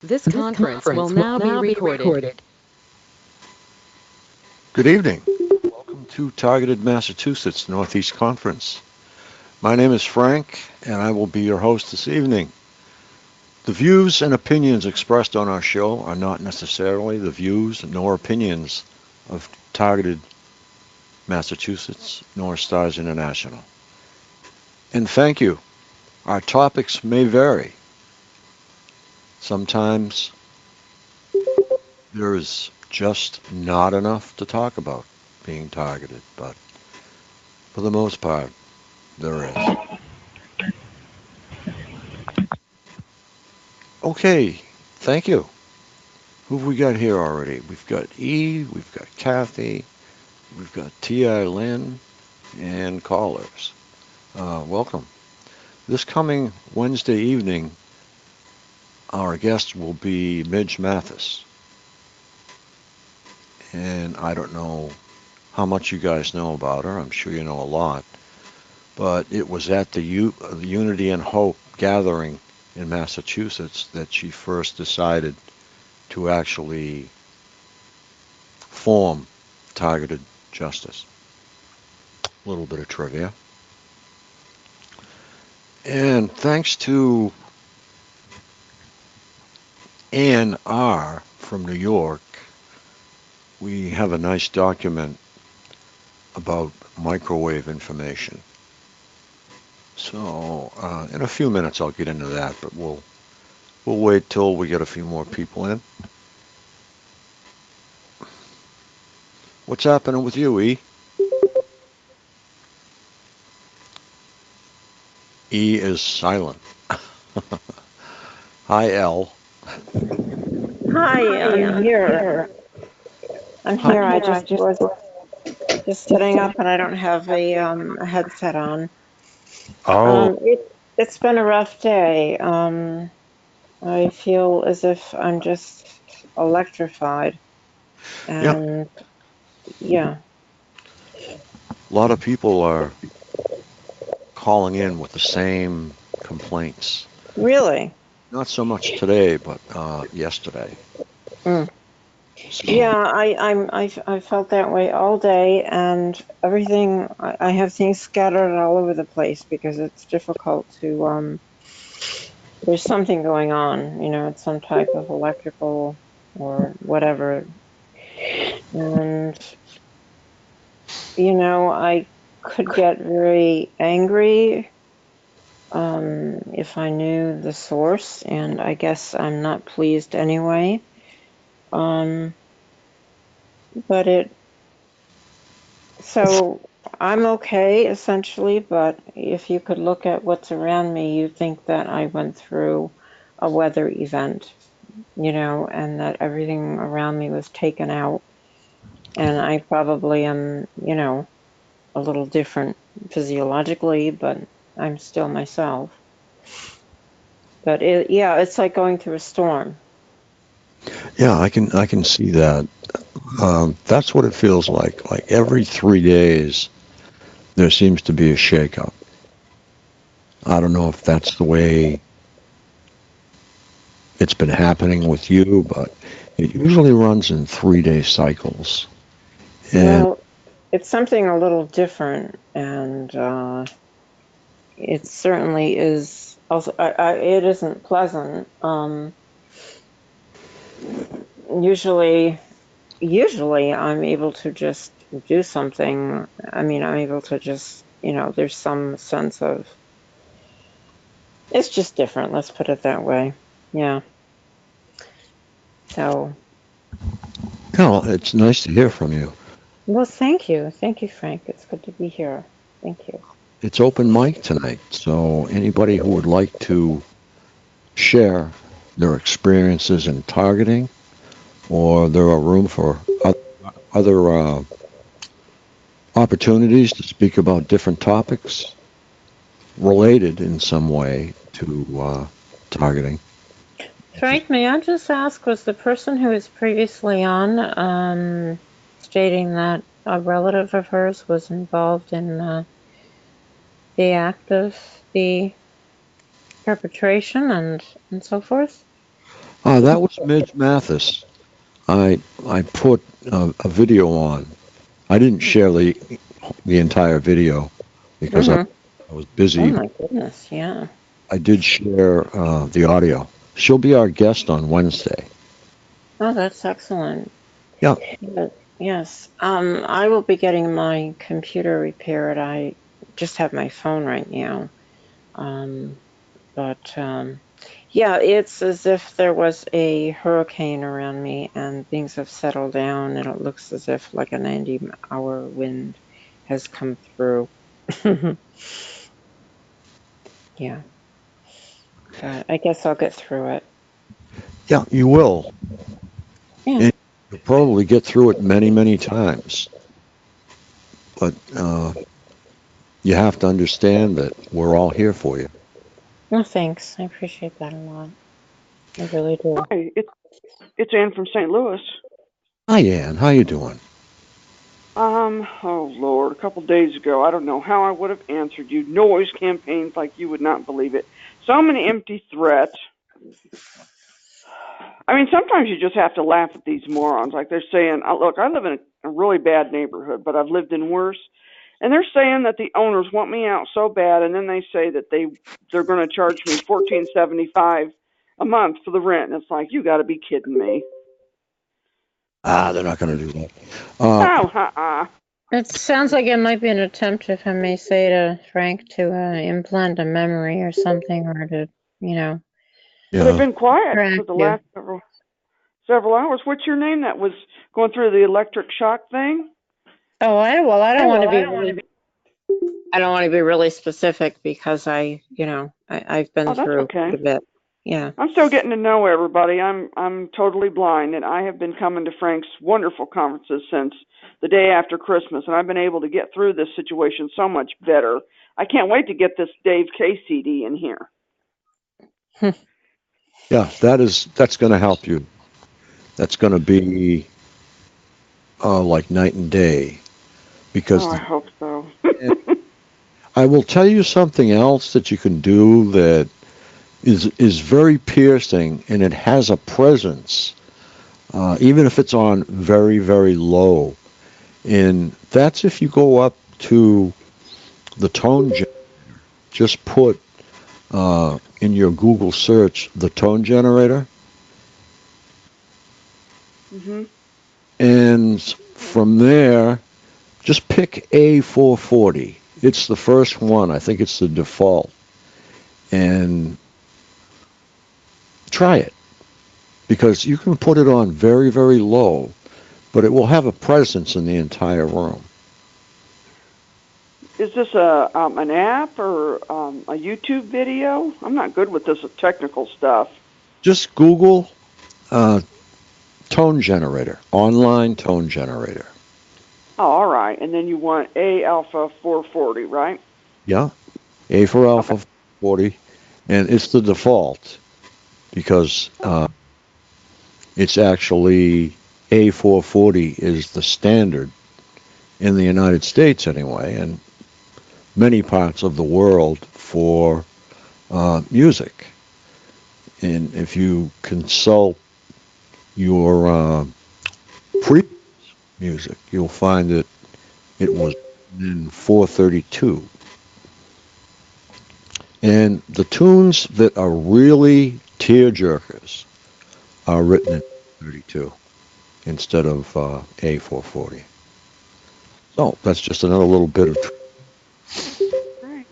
This conference will now be recorded. Good evening. Welcome to Targeted Massachusetts Northeast Conference. My name is Frank, and I will be your host this evening. The views and opinions expressed on our show are not necessarily the views nor opinions of Targeted Massachusetts nor Stars International. And thank you. Our topics may vary. Sometimes there is just not enough to talk about being targeted, but for the most part, there is. Okay, thank you. Who have we got here already? We've got E, we've got Kathy, we've got T.I. Lynn, and callers. Welcome. This coming Wednesday evening, our guest will be Midge Mathis. And I don't know how much you guys know about her. I'm sure you know a lot. But it was at the Unity and Hope gathering in Massachusetts that she first decided to actually form Targeted Justice. A little bit of trivia. And thanks to Ann R. from New York, we have a nice document about microwave information. So in a few minutes I'll get into that, but we'll wait till we get a few more people in. What's happening with you, E? E is silent. Hi, L. Hi, I'm here. I'm here. I just was just sitting up, and I don't have a headset on. Oh, It's been a rough day. I feel as if I'm just electrified, yeah. and yeah, A lot of people are calling in with the same complaints. really. Not so much today, but yesterday. Mm. So, Yeah, I felt that way all day, and everything. I have things scattered all over the place because it's difficult to there's something going on, it's some type of electrical or whatever. And, I could get very angry if I knew the source, and I guess I'm not pleased anyway. Um, but so I'm okay essentially, but if you could look at what's around me, you'd think that I went through a weather event, and that everything around me was taken out. And I probably am, a little different physiologically, but I'm still myself. But yeah, it's like going through a storm. yeah, I can see that. That's what it feels like. Like every 3 days, there seems to be a shakeup. I don't know if that's the way it's been happening with you, but it usually runs in 3 day cycles. And Well, it's something a little different, and it certainly is. Also, it isn't pleasant. Usually, I'm able to just do something. I mean, I'm able to just, there's some sense of it's just different. Let's put it that way. Yeah. So, well, it's nice to hear from you. well, thank you. Thank you, Frank. It's good to be here. Thank you. It's open mic tonight, so anybody who would like to share their experiences in targeting, or there are room for other opportunities to speak about different topics related in some way to targeting. Frank, may I just ask, was the person who was previously on stating that a relative of hers was involved in the act of the perpetration and so forth? That was Midge Mathis. I put a video on. I didn't share the entire video because Hmm. I was Oh busy. my goodness, yeah. I did share the audio. She'll be our guest on Wednesday. Oh, that's excellent. Yeah. Yes. I will be getting my computer repaired. I just have my phone right now. Um, but yeah, it's as if there was a hurricane around me and things have settled down, and it looks as if like a 90-hour wind has come through. Yeah, but I guess I'll get through it. Yeah, you will. Yeah. And you'll probably get through it many, many times. But you have to understand that we're all here for you. Well, thanks. I appreciate that a lot. I really do. Hi, it's Ann from St. Louis. Hi, Ann. How you doing? Oh Lord, a couple days ago, I don't know how I would have answered you. Noise campaigns like you would not believe it. So many empty threats. I mean, sometimes you just have to laugh at these morons. Like they're saying, look, I live in a really bad neighborhood, but I've lived in worse. And they're saying that the owners want me out so bad, and then they say that they're going to charge me $14.75 a month for the rent. And it's like, you got to be kidding me. They're not going to do that. Oh, uh-uh. It sounds like it might be an attempt, if I may say, to Frank, to implant a memory or something, or to, you know, Well, they've Yeah. been quiet for track the you. last several hours. What's your name that was going through the electric shock thing? Oh, I don't want to be really, I don't want to be really specific because I've been Oh, that's through okay. quite a bit. Yeah. I'm still getting to know everybody. I'm totally blind, and I have been coming to Frank's wonderful conferences since the day after Christmas, and I've been able to get through this situation so much better. I can't wait to get this Dave K CD in here. Yeah, that's going to help you. That's going to be like night and day Oh, because I hope so. I will tell you something else that you can do that is very piercing and it has a presence, even if it's on very, very low. And that's if you go up to the tone generator. Just put in your Google search the tone generator, Mhm. and from there, just pick A440. It's the first one. I think it's the default. And try it because you can put it on very, very low, but it will have a presence in the entire room. Is this a an app or a YouTube video? I'm not good with this technical stuff. Just Google uh, tone generator, online tone generator. Oh, all right. And then you want A alpha 440, right? Yeah, A for Okay. alpha 40, and it's the default because it's actually A440 is the standard in the United States anyway, and many parts of the world for music. And if you consult your pre music, you'll find that it was in 432. And the tunes that are really tear jerkers are written in 32 instead of A440. So that's just another little bit of. Great.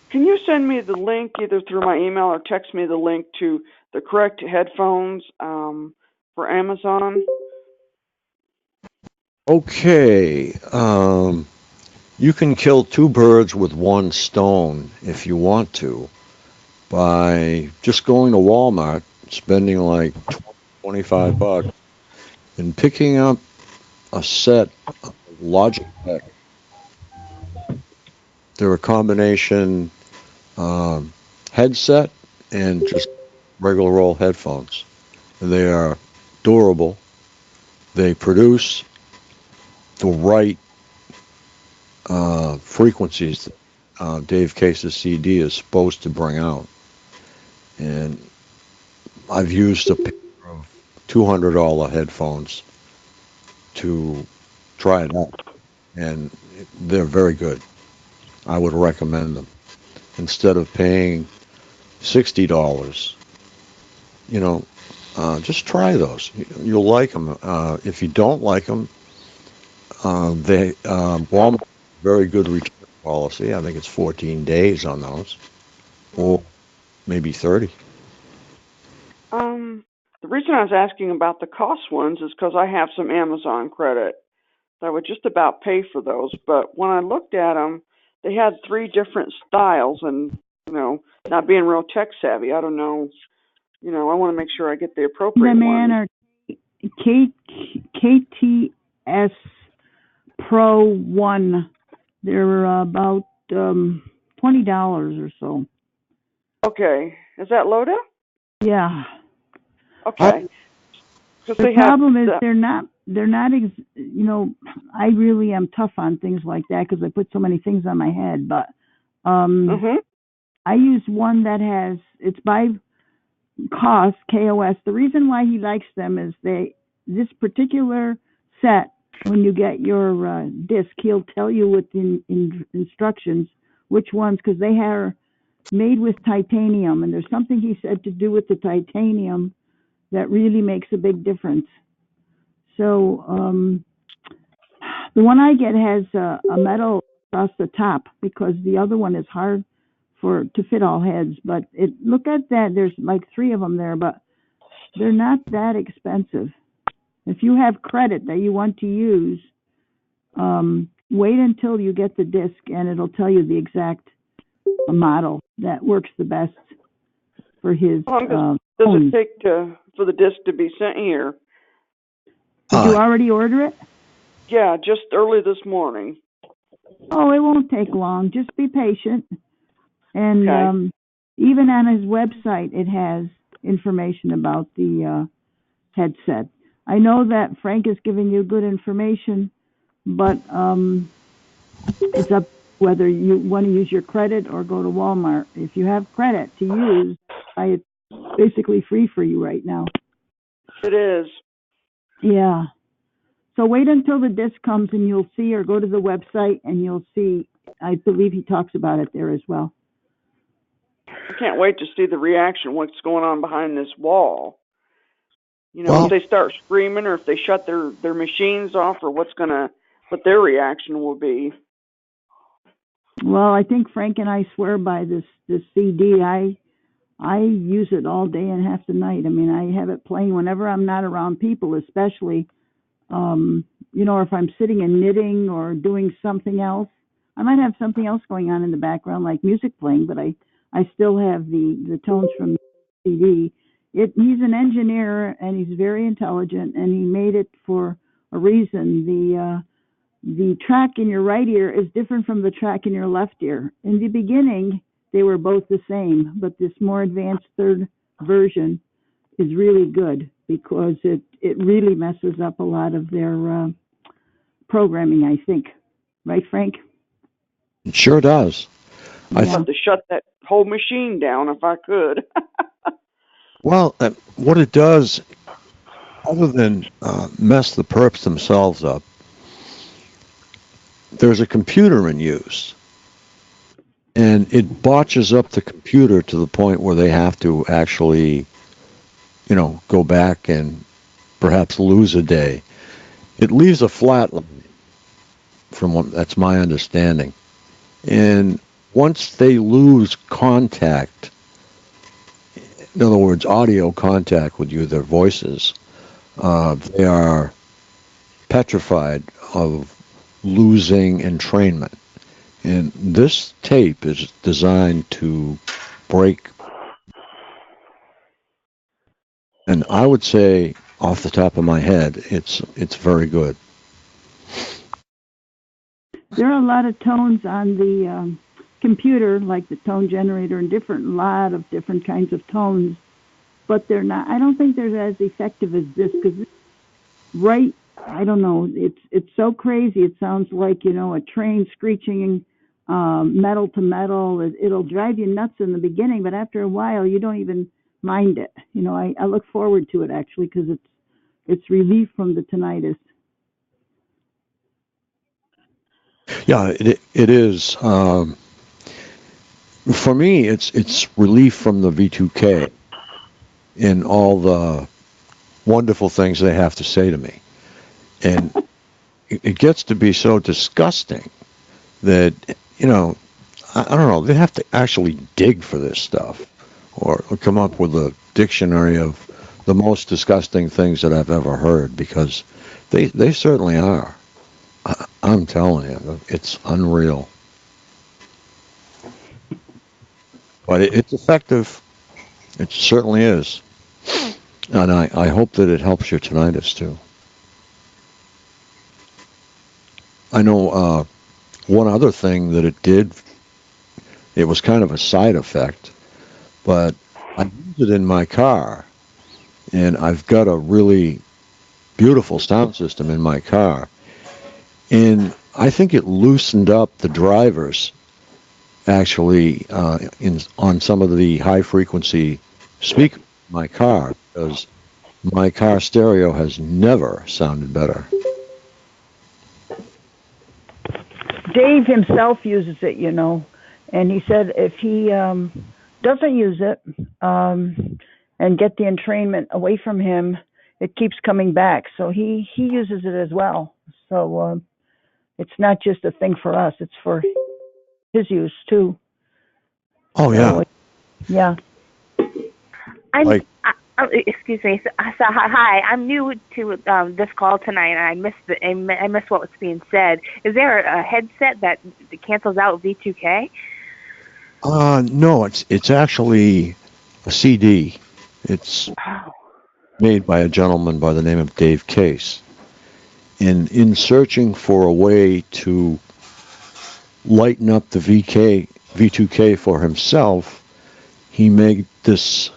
Can you send me the link either through my email or text me the link to the correct headphones for Amazon? Okay, you can kill two birds with one stone if you want to by just going to Walmart, spending like 25 bucks, and picking up a set of Logitech. They're a combination um, headset and just regular old headphones. They are durable. They produce the right frequencies that Dave Case's CD is supposed to bring out. And I've used a pair of $200 headphones to try it out, and they're very good. I would recommend them instead of paying $60. You know, just try those. You'll like them. If you don't like them, they Walmart has a very good return policy. I think it's 14 days on those, or maybe 30. The reason I was asking about the cost ones is because I have some Amazon credit that would just about pay for those. But when I looked at them, they had three different styles, and not being real tech savvy, I don't know. I want to make sure I get the appropriate The man ones. are KTS Pro 1. They're about $20 or so. Okay, is that Loda? Yeah. Okay, because The they have. problem is they're not. I really am tough on things like that because I put so many things on my head. But Mhm. I use one that has. It's by KOS. KOS. The reason why he likes them is this particular set. When you get your disc, he'll tell you with instructions which ones, because they are made with titanium, and there's something he said to do with the titanium that really makes a big difference. So the one I get has a metal across the top because the other one is hard to fit all heads. But look at that. There's like 3 of them there, but they're not that expensive. If you have credit that you want to use, wait until you get the disc, and it'll tell you the exact model that works the best for his. How long does it take for the disc to be sent here? Did you already order it? Yeah, just early this morning. Oh, it won't take long. Just be patient. And Okay. even on his website, it has information about the headset. I know that Frank is giving you good information, but it's up whether you want to use your credit or go to Walmart. If you have credit to use, it's basically free for you right now. It is. Yeah. So wait until the disc comes and you'll see, or go to the website and you'll see. I believe he talks about it there as well. I can't wait to see the reaction, what's going on behind this wall. Well- if they start screaming or if they shut their machines off, or what their reaction will be. Well, I think Frank and I swear by this CD. I use it all day and half the night. I mean, I have it playing whenever I'm not around people, especially, if I'm sitting and knitting or doing something else. I might have something else going on in the background, like music playing, but I still have the tones from the CD. He's an engineer, and he's very intelligent, and he made it for a reason. The track in your right ear is different from the track in your left ear. In the beginning, they were both the same, but this more advanced third version is really good because it really messes up a lot of their programming, I think. Right, Frank? It sure does. I'd have to shut that whole machine down if I could. Well, what it does, other than mess the perps themselves up, there's a computer in use, and it botches up the computer to the point where they have to actually, go back and perhaps lose a day. It leaves a flat line, that's my understanding. And once they lose contact, in other words, audio contact with you, their voices, they are petrified of losing entrainment. And this tape is designed to break. And I would say, off the top of my head, it's very good. There are a lot of tones on the computer, like the tone generator, and lot of different kinds of tones, but they're not. I don't think they're as effective as this because I don't know. It's so crazy. It sounds like a train screeching metal to metal. It'll drive you nuts in the beginning, but after a while, you don't even mind it. I look forward to it actually because it's relief from the tinnitus. Yeah, it is. For me, it's relief from the V2K and all the wonderful things they have to say to me. And it gets to be so disgusting that, I don't know, they have to actually dig for this stuff or come up with a dictionary of the most disgusting things that I've ever heard, because they certainly are. I'm telling you, it's unreal. But it's effective. It certainly is. And I hope that it helps your tinnitus too. I know one other thing that it did, it was kind of a side effect, but I use it in my car, and I've got a really beautiful sound system in my car, and I think it loosened up the drivers actually on some of the high frequency speakers in my car, because my car stereo has never sounded better. Dave himself uses it, and he said if he doesn't use it and get the entrainment away from him, it keeps coming back. So he uses it as well. So it's not just a thing for us; it's for his use too. Oh yeah, yeah. Excuse me. So, hi, I'm new to this call tonight, and I missed what was being said. Is there a headset that cancels out V2K? No, it's actually a CD. It's made by a gentleman by the name of Dave Case. And in searching for a way to lighten up the V2K for himself, he made this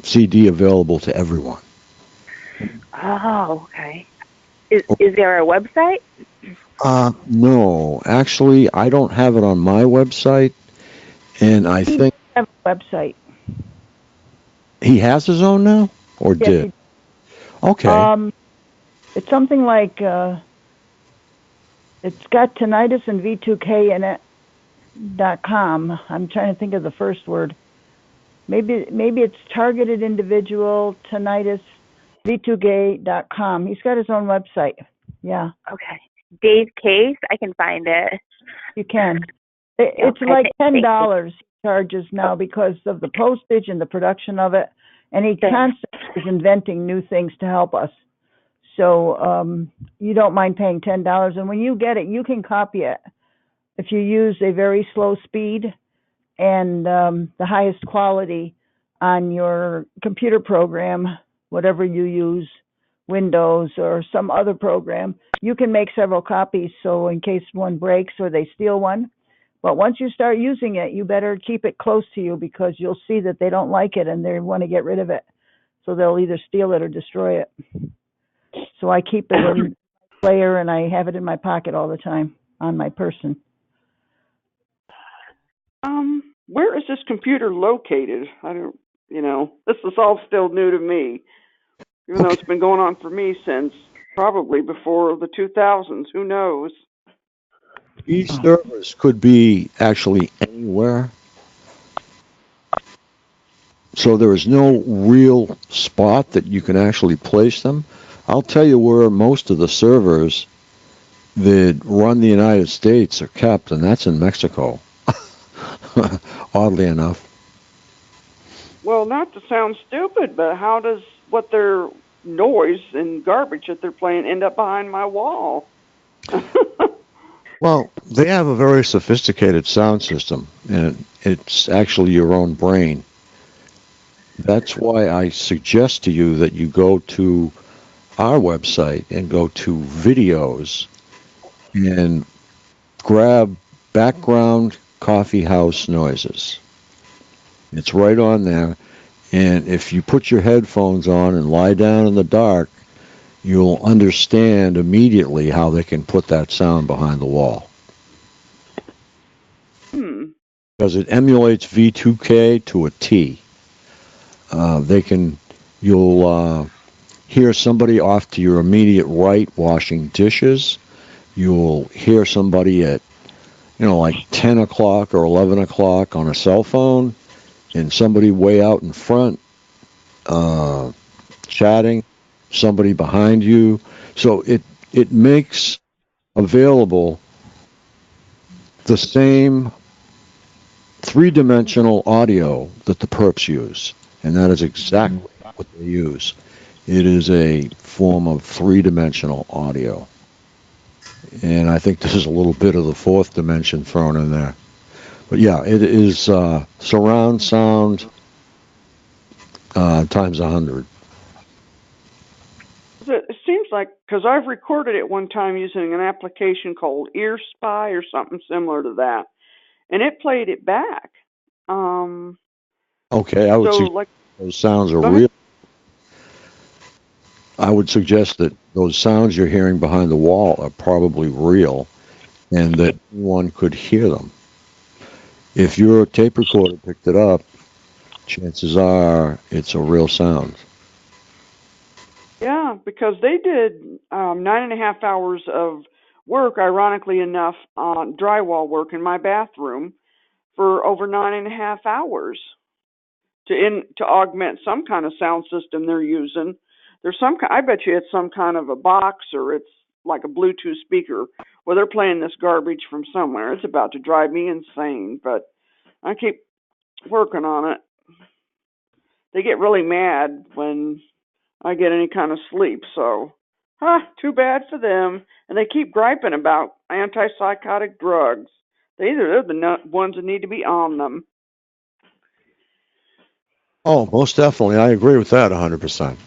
CD available to everyone. Oh, okay. Is there a website? No, actually, I don't have it on my website, and I think he has a website. He has his own now, or yes, did? Okay. It's something like it's got tinnitus and V2K in it .com. I'm trying to think of the first word. Maybe it's targeted individual tinnitus V2K.com. He's got his own website. Yeah. Okay. Dave Case, I can find it. You can. It's like $10 he charges now because of the postage and the production of it, and he constantly is inventing new things to help us. So you don't mind paying $10, and when you get it, you can copy it if you use a very slow speed and the highest quality on your computer program, whatever you use, Windows or some other program. You can make several copies, so in case one breaks or they steal one. But once you start using it, you better keep it close to you, because you'll see that they don't like it and they want to get rid of it. So they'll either steal it or destroy it. So I keep it in my player, and I have it in my pocket all the time on my person. Where is this computer located? I don't, this is all still new to me, even though it's been going on for me since probably before the 2000s. Who knows? These servers could be actually anywhere. So there is no real spot that you can actually place them. I'll tell you where most of the servers that run the United States are kept, and that's in Mexico. Oddly enough. Well, not to sound stupid, but how does what their noise and garbage that they're playing end up behind my wall? Well, they have a very sophisticated sound system, and it's actually your own brain. That's why I suggest to you that you go to our website and go to videos and grab background coffee house noises. It's right on there, and if you put your headphones on and lie down in the dark, you'll understand immediately how they can put that sound behind the wall. Because it emulates V2K to a T. You'll hear somebody off to your immediate right washing dishes. You'll hear somebody at, like 10 o'clock or 11 o'clock on a cell phone, and somebody way out in front chatting, somebody behind you. So it makes available the same three-dimensional audio that the perps use, and that is exactly what they use. It is a form of three-dimensional audio, and I think this is a little bit of the fourth dimension thrown in there. But yeah, it is surround sound times 100. It seems like, because I've recorded it one time using an application called Ear Spy or something similar to that, and it played it back. Okay, I would So, suggest like, those sounds are go ahead. real. I would suggest that those sounds you're hearing behind the wall are probably real, and that anyone could hear them. If your tape recorder picked it up, chances are it's a real sound. Yeah, because they did 9.5 hours of work, ironically enough, on drywall work in my bathroom for over 9.5 hours to augment some kind of sound system they're using. There's I bet you it's some kind of a box, or it's like a Bluetooth speaker where they're playing this garbage from somewhere. It's about to drive me insane, but I keep working on it. They get really mad when I get any kind of sleep, so too bad for them. And they keep griping about antipsychotic drugs. They're the ones that need to be on them. Oh, most definitely. I agree with that 100%.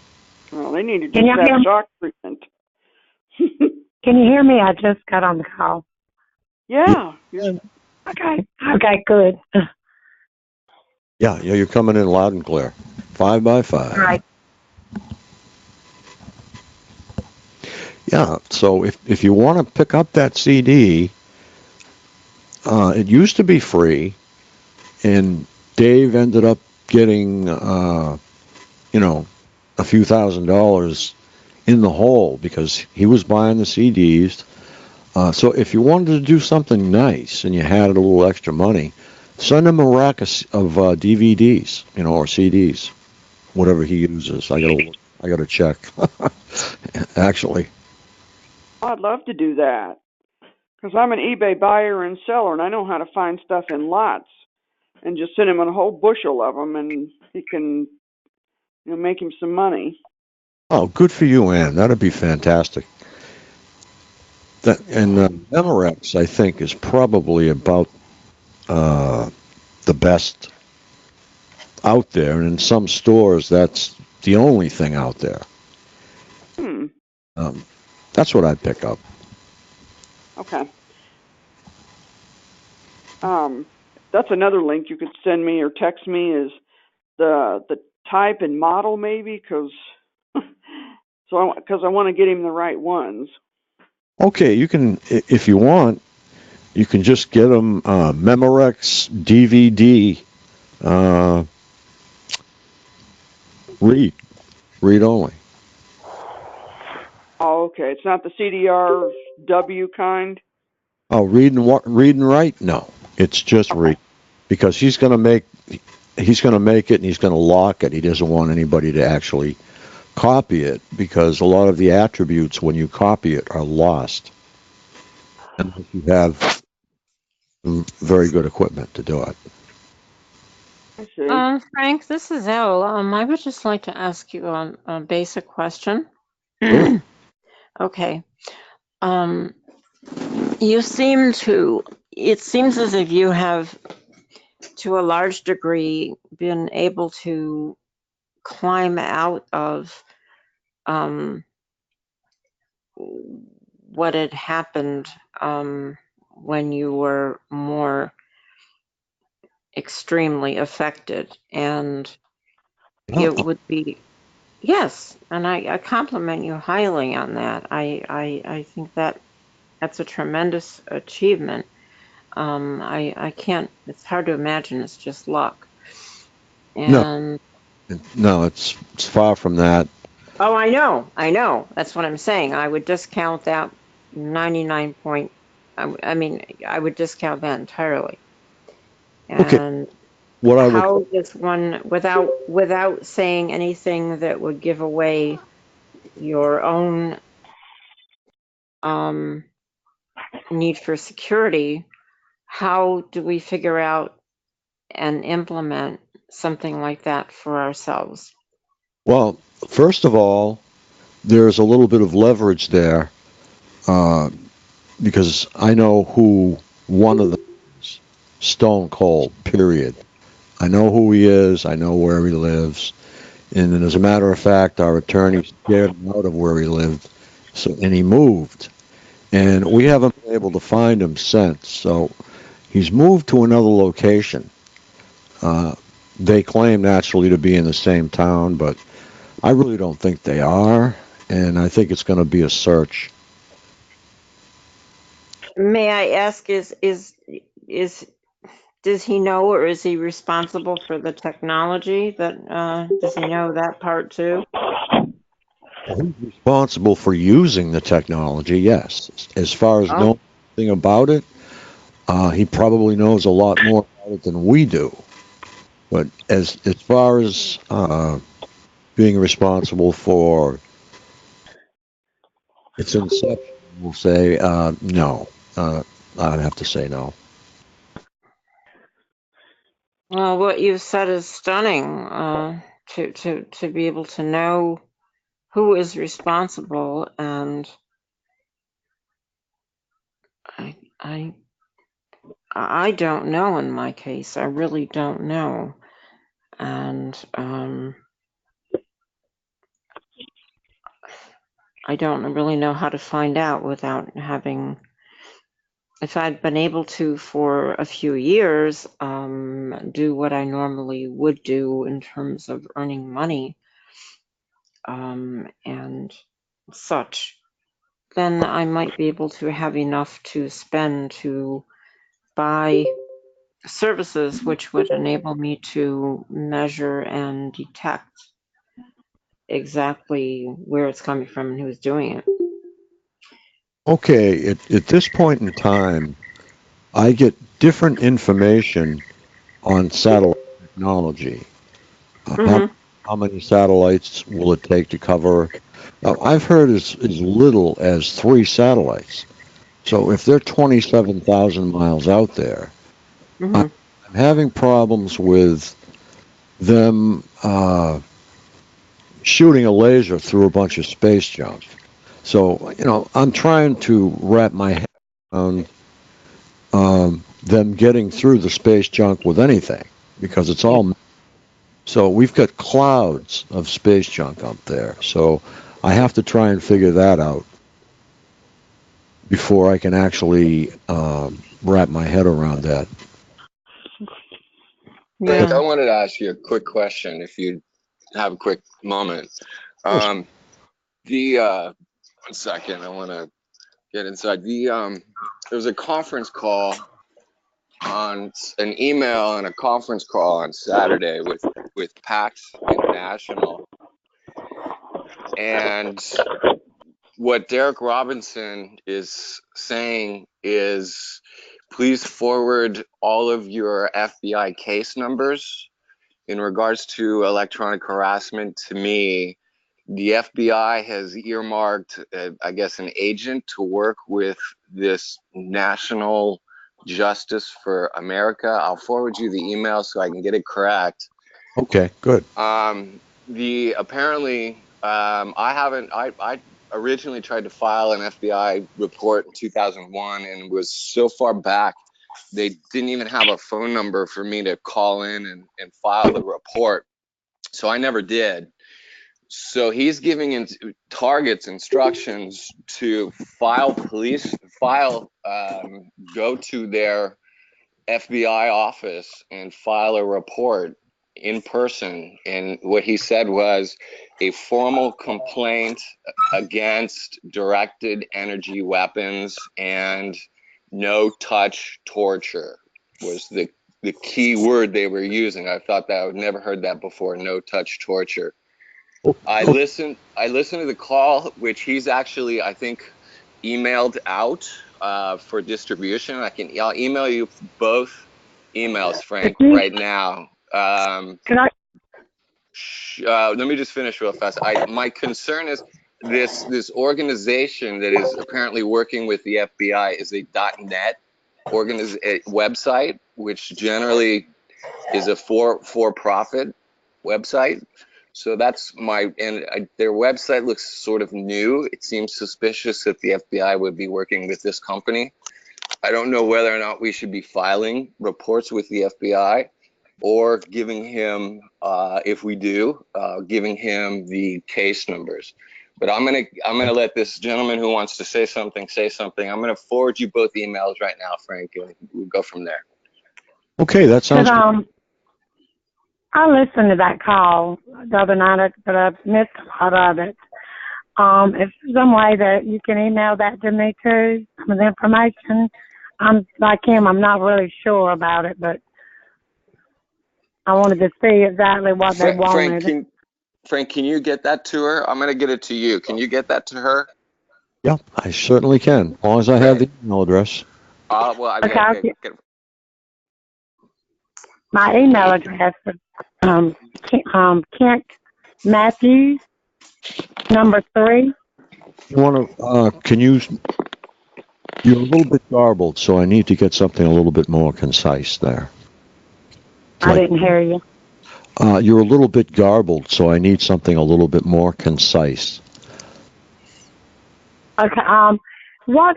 Well, they need to Can just you have hear me? shock treatment. Can you hear me? I just got on the call. Yeah. Okay. Okay, good. Yeah, you're coming in loud and clear. 5 by 5. Right. Yeah, so if you want to pick up that CD, it used to be free, and Dave ended up getting, a few $1,000s in the hole because he was buying the CDs. So if you wanted to do something nice and you had a little extra money, send him a rack of DVDs, or CDs, whatever he uses. I gotta check. Actually. I'd love to do that because I'm an eBay buyer and seller, and I know how to find stuff in lots and just send him a whole bushel of them, and he can, make him some money. Oh, good for you, Ann. That'd be fantastic. Memorex, I think, is probably about the best out there, and in some stores, that's the only thing out there. That's what I'd pick up. Okay. That's another link you could send me or text me, is the type and model, maybe, because I want to get him the right ones. Okay, you can, if you want, you can just get them Memorex DVD. Read only. Oh, okay. It's not the CDR-W kind? Oh, read and write? No, it's just read, because he's going to make it and he's going to lock it. He doesn't want anybody to actually copy it, because a lot of the attributes when you copy it are lost unless you have very good equipment to do it. I see. Frank, this is Elle. I would just like to ask you a basic question. Sure. Okay. It seems as if you have, to a large degree, been able to climb out of what had happened when you were more extremely affected. And it would be, yes, and I compliment you highly on that. I think that's a tremendous achievement. I can't, it's hard to imagine it's just luck. And No. No, it's far from that. Oh, I know. That's what I'm saying. I would discount that 99 point. I mean, I would discount that entirely. Okay, And what I would, how does one, without saying anything that would give away your own um, need for security, how do we figure out and implement something like that for ourselves? well, first of all, there's a little bit of leverage there uh, because I know who one of them is. Stone Cold, period. I know who he is. I know where he lives. And as a matter of fact, our attorney scared him out of where he lived, and he moved. And we haven't been able to find him since. So he's moved to another location. Uh, they claim naturally to be in the same town, but I really don't think they are. And I think it's going to be a search. May I ask, is does he know, or is he responsible for the technology? That does he know that part too? He's responsible for using the technology, yes. As far as Oh, knowing anything about it, he probably knows a lot more about it than we do. But as far as being responsible for its inception, we'll say no. I'd have to say no. well, what you've said is stunning. To be able to know who is responsible, and I I I don't know in my case. I really don't know, and I don't really know how to find out without having. If I'd been able to for a few years do what I normally would do in terms of earning money and such, then I might be able to have enough to spend to buy services which would enable me to measure and detect exactly where it's coming from and who's doing it. Okay, at this point in time, I get different information on satellite technology. Uh, how, Hmm. how many satellites will it take to cover? Now, I've heard as little as 3 satellites. So if they're 27,000 miles out there, Hmm. I'm having problems with them shooting a laser through a bunch of space junk. So, I'm trying to wrap my head around them getting through the space junk with anything because it's Yeah. all. So we've got clouds of space junk up there. So I have to try and figure that out before I can actually wrap my head around that. Frank, I Yeah. wanted to ask you a quick question if you have a quick moment. Um, the 1 second, I want to get inside. There was a conference call on an email and a conference call on Saturday with PAX International, and what Derek Robinson is saying is, please forward all of your FBI case numbers in regards to electronic harassment to me. The FBI has earmarked, I guess, an agent to work with this National Justice for America. I'll forward you the email so I can get it correct. Okay, good. I originally tried to file an FBI report in 2001 and was so far back, they didn't even have a phone number for me to call in and file the report. So I never did. So he's giving targets instructions to go to their FBI office and file a report in person. And what he said was a formal complaint against directed energy weapons and no touch torture was the key word they were using. I thought that I've never heard that before. No touch torture. I listened to the call, which he's actually, I think, emailed out for distribution. I'll email you both emails, Frank, right now. Can I? Let me just finish real fast. My concern is this organization that is apparently working with the FBI is a .net website, which generally is a for-profit website. So that's their website looks sort of new. It seems suspicious that the FBI would be working with this company. I don't know whether or not we should be filing reports with the FBI or giving him, if we do, giving him the case numbers. But I'm gonna let this gentleman who wants to say something say something. I'm gonna forward you both emails right now, Frank, and we'll go from there. Okay, that sounds good. I listened to that call the other night, but I missed a lot of it. If there's some way that you can email that to me too, some of the information. I'm like him, I'm not really sure about it, but I wanted to see exactly what they wanted. Frank, can you get that to her? I'm going to get it to you. Can you get that to her? Yeah, I certainly can, as long as I have the email address. Okay. My email address is Kent Matthews, number 3. You want to? You're a little bit garbled, so I need to get something a little bit more concise there. I didn't hear you. You're a little bit garbled, so I need something a little bit more concise. Okay. What?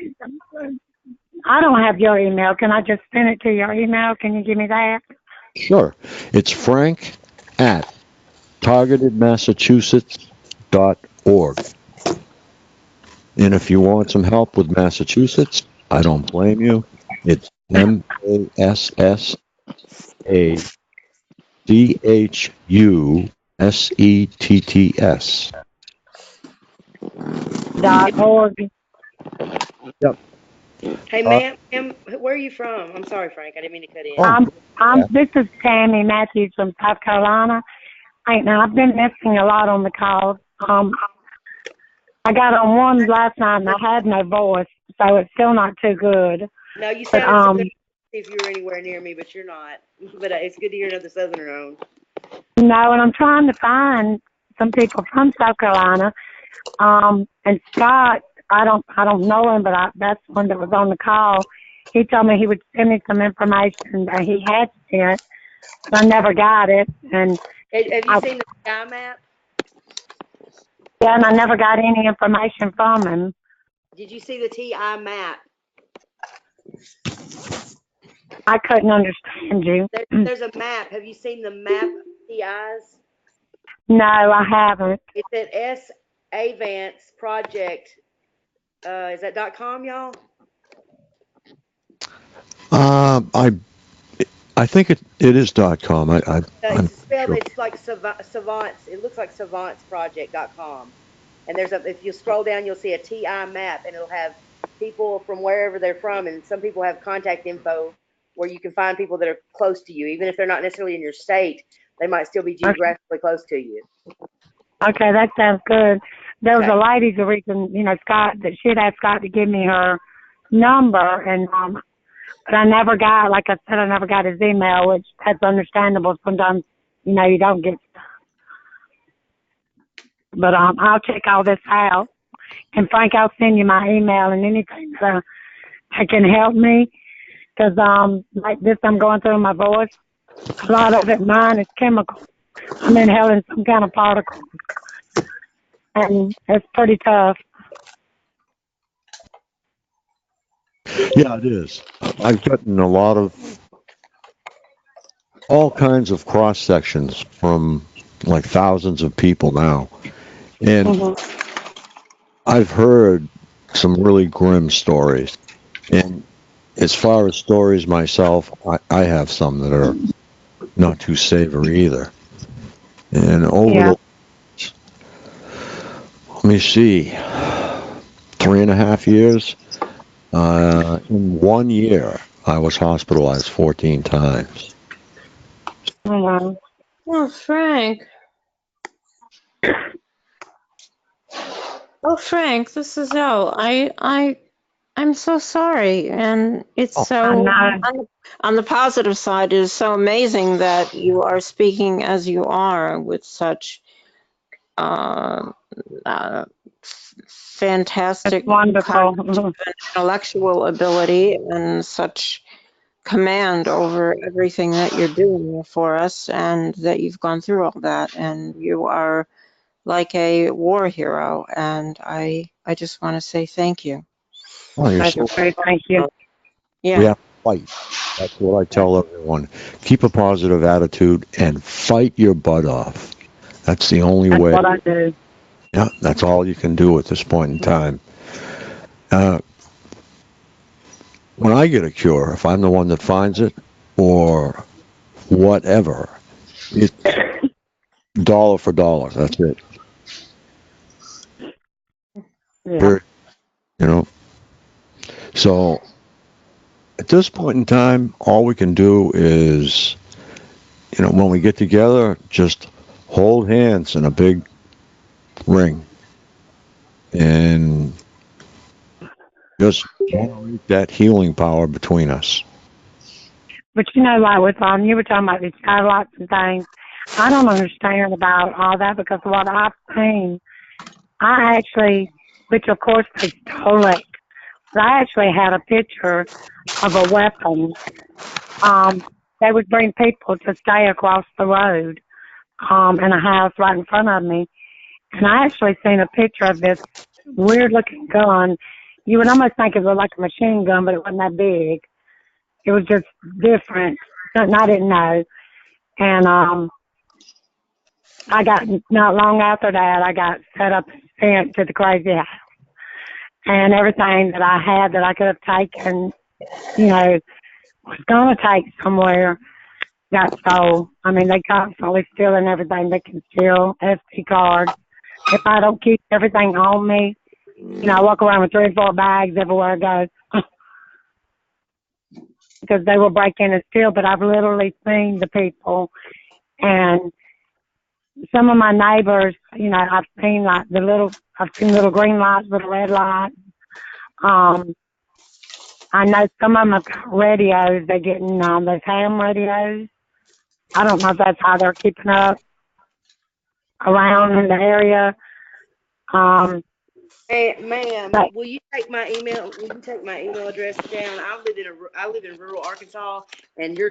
I don't have your email. Can I just send it to your email? Can you give me that? Sure. It's frank@targetedmassachusetts.org. And if you want some help with Massachusetts, I don't blame you. It's MASSACHUSETTS. .org. Yep. Hey, ma'am, where are you from? I'm sorry, Frank. I didn't mean to cut in. This is Tammy Matthews from South Carolina. I've been missing a lot on the calls. I got on one last night and I had no voice, so it's still not too good. No, you sounded so good if you were anywhere near me, but you're not. But it's good to hear another Southerner on. No, and I'm trying to find some people from South Carolina. And Scott, I don't know him, but that's one that was on the call. He told me he would send me some information that he had sent, but I never got it. And have you seen the sky map? Yeah, and I never got any information from him. Did you see the TI map? I couldn't understand you. There's a map. Have you seen the map of TIs? No, I haven't. It's at S-Avance Project. Is that .com, y'all? I think it is .com. I'm spelled, sure. It's like Savants. It looks like SavantsProject.com. And if you scroll down, you'll see a TI map, and it'll have people from wherever they're from, and some people have contact info where you can find people that are close to you, even if they're not necessarily in your state. They might still be geographically close to you. Okay, that sounds good. There was a lady, the reason, Scott, that she'd asked Scott to give me her number, and but I never got, like I said, I never got his email, which that's understandable. Sometimes, you don't get stuff. But I'll check all this out. And Frank, I'll send you my email and anything that can help me. Because like this, I'm going through my voice. A lot of it, mine is chemical. I'm inhaling some kind of particle. And it's pretty tough. Yeah, it is. I've gotten a lot of all kinds of cross sections from like thousands of people now. And I've heard some really grim stories. And as far as stories myself, I have some that are not too savory either. And over let me see, 3.5 years, in 1 year, I was hospitalized 14 times. know. Oh, Frank. Oh, Frank, this is Elle. I'm so sorry, and it's Oh. so I on the positive side, it is so amazing that you are speaking as you are with such uh, fantastic It's wonderful. cognitive and intellectual ability and such command over everything that you're doing for us, and that you've gone through all that, and you are like a war hero, and I just want to say thank you. Oh, you're That's so great. Thank you. We Yeah. have to fight. That's what I tell everyone. Keep a positive attitude and fight your butt off. That's the only That's way. what I do. Yeah, that's all you can do at this point in time. When I get a cure, if I'm the one that finds it or whatever, it's dollar for dollar. That's it. Yeah. Period. You know. So at this point in time, all we can do is, when we get together, just hold hands in a big ring and just generate that healing power between us. But you know, like with you were talking about these satellites and things. I don't understand about all that because what I've seen, I actually, which of course they stole it, but I actually had a picture of a weapon. They would bring people to stay across the road, in a house right in front of me. And I actually seen a picture of this weird looking gun. You would almost think it was like a machine gun, but it wasn't that big. It was just different. Something I didn't know. And I got, not long after that, I got set up and sent to the crazy house. And everything that I had that I could have taken, was going to take somewhere, got stole. I mean, they constantly stealing everything they can steal, SD cards. If I don't keep everything on me, I walk around with 3 or 4 bags everywhere I go. Because they will break in and steal, but I've literally seen the people. And some of my neighbors, I've seen I've seen little green lights, little red lights. I know some of them have got radios. They're getting those ham radios. I don't know if that's how they're keeping up around in the area. Hey, ma'am, But will you take my email? Will you take my email address down? I live in rural Arkansas, and you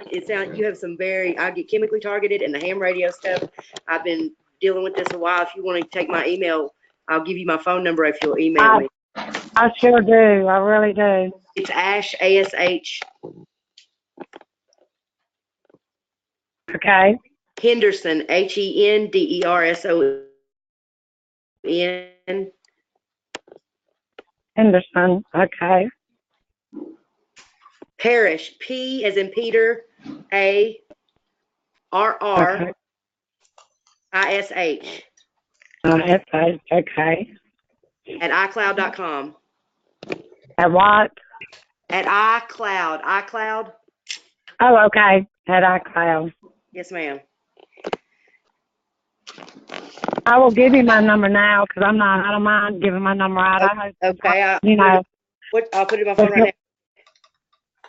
have some I get chemically targeted and the ham radio stuff. I've been dealing with this a while. If you want to take my email, I'll give you my phone number if you'll email me. I sure do. I really do. It's Ash, ASH. Okay. Henderson, HENDERSON. Henderson. Okay. Parrish, P as in Peter, A R R ISH. Okay. At iCloud.com. At what? At iCloud. Oh, okay. At iCloud. Yes, ma'am. I will give you my number now because I don't mind giving my number out. Okay. I'll put it in my phone right now.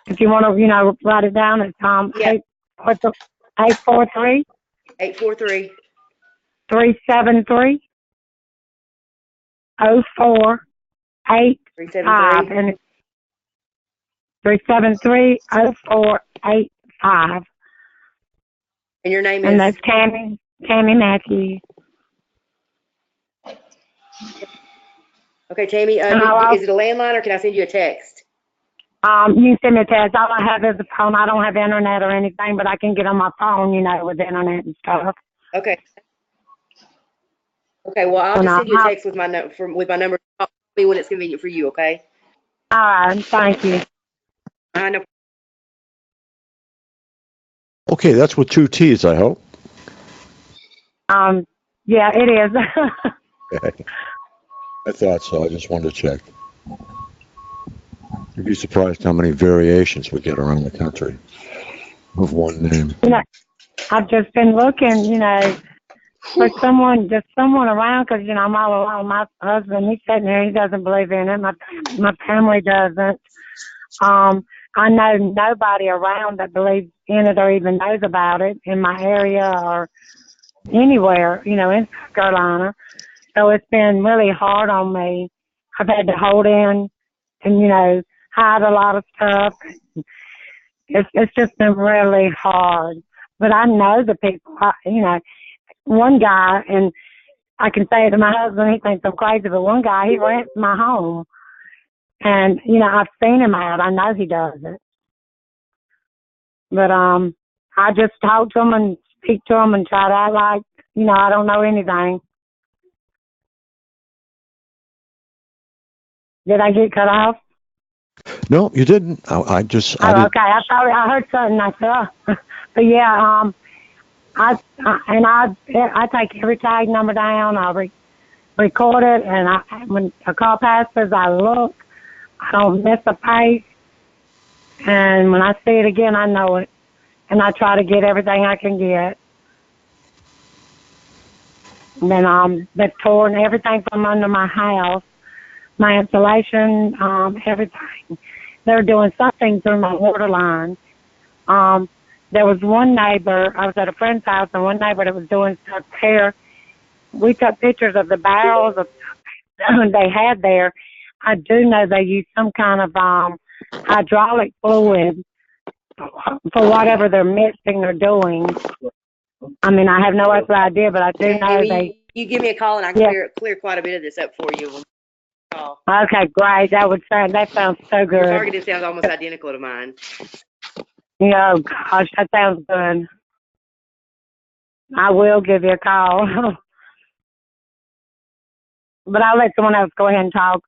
If you want to, write it down, it's 843 373 0485 and it's 373 0485. And your name is? And that's Tammy Matthews. Okay, Tammy, is it a landline or can I send you a text? You can send me a text. All I have is a phone. I don't have internet or anything, but I can get on my phone, with the internet and stuff. Okay. Okay, well, I'll just send you a text with my number. Call me when it's convenient for you, okay? All right, thank you. I know. Okay, that's with 2 T's, I hope. Yeah, it is. Okay. I thought so. I just wanted to check. You'd be surprised how many variations we get around the country of one name. I've just been looking, for someone around, because, I'm all alone. My husband, he's sitting there, he doesn't believe in it. My family doesn't. I know nobody around that believes in it or even knows about it in my area or anywhere, in South Carolina. So it's been really hard on me. I've had to hold in and, hide a lot of stuff. It's just been really hard. But I know the people, one guy, and I can say it to my husband, he thinks I'm crazy, but one guy, he rents my home. And, I've seen him out. I know he does it. But I just talk to him and speak to him and try to act like, I don't know anything. Did I get cut off? No, you didn't. I okay. I thought I heard something. I said, but yeah, I take every tag number down. I record it, and when a car passes, I look. I don't miss a pace, and when I see it again, I know it, and I try to get everything I can get. And then they've torn everything from under my house, my insulation, everything. They're doing something through my water line. There was one neighbor, I was at a friend's house, and one neighbor that was doing stuff there. We took pictures of the barrels of stuff they had there. I do know they used some kind of hydraulic fluid for whatever they're mixing or doing. I mean, I have no other idea, but I do know Amy, you give me a call and I can clear quite a bit of this up for you. Call. Okay, great. That sounds so good. Your targeted sounds almost identical to mine. Yeah, oh gosh, that sounds good. I will give you a call. But I'll let someone else go ahead and talk.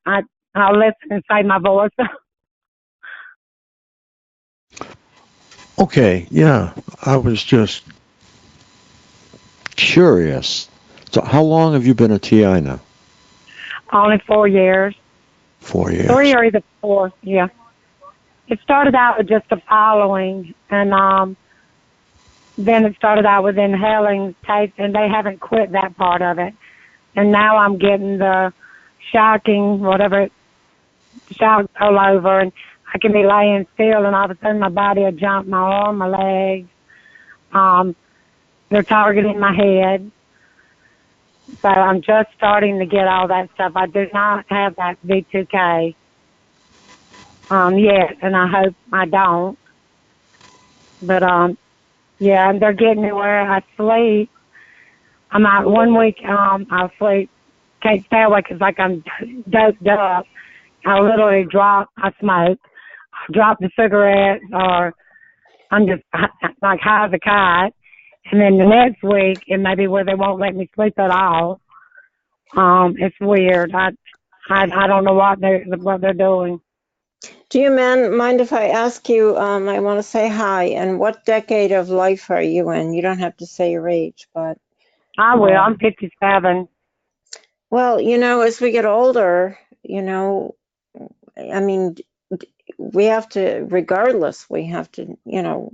I'll listen and save my voice. Okay, yeah. I was just curious. So how long have you been a TI now? Only 4 years. 4 years. 3 or either 4, yeah. It started out with just the following, and then it started out with inhaling taste, and they haven't quit that part of it. And now I'm getting the shocking, shock all over, and I can be laying still, and all of a sudden my body will jump, my arm, my legs. They're targeting my head. So I'm just starting to get all that stuff. I do not have that V2K yet, and I hope I don't. But, yeah, they're getting me where I sleep. I'm out 1 week, I'll sleep, can't stay awake because like I'm doped up. I literally I smoke, I drop the cigarette, or I'm just like high as a kite. And then the next week, it may be where they won't let me sleep at all. It's weird. I don't know what they're doing. Do you mind if I ask you, I want to say hi, and what decade of life are you in? You don't have to say your age, but... I will. I'm 57. Well, as we get older, I mean, we have to, regardless, we have to,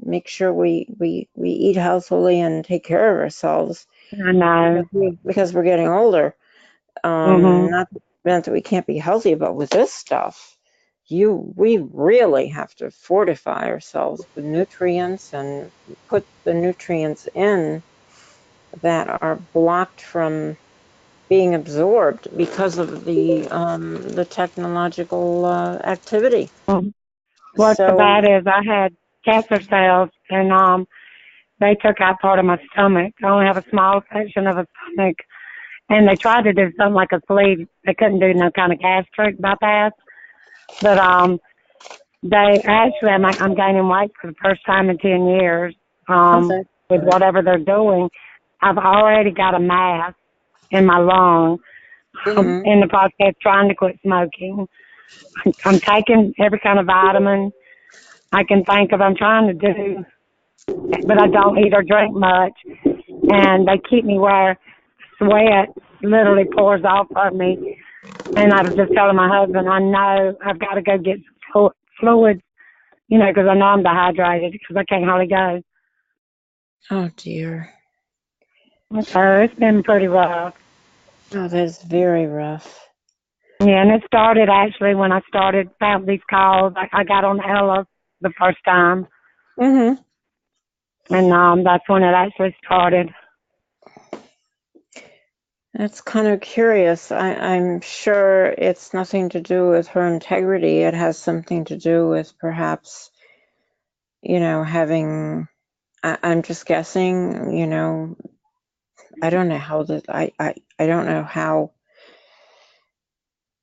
make sure we eat healthily and take care of ourselves. I know. Because we're getting older. Not that we can't be healthy, but with this stuff, we really have to fortify ourselves with nutrients and put the nutrients in that are blocked from being absorbed because of the technological activity. What's so bad is I had cancer cells, and they took out part of my stomach. I only have a small section of a stomach, and they tried to do something like a sleeve. They couldn't do no kind of gastric bypass, but they actually, I'm gaining weight for the first time in 10 years with whatever they're doing. I've already got a mass in my lung. I'm in the process trying to quit smoking. I'm taking every kind of vitamin I can think of. I'm trying to do, but I don't eat or drink much. And they keep me where sweat literally pours off of me. And I was just telling my husband, I know I've got to go get some fluids, because I know I'm dehydrated because I can't hardly go. Oh dear. So it's been pretty rough. Oh, that's very rough. Yeah, and it started actually when I found these calls. I got on Ella the first time, Mm-hmm. and that's when it actually started. That's kind of curious. I'm sure it's nothing to do with her integrity. It has something to do with perhaps, having, I'm just guessing, I don't know how that, I don't know how,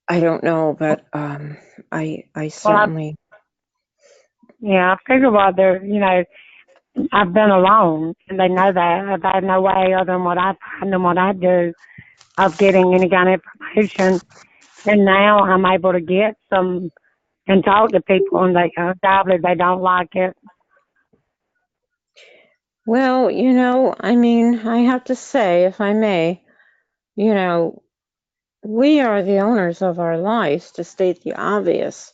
I don't know, but I Well, certainly, I figure what I've been alone, and they know that. I've had no way other than what I find and what I do of getting any kind of information. And now I'm able to get some and talk to people, and they undoubtedly they don't like it. well, I mean, I have to say, if I may, we are the owners of our lives, to state the obvious,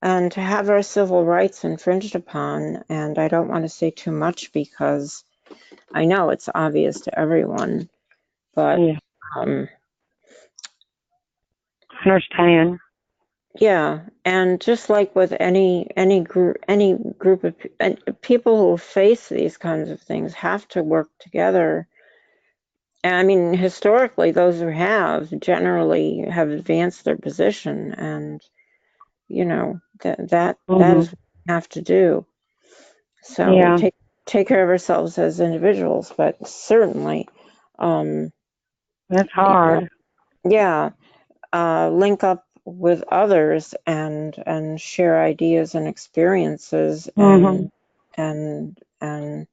and to have our civil rights infringed upon. And I don't want to say too much because I know it's obvious to everyone, but Yeah, um, I understand. yeah, and just like with any group of people who face these kinds of things have to work together. And I mean, historically, those who have generally have advanced their position, and that Hmm. is what we have to do. So Yeah, take care of ourselves as individuals, but certainly, um, it's hard. yeah, link up with others and share ideas and experiences Hmm. and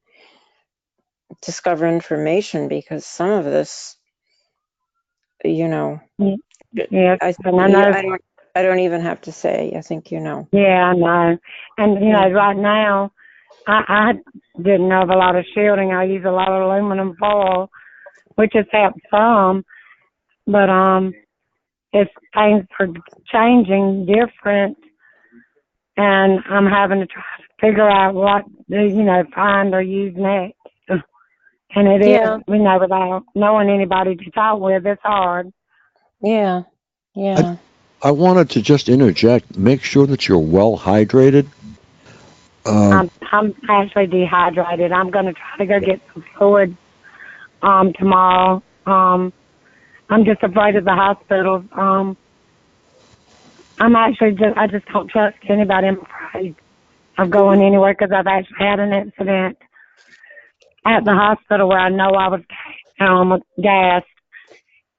discover information, because some of this, you know, Yes, I and I yeah, know. I don't even have to say. I think you know. Yeah, I know. And Yeah. right now, I didn't know of a lot of shielding. I use a lot of aluminum foil, which has helped some, but it's things are changing different, and I'm having to try to figure out what to, find or use next. And it is, Yeah. without knowing anybody to talk with, it's hard. Yeah. I, Yeah. I wanted to just interject, make sure that you're well hydrated. Uh, I'm actually dehydrated. I'm gonna try to go get some fluid tomorrow. I'm just afraid of the hospitals. I just don't trust anybody. I'm afraid of going anywhere because I've actually had an incident at the hospital where I know I was gassed,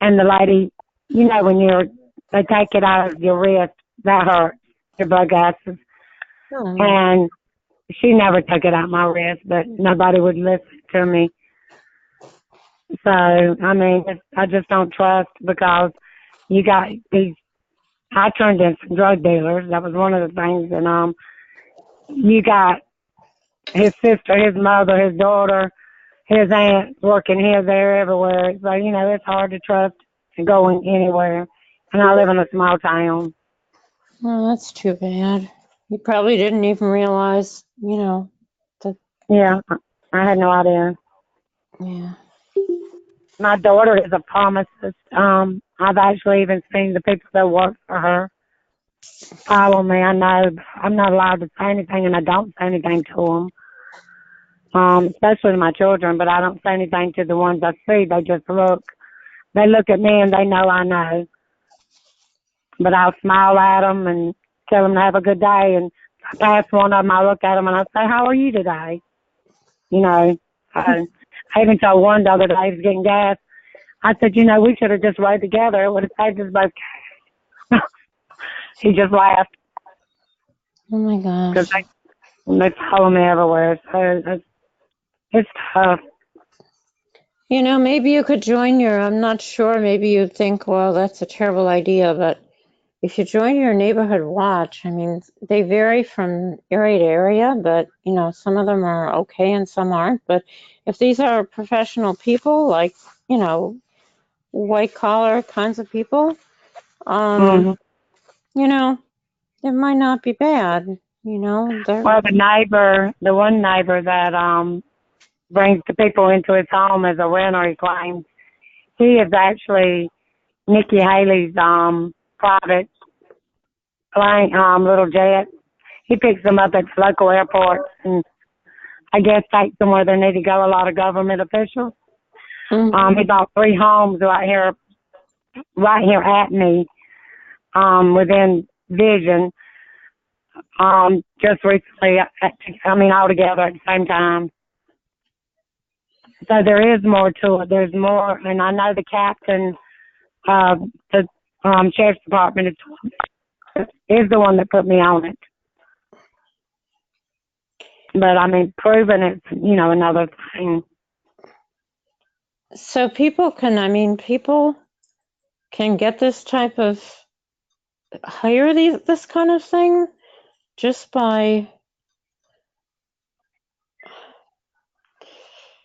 and the lady, when they take it out of your wrist, that hurts, your blood gases, Oh. and she never took it out my wrist, but nobody would listen to me. So, I mean, I just don't trust because you got these. I turned in some drug dealers. That was one of the things, and you got his sister, his mother, his daughter, his aunt working here, there, everywhere. So, it's hard to trust going anywhere. And I live in a small town. Oh, that's too bad. You probably didn't even realize, that. Yeah, I had no idea. Yeah. My daughter is a pharmacist. I've actually even seen the people that work for her follow me. I know I'm not allowed to say anything, and I don't say anything to them. Especially to my children, but I don't say anything to the ones I see. They just look. They look at me and they know I know. But I'll smile at them and tell them to have a good day. And if I pass one of them, I look at them and I say, "How are you today?" I even told one the other day he was getting gas. I said, we should have just rode together. It would have saved us both gas. He just laughed Oh my because gosh. they follow me everywhere. So it's tough. Maybe you could join I'm not sure, maybe you'd think, well, that's a terrible idea, but if you join your neighborhood watch, I mean, they vary from area to area, but, some of them are okay and some aren't. But if these are professional people, like, white collar kinds of people, Hmm. you know, it might not be bad, they're, Well, the one neighbor that brings the people into his home as a renter, he claims. He is actually Nikki Haley's private plane, little jet. He picks them up at the local airports and I guess takes them where they need to go, a lot of government officials. He bought 3 homes right here at me, within vision, just recently, all together at the same time. So there is more to it. There's more, and I know the captain of the sheriff's department is the one that put me on it. But proving it's, another thing. So people can get this type of hire this kind of thing just by.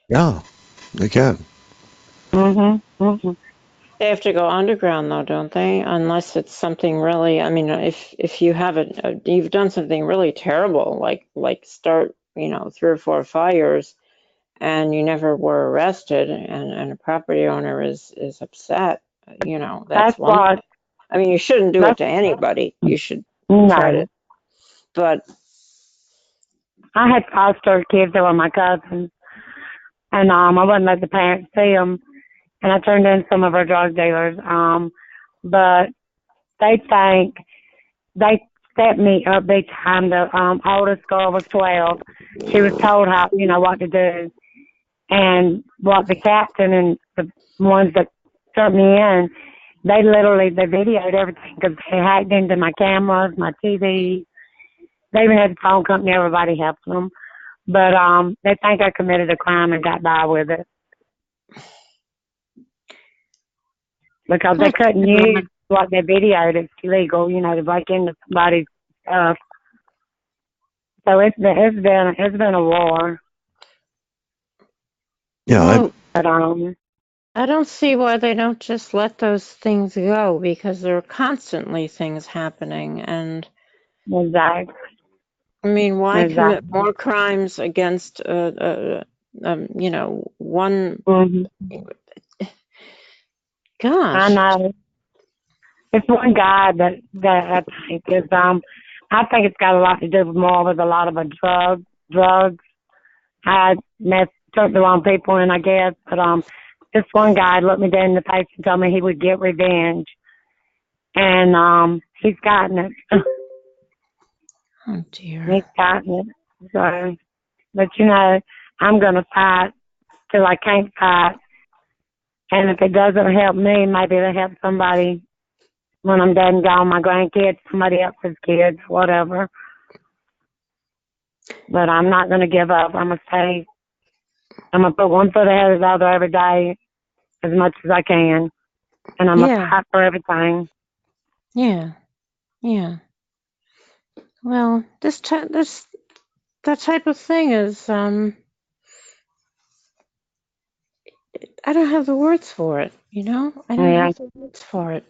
Yeah, they can. They have to go underground though, don't they? Unless it's something really. If you you've done something really terrible, like start 3 or 4 fires, and you never were arrested, and a property owner is upset. That's one. You shouldn't do it to anybody. You should try to. But I had foster kids that were my cousins, and I wouldn't let the parents see them, and I turned in some of our drug dealers. But they think they set me up big time. The oldest girl was 12. She was told how what to do, and what the captain and the ones that turned me in, they videoed everything because they hacked into my cameras, my TV. They even had the phone company. Everybody helped them. But they think I committed a crime and got by with it. Because they couldn't use what they videoed. It's illegal, to break into somebody's stuff. So it's been a war. Yeah. But, I don't see why they don't just let those things go, because there are constantly things happening, and exactly. Why commit more crimes against one? Gosh, I know. It's one guy that I think is I think it's got a lot to do more with a lot of drugs. I took the wrong people in, I guess, but this one guy looked me dead in the face and told me he would get revenge, and he's gotten it. Oh dear. He's gotten it. So, but I'm gonna fight till I can't fight, and if it doesn't help me, maybe it'll help somebody when I'm dead and gone, my grandkids, somebody else's kids, whatever. But I'm not gonna give up. I'm gonna put one foot ahead of the other every day, as much as I can, and I'm gonna fight for everything. Yeah. Well, that type of thing is I don't have the words for it. I don't have the words for it.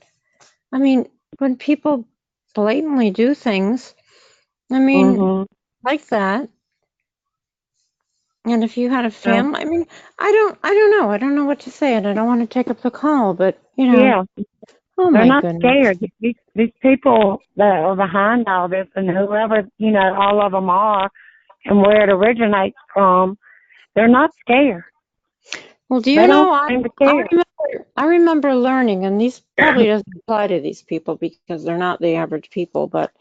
When people blatantly do things, like that. And if you had a family, I don't know. I don't know what to say, and I don't want to take up the call, but oh they're not goodness. scared. These people that are behind all this, and whoever all of them are, and where it originates from, they're not scared. Well, do you know? I remember learning, and these probably doesn't apply to these people because they're not the average people, but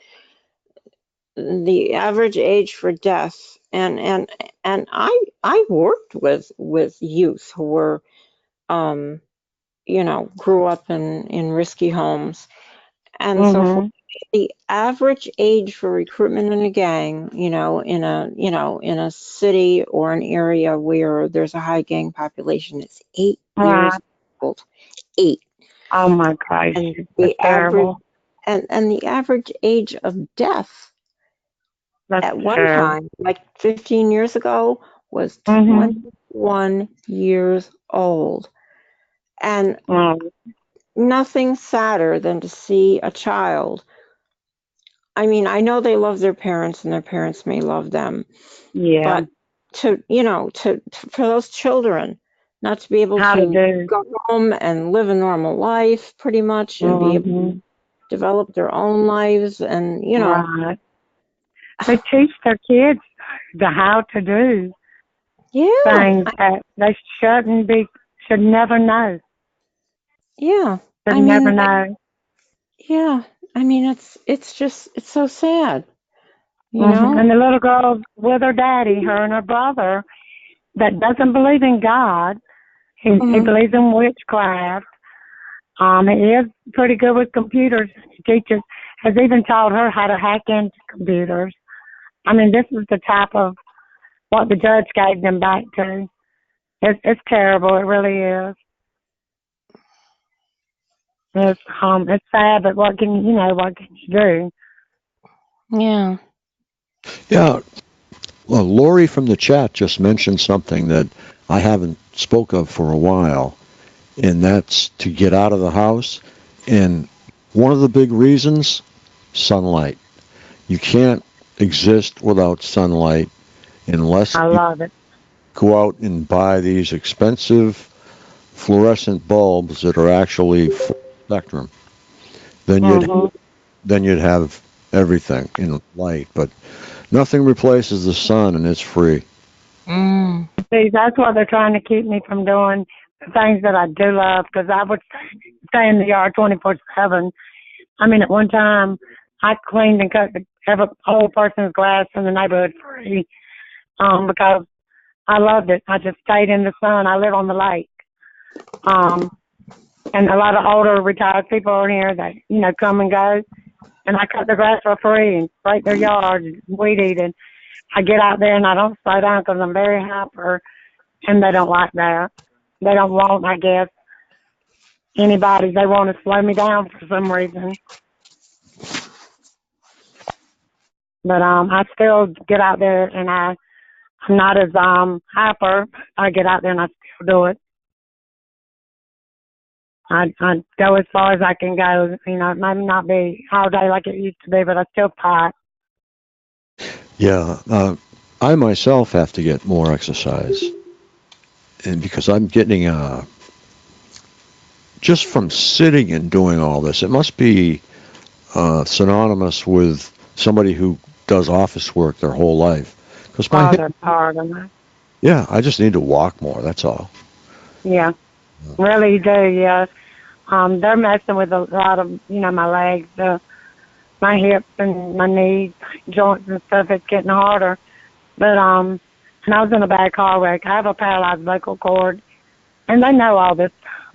the average age for death, and I worked with youth who were grew up in risky homes, and so forth. The average age for recruitment in a gang, in a city or an area where there's a high gang population, is 8 years old. 8. Oh my gosh! And the average, and the average age of death at one time, like 15 years ago, was 21 years old. And nothing sadder than to see a child. I know they love their parents and their parents may love them. Yeah. But for those children not to be able How to to do. go home and live a normal life pretty much and be able to develop their own lives and, Right. They teach their kids how to do things that they should never know. Yeah. Should I never mean, know. yeah. I mean, it's so sad, you know? And the little girl with her daddy, her and her brother, that doesn't believe in God. He believes in witchcraft. He is pretty good with computers. He has even taught her how to hack into computers. I mean, this is the type of what the judge gave them back to. It's terrible. It really is. It's sad, but what can you do? Yeah. Yeah. Well, Lori from the chat just mentioned something that I haven't spoke of for a while, and that's to get out of the house. And one of the big reasons, sunlight. You can't exist without sunlight unless I you love it. go out and buy these expensive fluorescent bulbs that are actually full spectrum. Then you'd have everything in light, but nothing replaces the sun, and it's free. See, that's what they're trying to keep me from doing, the things that I do love, because I would stay in the yard 24/7. I mean, at one time, I cleaned and cut every old person's grass in the neighborhood free, because I loved it. I just stayed in the sun. I live on the lake. And a lot of older retired people are here that, come and go. And I cut the grass for free and break their yard and weed eat. And I get out there and I don't slow down because I'm very hyper. And they don't like that. They don't want, I guess, anybody. They want to slow me down for some reason. But I still get out there and I'm not as hyper. I get out there and I still do it. I go as far as I can go. It might not be all day like it used to be, but I still pot. Yeah, I myself have to get more exercise, and because I'm getting just from sitting and doing all this, it must be synonymous with somebody who does office work their whole life. Because yeah, I just need to walk more. That's all. Yeah, really do. Yeah. They're messing with a lot of, my legs, my hips and my knees, joints and stuff. It's getting harder. But, and I was in a bad car wreck. I have a paralyzed vocal cord, and they know all this stuff.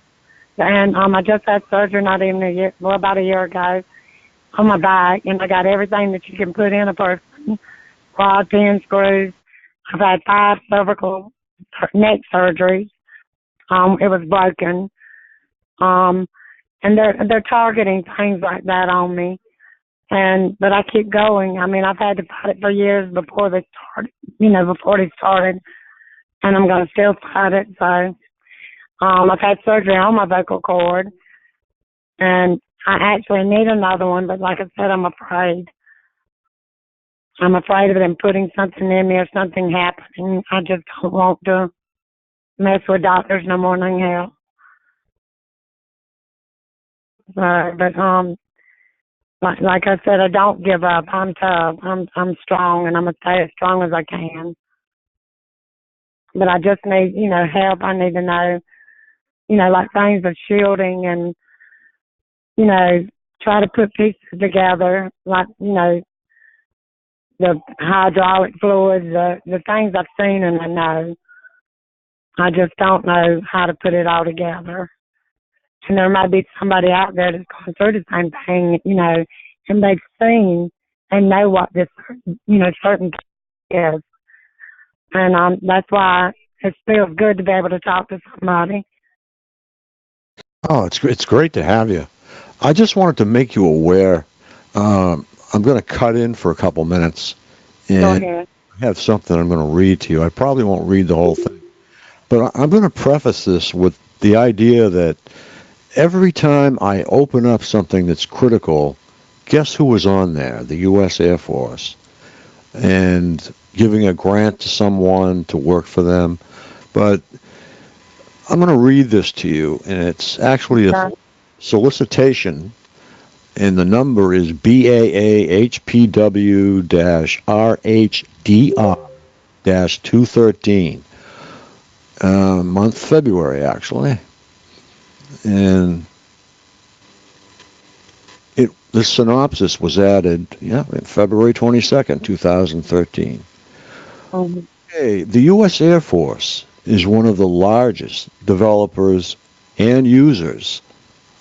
And I just had surgery not even about a year ago on my back, and I got everything that you can put in a person, rod, pin, screws. I've had 5 cervical neck surgeries. It was broken. And they're targeting things like that on me. But I keep going. I mean, I've had to fight it for years before they started, and I'm going to still fight it. So, I've had surgery on my vocal cord, and I actually need another one, but like I said, I'm afraid. I'm afraid of them putting something in me or something happening. I just don't want to mess with doctors no more than hell. But like I said, I don't give up. I'm tough. I'm strong, and I'm gonna stay as strong as I can. But I just need, help. I need to know, like things of shielding and, try to put pieces together, like, the hydraulic fluids, the things I've seen and I know. I just don't know how to put it all together. And there might be somebody out there that's going through the same thing, and they've seen and know what this, certain is. And that's why it feels good to be able to talk to somebody. Oh, it's great to have you. I just wanted to make you aware. I'm going to cut in for a couple minutes, and Go ahead. I have something I'm going to read to you. I probably won't read the whole thing, but I'm going to preface this with the idea that every time I open up something that's critical, guess who was on there? The U.S. Air Force. And giving a grant to someone to work for them. But I'm going to read this to you, and it's actually a solicitation, and the number is BAAHPW-RHDR-213, month February, actually. And the synopsis was added, February 22nd, 2013. Okay, the U.S. Air Force is one of the largest developers and users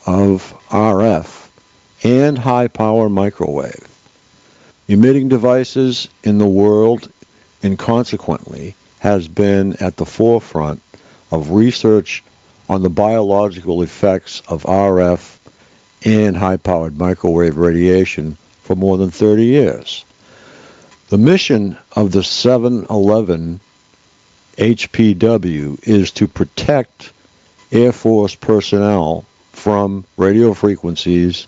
of RF and high-power microwave emitting devices in the world, and consequently has been at the forefront of research on the biological effects of RF and high-powered microwave radiation for more than 30 years. The mission of the 711 HPW is to protect Air Force personnel from radio frequencies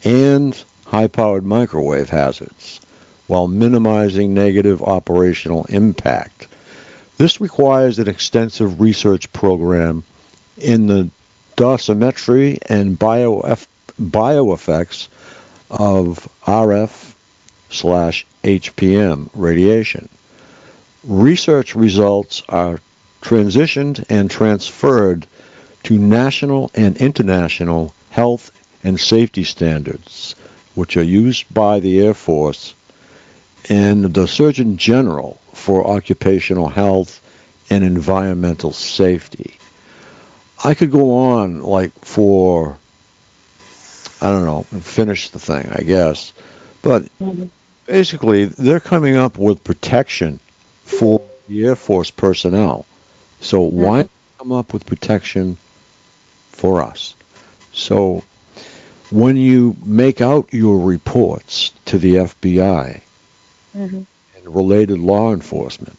and high-powered microwave hazards while minimizing negative operational impact. This requires an extensive research program in the dosimetry and bioeffects of RF/HPM radiation. Research results are transitioned and transferred to national and international health and safety standards, which are used by the Air Force and the Surgeon General for occupational health and environmental safety. I could go on for, I don't know, finish the thing, I guess. But basically, they're coming up with protection for the Air Force personnel. So why not come up with protection for us? So when you make out your reports to the FBI and related law enforcement,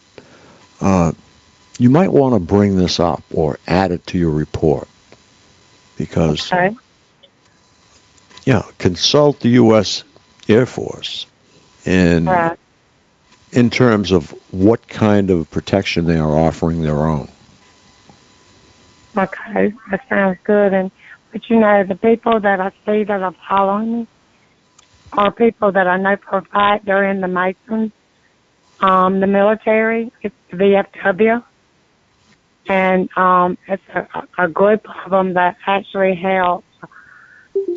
you might want to bring this up or add it to your report because, consult the U.S. Air Force in terms of what kind of protection they are offering their own. Okay, that sounds good. But the people that I see that are following me are people that I know for a fact they're in the Masons, the military, it's the VFW, and it's a group of them that actually help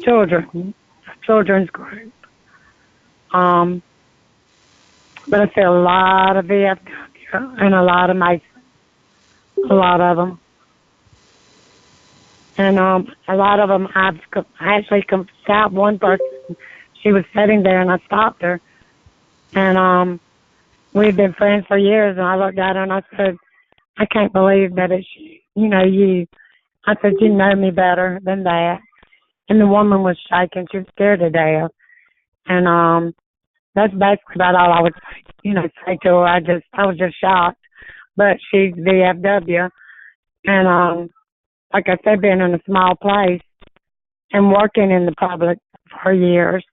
children, a children's group. But I see a lot of VFW and a lot of Masons, a lot of them. And a lot of them, I've actually stopped one person. She was sitting there, and I stopped her. And we've been friends for years, and I looked at her, and I said, I can't believe that it's you. I said, you know me better than that. And the woman was shaking. She was scared to death. And that's basically about all I would say to her. I was just shocked. But she's VFW. And like I said, being in a small place and working in the public for years,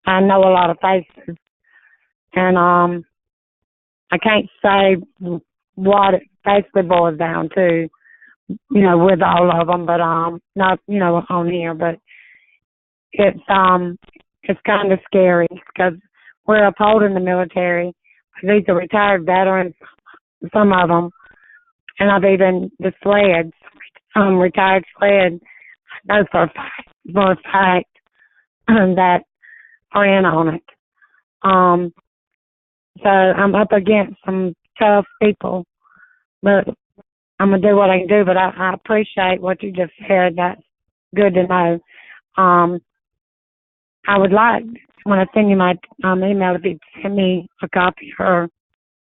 I know a lot of faces. And I can't say what it basically boils down to, with all of them, but not, on here. But it's kind of scary because we're upholding the military. These are retired veterans, some of them, and I've even the sleds. Retired sled, I know for a fact that are in on it. So I'm up against some tough people, but I'm going to do what I can do, but I appreciate what you just said. That's good to know. I would like, when I send you my email, if you send me a copy of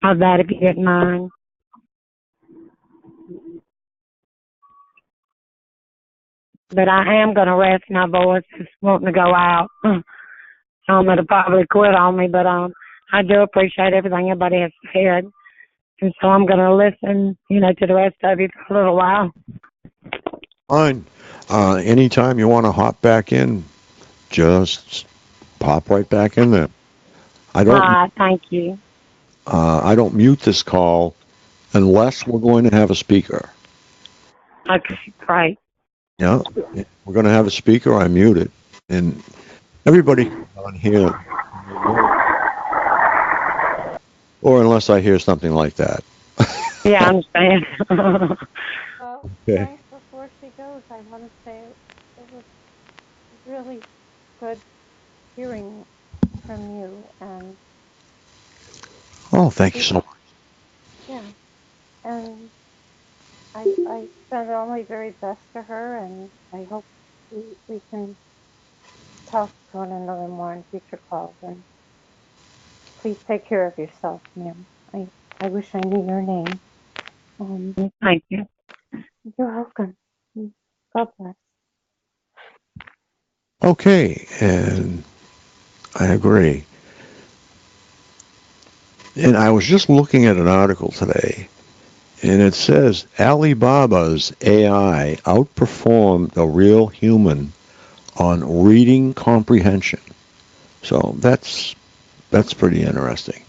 that, if you didn't mind. But I am going to rest my voice. Just wanting to go out. It'll probably quit on me, but I do appreciate everything everybody has said. And so I'm going to listen, to the rest of you for a little while. Fine. Anytime you want to hop back in, just pop right back in there. Thank you. I don't mute this call unless we're going to have a speaker. Okay, great. Yeah, if we're going to have a speaker, I mute it. And everybody on here, or unless I hear something like that. Yeah, I understand. Well, Okay. Frank, before she goes, I want to say it was really good hearing from you, and Oh, thank you so much. yeah, and I send all my very best to her, and I hope we can talk to one another more in future calls. And please take care of yourself, ma'am. I wish I knew your name. Thank you. You're welcome. God bless. Okay, and I agree. And I was just looking at an article today, and it says Alibaba's AI outperformed a real human on reading comprehension. So that's pretty interesting.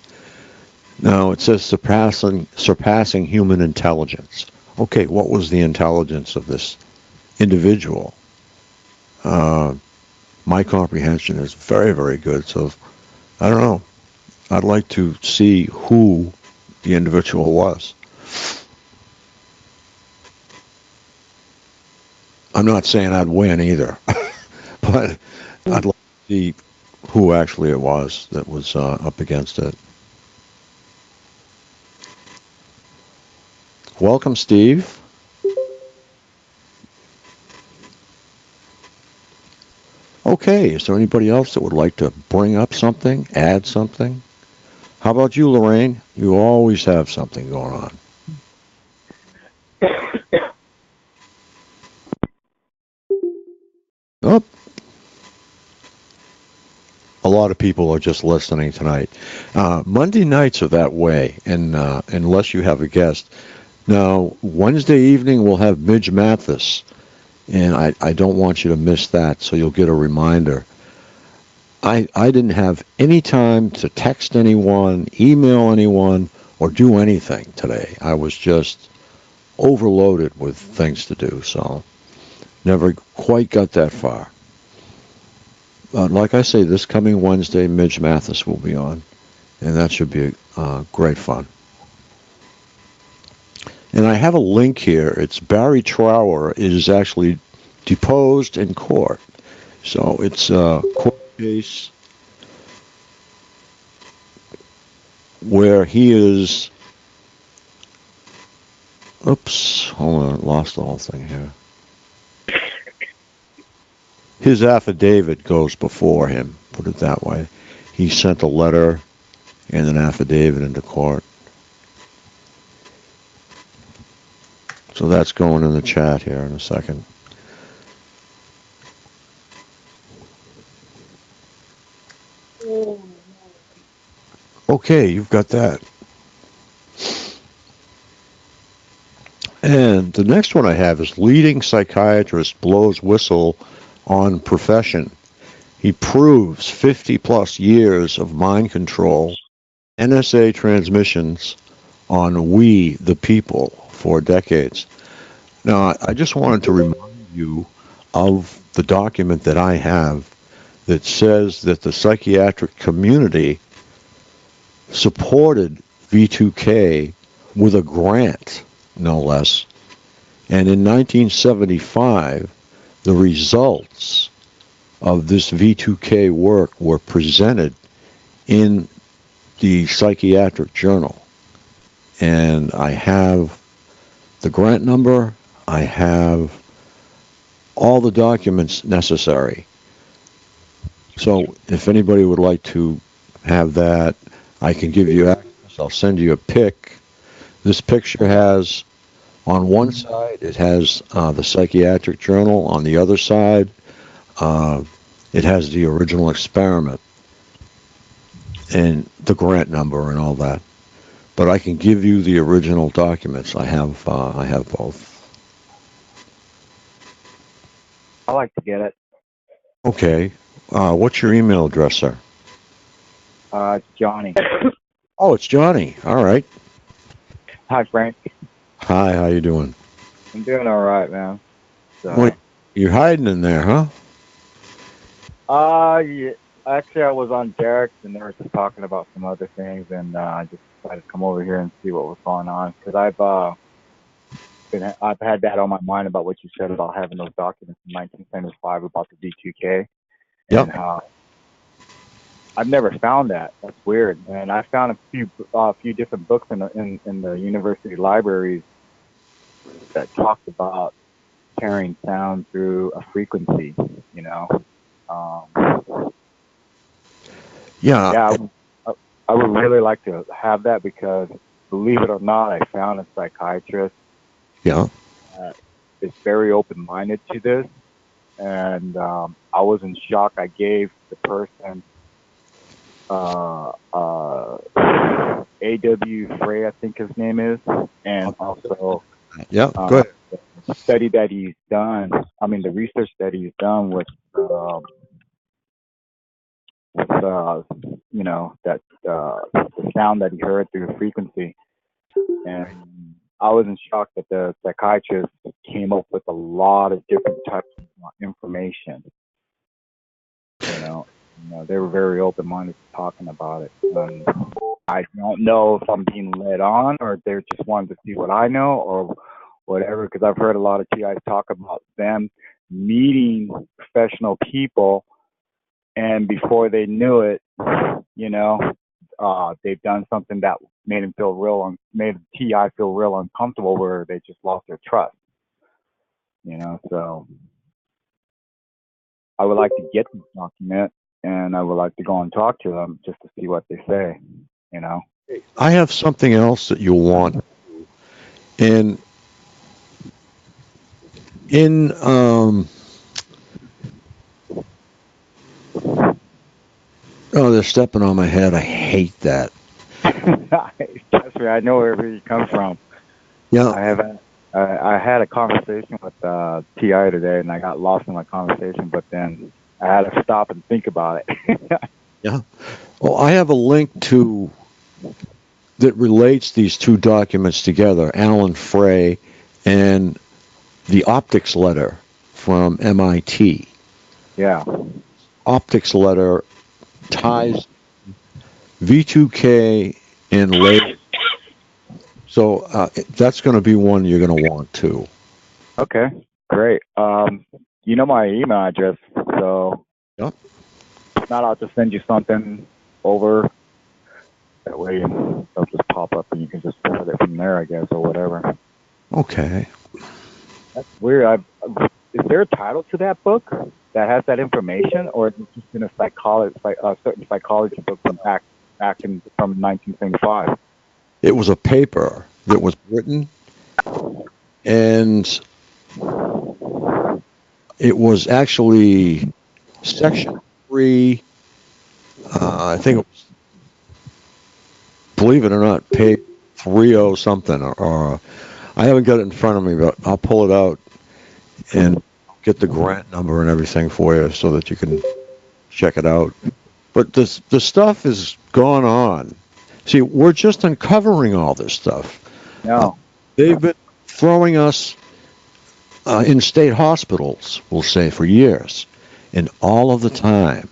Now it says surpassing human intelligence. Okay, what was the intelligence of this individual? My comprehension is very, very good. So I don't know. I'd like to see who the individual was. I'm not saying I'd win either, but I'd like to see who actually it was that was up against it. Welcome, Steve. Okay, is there anybody else that would like to bring up something, add something? How about you, Lorraine? You always have something going on. Oh, a lot of people are just listening tonight. Monday nights are that way, and unless you have a guest. Now, Wednesday evening we'll have Midge Mathis, and I don't want you to miss that, so you'll get a reminder. I didn't have any time to text anyone, email anyone, or do anything today. I was just overloaded with things to do, so never quite got that far. Like I say, this coming Wednesday, Midge Mathis will be on, and that should be great fun. And I have a link here. It's Barry Trower is actually deposed in court. So it's a court case where he is... Oops, hold on, lost the whole thing here. His affidavit goes before him, put it that way. He sent a letter and an affidavit into court. So that's going in the chat here in a second. Okay, you've got that. And the next one I have is leading psychiatrist blows whistle on profession. He proves 50 plus years of mind control, NSA transmissions on we, the people, for decades. Now, I just wanted to remind you of the document that I have that says that the psychiatric community supported V2K with a grant, no less. And in 1975, the results of this V2K work were presented in the Psychiatric Journal. And I have the grant number, I have all the documents necessary. So if anybody would like to have that, I can give you access. I'll send you a pic. This picture has, on one side, it has the Psychiatric Journal. On the other side, it has the original experiment and the grant number and all that. But I can give you the original documents. I have both. I like to get it. Okay. What's your email address, sir? It's Johnny. Oh, it's Johnny. All right. Hi, Frank. Hi, how you doing? I'm doing all right, man. Wait, you're hiding in there, huh? Yeah, actually, I was on Derek's, and they were just talking about some other things, and I just decided to come over here and see what was going on, because I've had that on my mind about what you said about having those documents in 1975 about the V2K, and Yep. how I've never found that. That's weird. And I found a few different books in the university libraries that talked about carrying sound through a frequency. You know. Yeah. Yeah, I would really like to have that, because, believe it or not, I found a psychiatrist Yeah. that is very open-minded to this, and I was in shock. I gave the person A.W. Frey, I think his name is, and also Yeah. Go ahead. the study that he's done. I mean, the research that he's done with you know, that the sound that he heard through the frequency, and I was in shock that the psychiatrist came up with a lot of different types of information. You know, they were very open-minded to talking about it. And I don't know if I'm being led on, or if they're just wanting to see what I know, or whatever, because I've heard a lot of TIs talk about them meeting professional people, and before they knew it, you know, they've done something that made them made TI feel real uncomfortable, where they just lost their trust. You know, so I would like to get this document, and I would like to go and talk to them just to see what they say. You know. I have something else that you'll want. And in oh, they're stepping on my head. I hate that. Trust me, I know where you come from. Yeah. I had a conversation with TI today, and I got lost in my conversation, but then I had to stop and think about it. Yeah. Well, I have a link to that relates these two documents together, Alan Frey and the optics letter from MIT. Yeah. Optics letter ties V2K and laser. So that's going to be one you're going to want too. Okay, great. You know my email address, so yep. If not, I'll just send you something over. That way it'll just pop up, and you can just forward it from there, I guess, or whatever. Okay. That's weird. Is there a title to that book that has that information, or is it just in a certain psychology book from back from 1975? It was a paper that was written, and it was actually section 3. I think it was, believe it or not, page 30 something, or I haven't got it in front of me, but I'll pull it out and get the grant number and everything for you so that you can check it out. But the stuff is gone on. See, we're just uncovering all this stuff. No. They've been throwing us in state hospitals, we'll say, for years. And all of the time,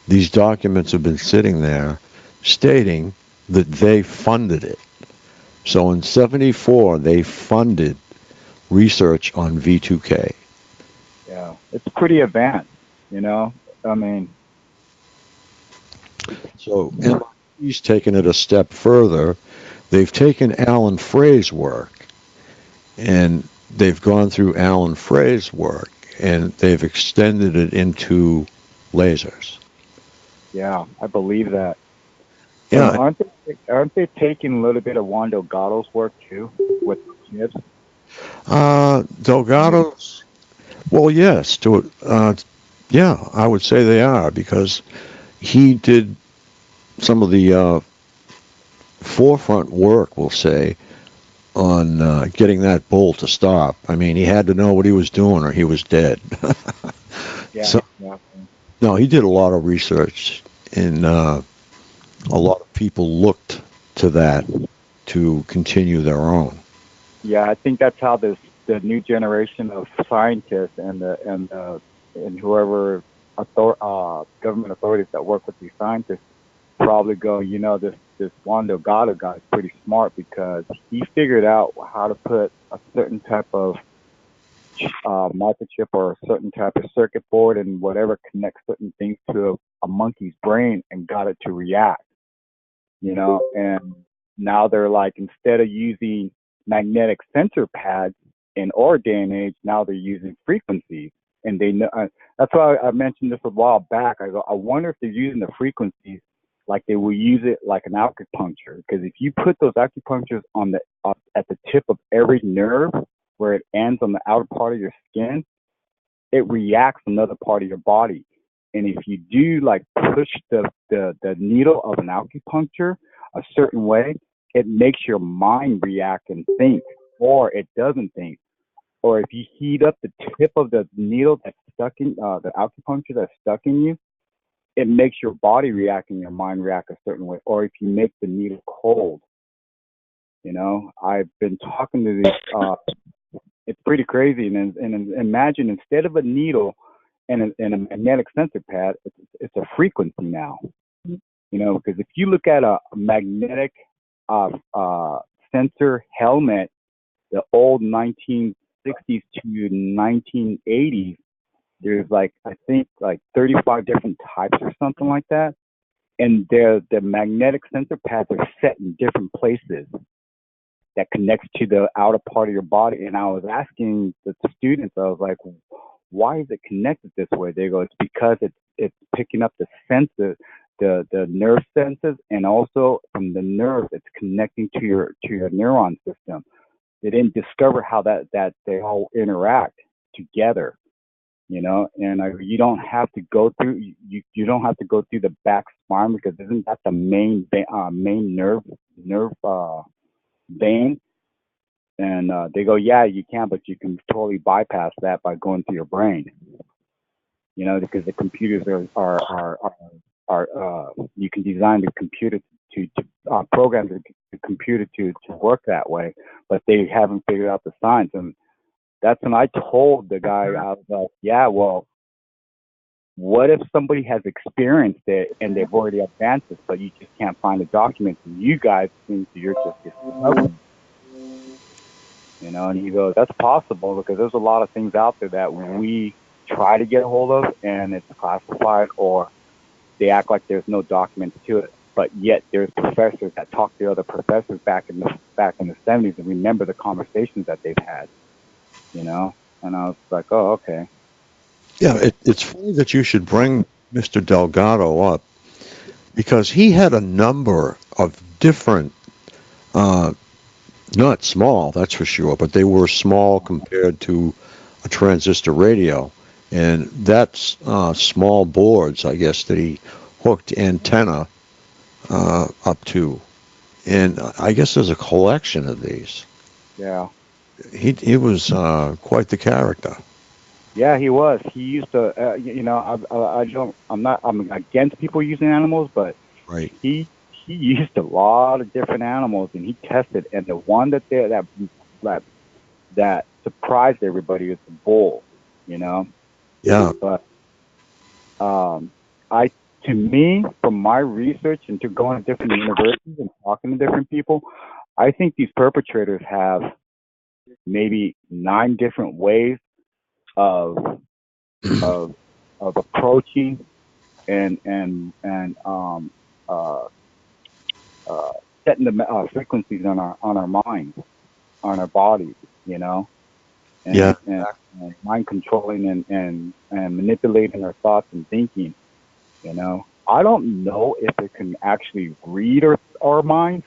these documents have been sitting there stating that they funded it. So in 74, they funded research on V2K. Yeah, it's pretty advanced, you know? I mean... So MIT's taken it a step further. They've taken Alan Frey's work, and they've gone through Alan Frey's work, and they've extended it into lasers. Yeah, I believe that. Yeah. Aren't they taking a little bit of Juan Delgado's work too with chips? Delgado's. Well, yes. Yeah, I would say they are, because he did some of the forefront work, we'll say, on getting that bull to stop. I mean, he had to know what he was doing, or he was dead. Yeah. So, no, he did a lot of research, and a lot of people looked to that to continue their own. Yeah, I think that's how the new generation of scientists and whoever government authorities that work with these scientists probably go, this Juan Delgado guy is pretty smart because he figured out how to put a certain type of microchip or a certain type of circuit board and whatever connects certain things to a monkey's brain and got it to react, and now they're like, instead of using magnetic sensor pads in our day and age, now they're using frequencies. And they know, that's why I mentioned this a while back. I go, I wonder if they're using the frequencies like they will use it like an acupuncture. Because if you put those acupunctures on at the tip of every nerve where it ends on the outer part of your skin, it reacts another part of your body. And if you do like push the needle of an acupuncture a certain way, it makes your mind react and think, or it doesn't think. Or if you heat up the tip of the needle that's stuck in the acupuncture that's stuck in you, it makes your body react and your mind react a certain way. Or if you make the needle cold, I've been talking to these. It's pretty crazy. And imagine instead of a needle and a magnetic sensor pad, it's a frequency now. Because if you look at a magnetic sensor helmet, the old 1960s to 1980s, there's I think 35 different types or something like that. And the magnetic sensor pads are set in different places that connects to the outer part of your body. And I was asking the students, I was like, why is it connected this way? They go, it's because it's picking up the senses, the nerve senses, and also from the nerve, it's connecting to your neuron system. They didn't discover how that they all interact together, and you don't have to go through you don't have to go through the back spine, because isn't that the main nerve vein? And they go, yeah, you can, but you can totally bypass that by going through your brain, because the computers are you can design the computer to program the computer to work that way, but they haven't figured out the science. And that's when I told the guy, I was like, yeah, well, what if somebody has experienced it and they've already advanced it, but you just can't find the documents, and you guys think you're just discovering, And he goes, that's possible, because there's a lot of things out there that we try to get a hold of and it's classified, or they act like there's no documents to it. But yet there's professors that talk to other professors back in the 70s and remember the conversations that they've had, And I was like, oh, okay. Yeah, it's funny that you should bring Mr. Delgado up, because he had a number of different, not small, that's for sure, but they were small compared to a transistor radio. And that's small boards, I guess, that he hooked antenna up to. And I guess there's a collection of these. Yeah. He was quite the character. Yeah, he was. He used to, I'm against people using animals, but right. He used a lot of different animals, and he tested. And the one that surprised everybody is the bull, Yeah. But to me, from my research and to going to different universities and talking to different people, I think these perpetrators have maybe 9 different ways of approaching and setting the frequencies on our minds, on our bodies, and mind controlling and manipulating our thoughts and thinking, I don't know if it can actually read our minds,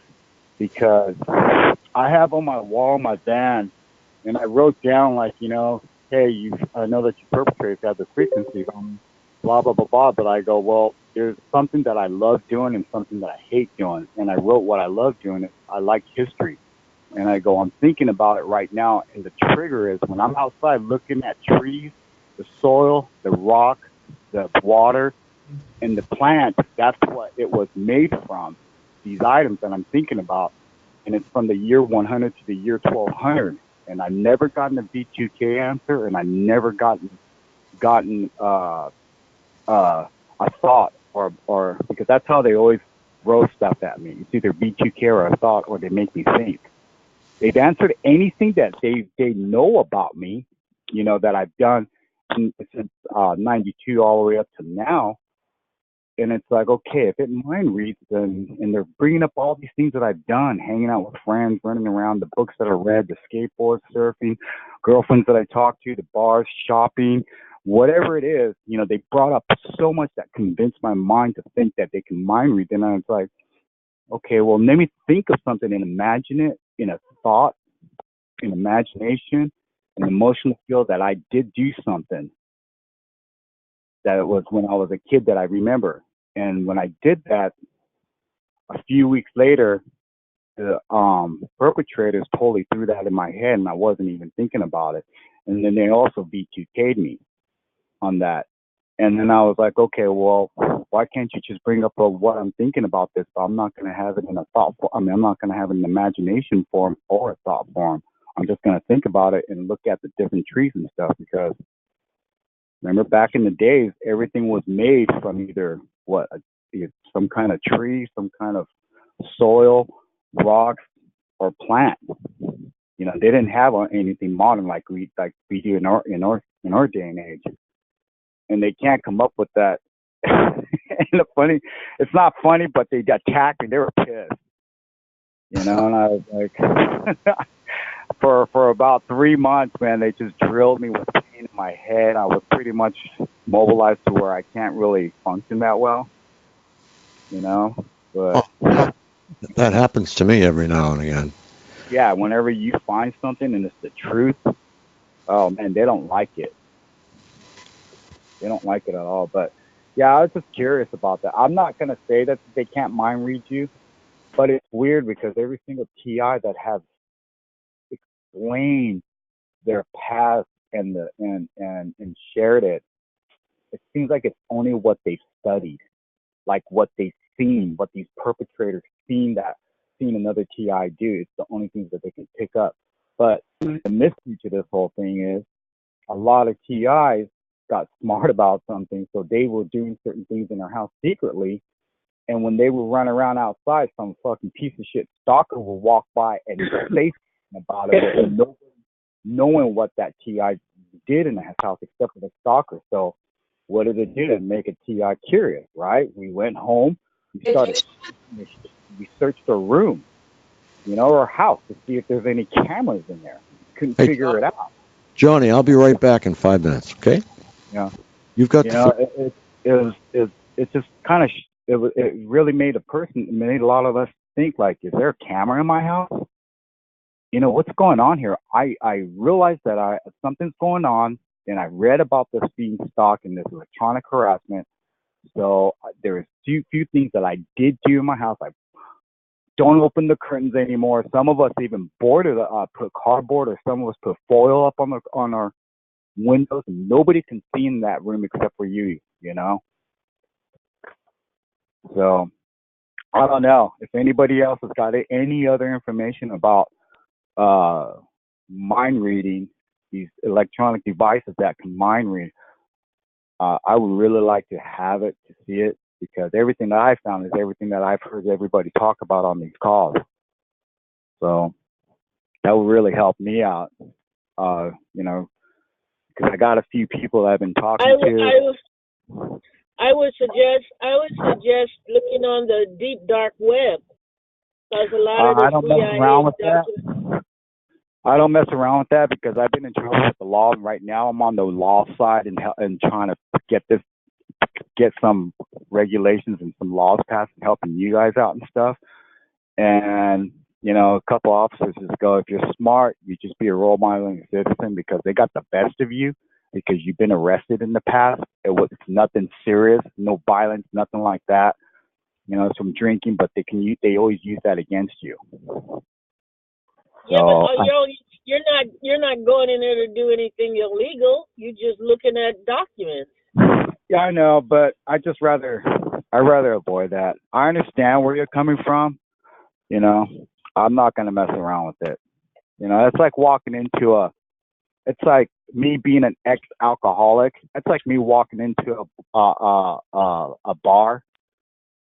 because I have on my wall my van, and I wrote down hey, I know that you perpetrators have the frequencies on blah blah blah blah, but I go, well, there's something that I love doing and something that I hate doing, and I wrote what I love doing. I like history, and I go, I'm thinking about it right now, and the trigger is when I'm outside looking at trees, the soil, the rock, the water, and the plants. That's what it was made from. these items that I'm thinking about, and it's from the year 100 to the year 1200, and I never gotten a B2K answer, and I never gotten a thought or because that's how they always throw stuff at me. It's either B2K or a thought, or they make me think. They've answered anything that they know about me, you know, that I've done since 92 all the way up to now. And it's like, okay, if it mind reads, and they're bringing up all these things that I've done, hanging out with friends, running around, the books that I read, the skateboard, surfing, girlfriends that I talked to, the bars, shopping, whatever it is, you know, they brought up so much that convinced my mind to think that they can mind read. And I was like, okay, well, let me think of something and imagine it in a thought, in imagination, an emotional feel that I did do something that it was when I was a kid that I remember. And when I did that, a few weeks later, the perpetrators totally threw that in my head, and I wasn't even thinking about it. And then they also B2K'd me on that. And then I was like, okay, well, why can't you just bring up what I'm thinking about this? But I'm not going to have it in a thought form. I mean, I'm not going to have it in an imagination form or a thought form. I'm just going to think about it and look at the different trees and stuff, because remember back in the days, everything was made from either some kind of tree, some kind of soil, rocks, or plant. You know, they didn't have anything modern like we do in our day and age. And they can't come up with that. And it's not funny, but they attacked me. They were pissed. You know, and I was like, for about 3 months, man, they just drilled me with pain in my head. I was pretty much mobilized to where I can't really function that well. You know, but that happens to me every now and again. Yeah, whenever you find something and it's the truth, oh man, they don't like it. They don't like it at all. But yeah, I was just curious about that. I'm not gonna say that they can't mind read you, but it's weird because every single TI that has explained their past and shared it, it seems like it's only what they've studied, like what they've seen, what these perpetrators seen another TI do. It's the only things that they can pick up. But the mystery to this whole thing is a lot of TIs got smart about something, so they were doing certain things in their house secretly, and when they would run around outside, some fucking piece of shit stalker will walk by and say something about it, and nobody knowing what that TI did in the house except for the stalker. So what did it do to make a TI curious, right? We went home, we searched our room, you know, our house to see if there's any cameras in there. Couldn't figure it out. Johnny, I'll be right back in 5 minutes, okay? Yeah. You've got it just kind of it really made a lot of us think, like, is there a camera in my house? You know, what's going on here? I realized that something's going on, and I read about this being stalked and this electronic harassment. So there's few things that I did do in my house. I don't open the curtains anymore. Some of us even put cardboard, or some of us put foil up on our windows, and nobody can see in that room except for you, you know? So I don't know if anybody else has got any other information about mind reading, these electronic devices that can mind read. I would really like to have it, to see it, because everything that I found is everything that I've heard everybody talk about on these calls. So that would really help me out, you know, because I got a few people I've been talking to. I would suggest looking on the deep dark web, because a lot of the I don't mess around with that. I don't mess around with that because I've been in trouble with the law, and right now I'm on the law side and trying to get some regulations and some laws passed and helping you guys out and stuff. And you know, a couple officers just go, if you're smart, you just be a role modeling citizen, because they got the best of you because you've been arrested in the past. It's nothing serious, no violence, nothing like that. You know, some drinking, but they always use that against you. Yeah, but you're not going in there to do anything illegal. You're just looking at documents. Yeah, I know, but I just rather I'd rather avoid that. I understand where you're coming from. You know, I'm not gonna mess around with it. You know, it's like walking into a. It's like me being an ex-alcoholic. It's like me walking into a bar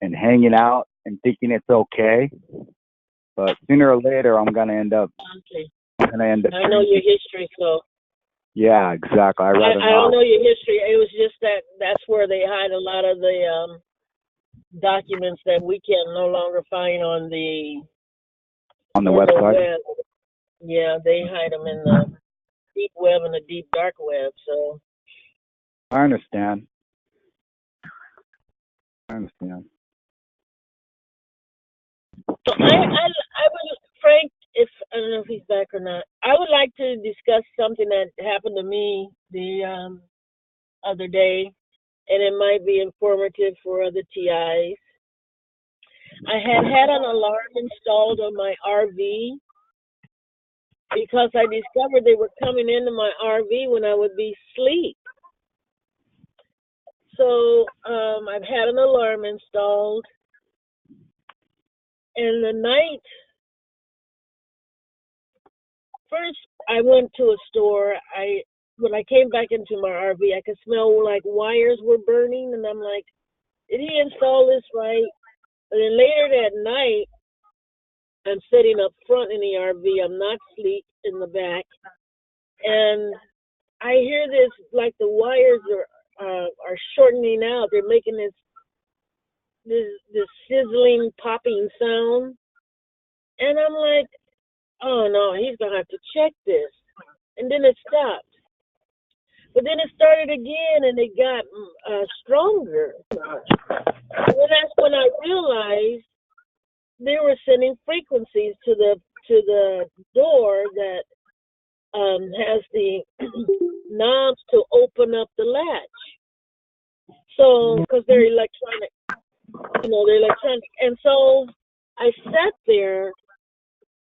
and hanging out and thinking it's okay. But sooner or later, I'm gonna end up. Okay. I'm gonna end up. I know your history, so Yeah, exactly. I'd rather I don't not. know your history. It was just that that's where they hide a lot of the documents that we can no longer find on the website. web. Yeah, they hide them in the deep web and the deep dark web. So I understand. I understand. So I would, Frank, if I don't know if he's back or not, I would like to discuss something that happened to me the other day, and it might be informative for other TIs. I had an alarm installed on my RV because I discovered they were coming into my RV when I would be asleep. So I've had an alarm installed, and the night first I went to a store. When I came back into my RV, I could smell like wires were burning, and I'm like, did he install this right? And then later that night, I'm sitting up front in the RV. I'm not asleep in the back, and I hear this like the wires are shortening out. They're making this sizzling, popping sound, and I'm like, oh no, he's gonna have to check this. And then it stopped. But then it started again, and it got stronger. And then that's when I realized they were sending frequencies to the door that has the knobs to open up the latch. So, because they're electronic, they're electronic. And so I sat there,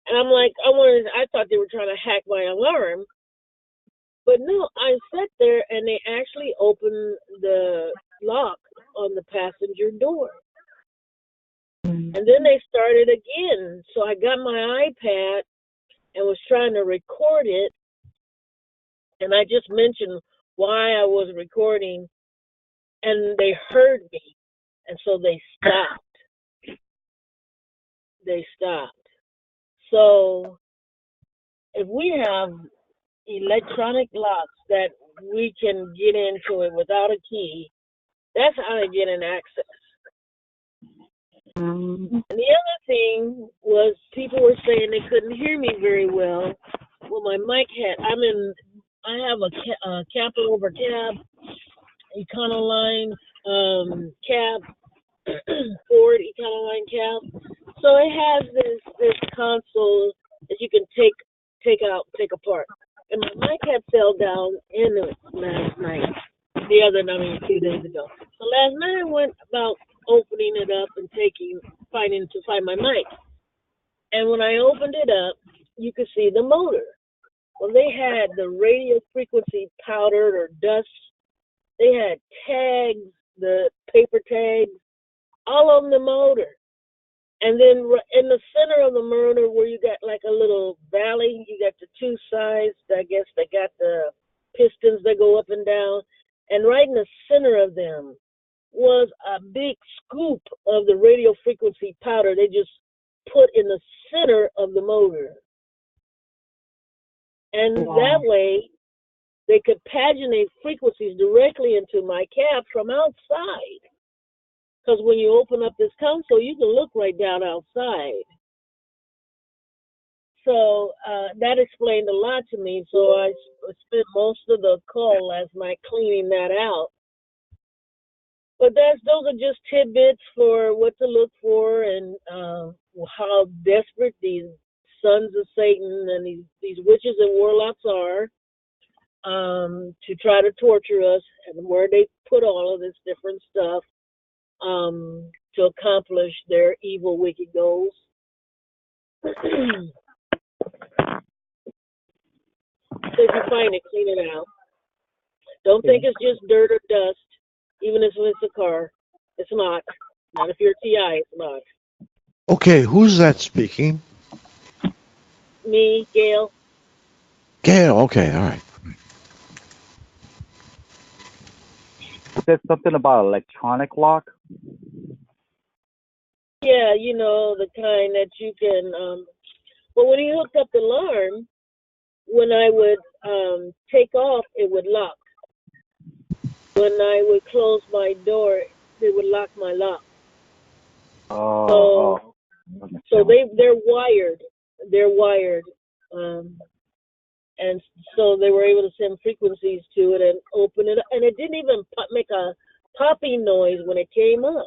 and I'm like, I thought they were trying to hack my alarm. But no, I sat there, and they actually opened the lock on the passenger door. And then they started again. So I got my iPad and was trying to record it. And I just mentioned why I was recording, and they heard me. And so they stopped. They stopped. So if we have electronic locks that we can get into it without a key, that's how they get an access. And the other thing was people were saying they couldn't hear me very well. Well, my mic I have a Camper over cab, Econoline cab, Ford Econoline cab. So it has this console that you can take apart. And my mic had fell down in it last night, 2 days ago. So last night I went about opening it up and find my mic. And when I opened it up, you could see the motor. Well, they had the radio frequency powdered or dust. They had tags, the paper tags, all on the motor. And then in the center of the motor where you got like a little valley, you got the two sides, I guess they got the pistons that go up and down. And right in the center of them was a big scoop of the radio frequency powder they just put in the center of the motor. And that way they could paginate frequencies directly into my cab from outside. Because when you open up this console, you can look right down outside. So that explained a lot to me. So I spent most of the call last night cleaning that out. But those are just tidbits for what to look for and how desperate these sons of Satan and these witches and warlocks are to try to torture us, and where they put all of this different stuff to accomplish their evil, wicked goals. So if you find it, clean it out. Don't think it's just dirt or dust, even if it's a car. It's not. Not if you're TI, it's not. Okay, who's that speaking? Me, Gail. Gail. Okay, all right. You said something about electronic lock. Yeah, you know, the kind that you can, but when he hooked up the alarm, when I would take off, it would lock. When I would close my door, it would lock my lock. Oh, So they're wired. They're wired. And so they were able to send frequencies to it and open it up. And it didn't even make a popping noise when it came up.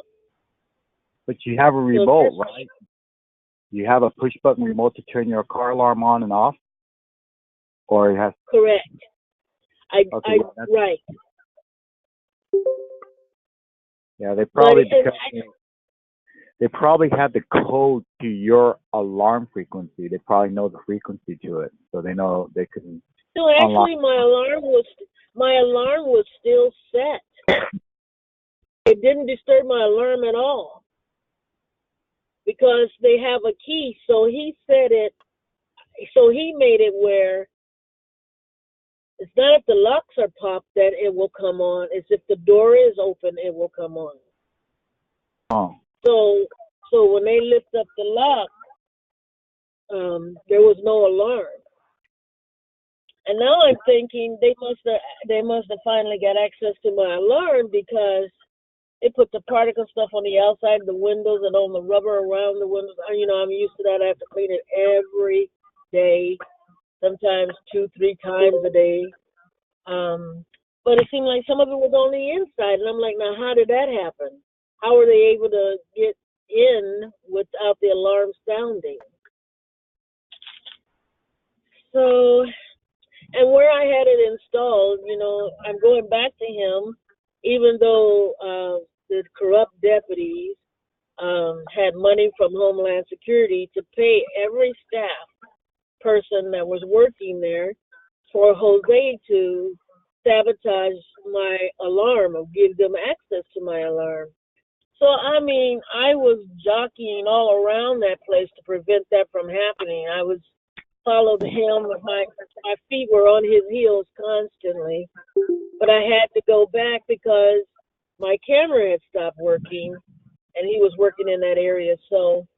But you have a remote, right? You have a push button remote to turn your car alarm on and off? Or it has... Correct. Right. Yeah, they probably they probably have the code to your alarm frequency. They probably know the frequency to it, so they know they can. No, actually, my alarm was still set. It didn't disturb my alarm at all because they have a key. So he set it. So he made it where it's not if the locks are popped that it will come on. It's if the door is open, it will come on. Oh. So when they lift up the lock, there was no alarm. And now I'm thinking they must have finally got access to my alarm because they put the particle stuff on the outside of the windows and on the rubber around the windows. You know, I'm used to that. I have to clean it every day, sometimes 2-3 times a day. But it seemed like some of it was on the inside, and I'm like, now how did that happen? How were they able to get in without the alarm sounding? So, and where I had it installed, you know, I'm going back to him, even though the corrupt deputies had money from Homeland Security to pay every staff person that was working there for Jose to sabotage my alarm or give them access to my alarm. So, I mean, I was jockeying all around that place to prevent that from happening. I was followed him. My feet were on his heels constantly. But I had to go back because my camera had stopped working, and he was working in that area. So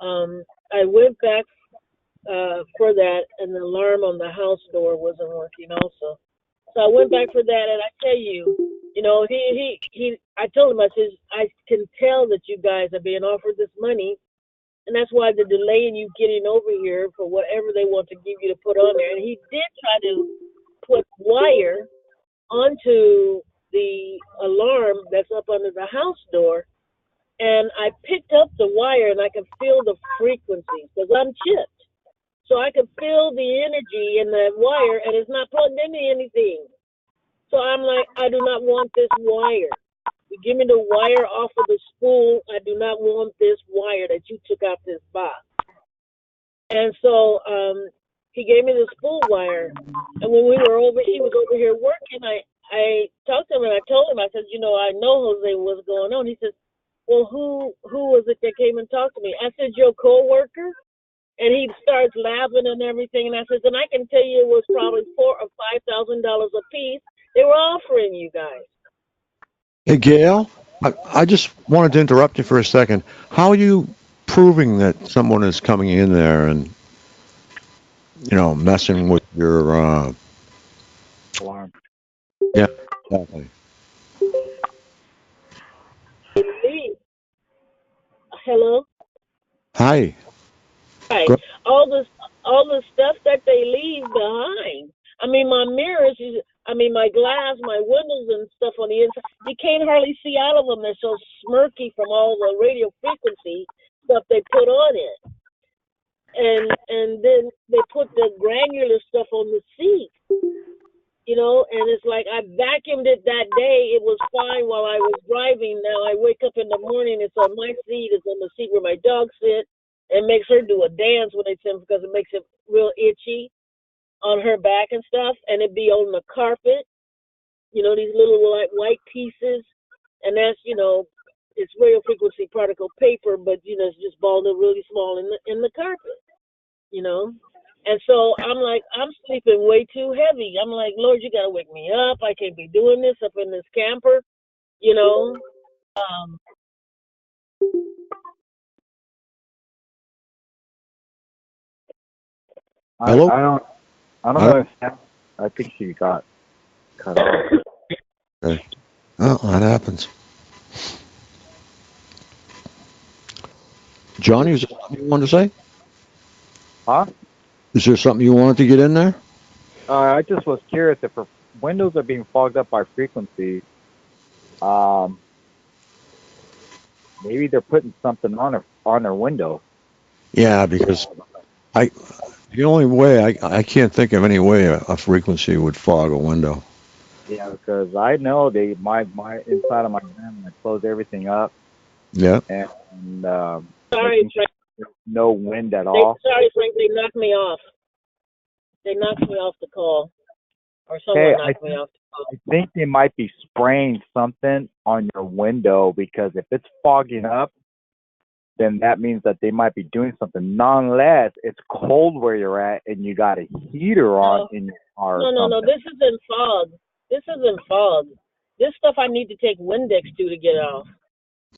I went back for that, and the alarm on the house door wasn't working also. So I went back for that, and I tell you, you know, I told him, I said, I can tell that you guys are being offered this money, and that's why the delay in you getting over here for whatever they want to give you to put on there. And he did try to put wire onto the alarm that's up under the house door, and I picked up the wire, and I could feel the frequencies because I'm chipped. So I could feel the energy in that wire, and it's not plugged into anything. So I'm like, I do not want this wire. You give me the wire off of the spool. I do not want this wire that you took out this box. And so he gave me the spool wire. And when he was over here working, I talked to him and I told him, I said, you know, I know Jose, what's going on. He says, well, who was it that came and talked to me? I said, your coworker? And he starts laughing and everything. And I said, and I can tell you it was probably $4,000 or $5,000 a piece they were offering you guys. Hey, Gail, I just wanted to interrupt you for a second. How are you proving that someone is coming in there and, you know, messing with your alarm? Yeah, exactly. Hello? Hi. Right. Go- All the stuff that they leave behind. I mean, my mirrors, my glass, my windows and stuff on the inside, you can't hardly see out of them. They're so smirky from all the radio frequency stuff they put on it. And then they put the granular stuff on the seat. You know, and it's like I vacuumed it that day. It was fine while I was driving. Now I wake up in the morning, it's on my seat, it's on the seat where my dog sits. It makes her do a dance when it's in because it makes it real itchy on her back and stuff. And it'd be on the carpet, you know, these little white pieces. And that's, you know, it's radio frequency particle paper, but it's just balled up really small in the carpet, you know. And so I'm like, I'm sleeping way too heavy. I'm like, Lord, you gotta wake me up. I can't be doing this up in this camper, you know. Um, Hello? I don't know if I think she got cut off. Okay. Oh, that happens. Johnny, is there something you wanted to say? Huh? Is there something you wanted to get in there? I just was curious if her windows are being fogged up by frequency. Maybe they're putting something on their window. Yeah, because the only way I can't think of any way a frequency would fog a window. Yeah, because I know my inside of my van, I close everything up, Yeah. and sorry, Frank. there's no wind at all. Sorry, Frank. They knocked me off. They knocked me off the call, or someone Hey, knocked me off the call. I think they might be spraying something on your window, because if it's fogging up, then that means that they might be doing something. Nonetheless, it's cold where you're at, and you got a heater on in your car. No. This isn't fog. This isn't fog. This stuff I need to take Windex to get off.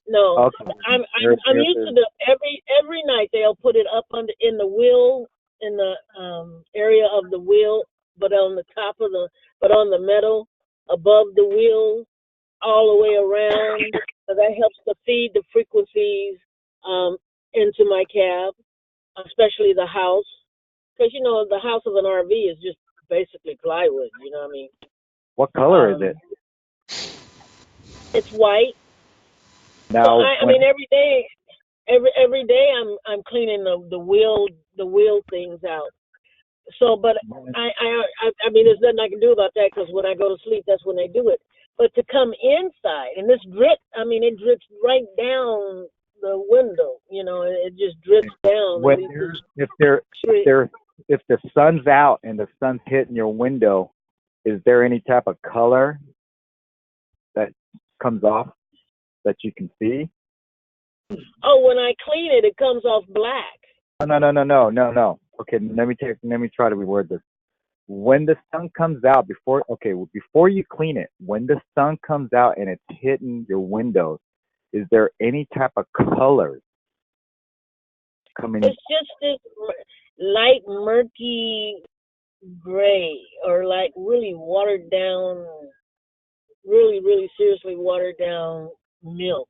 No, Okay. I'm used to the every night they'll put it up in the wheel, in the area of the wheel, but on the metal above the wheel, all the way around. So that helps to feed the frequencies into my cab, especially the house, because the house of an RV is just basically plywood. You know what I mean? What color is it? It's white. Now, So I mean, every day I'm cleaning the wheel things out. So, but I mean, there's nothing I can do about that, because when I go to sleep, that's when they do it. But to come inside, and this drip, I mean, it drips right down the window. It just drips down. If the sun's out and the sun's hitting your window, is there any type of color that comes off that you can see? Oh, when I clean it, it comes off black. No. Okay, let me try to reword this. When the sun comes out, before you clean it, when the sun comes out and it's hitting your windows, is there any type of colors coming? It's just this light murky gray, or like really watered down, really seriously watered down milk.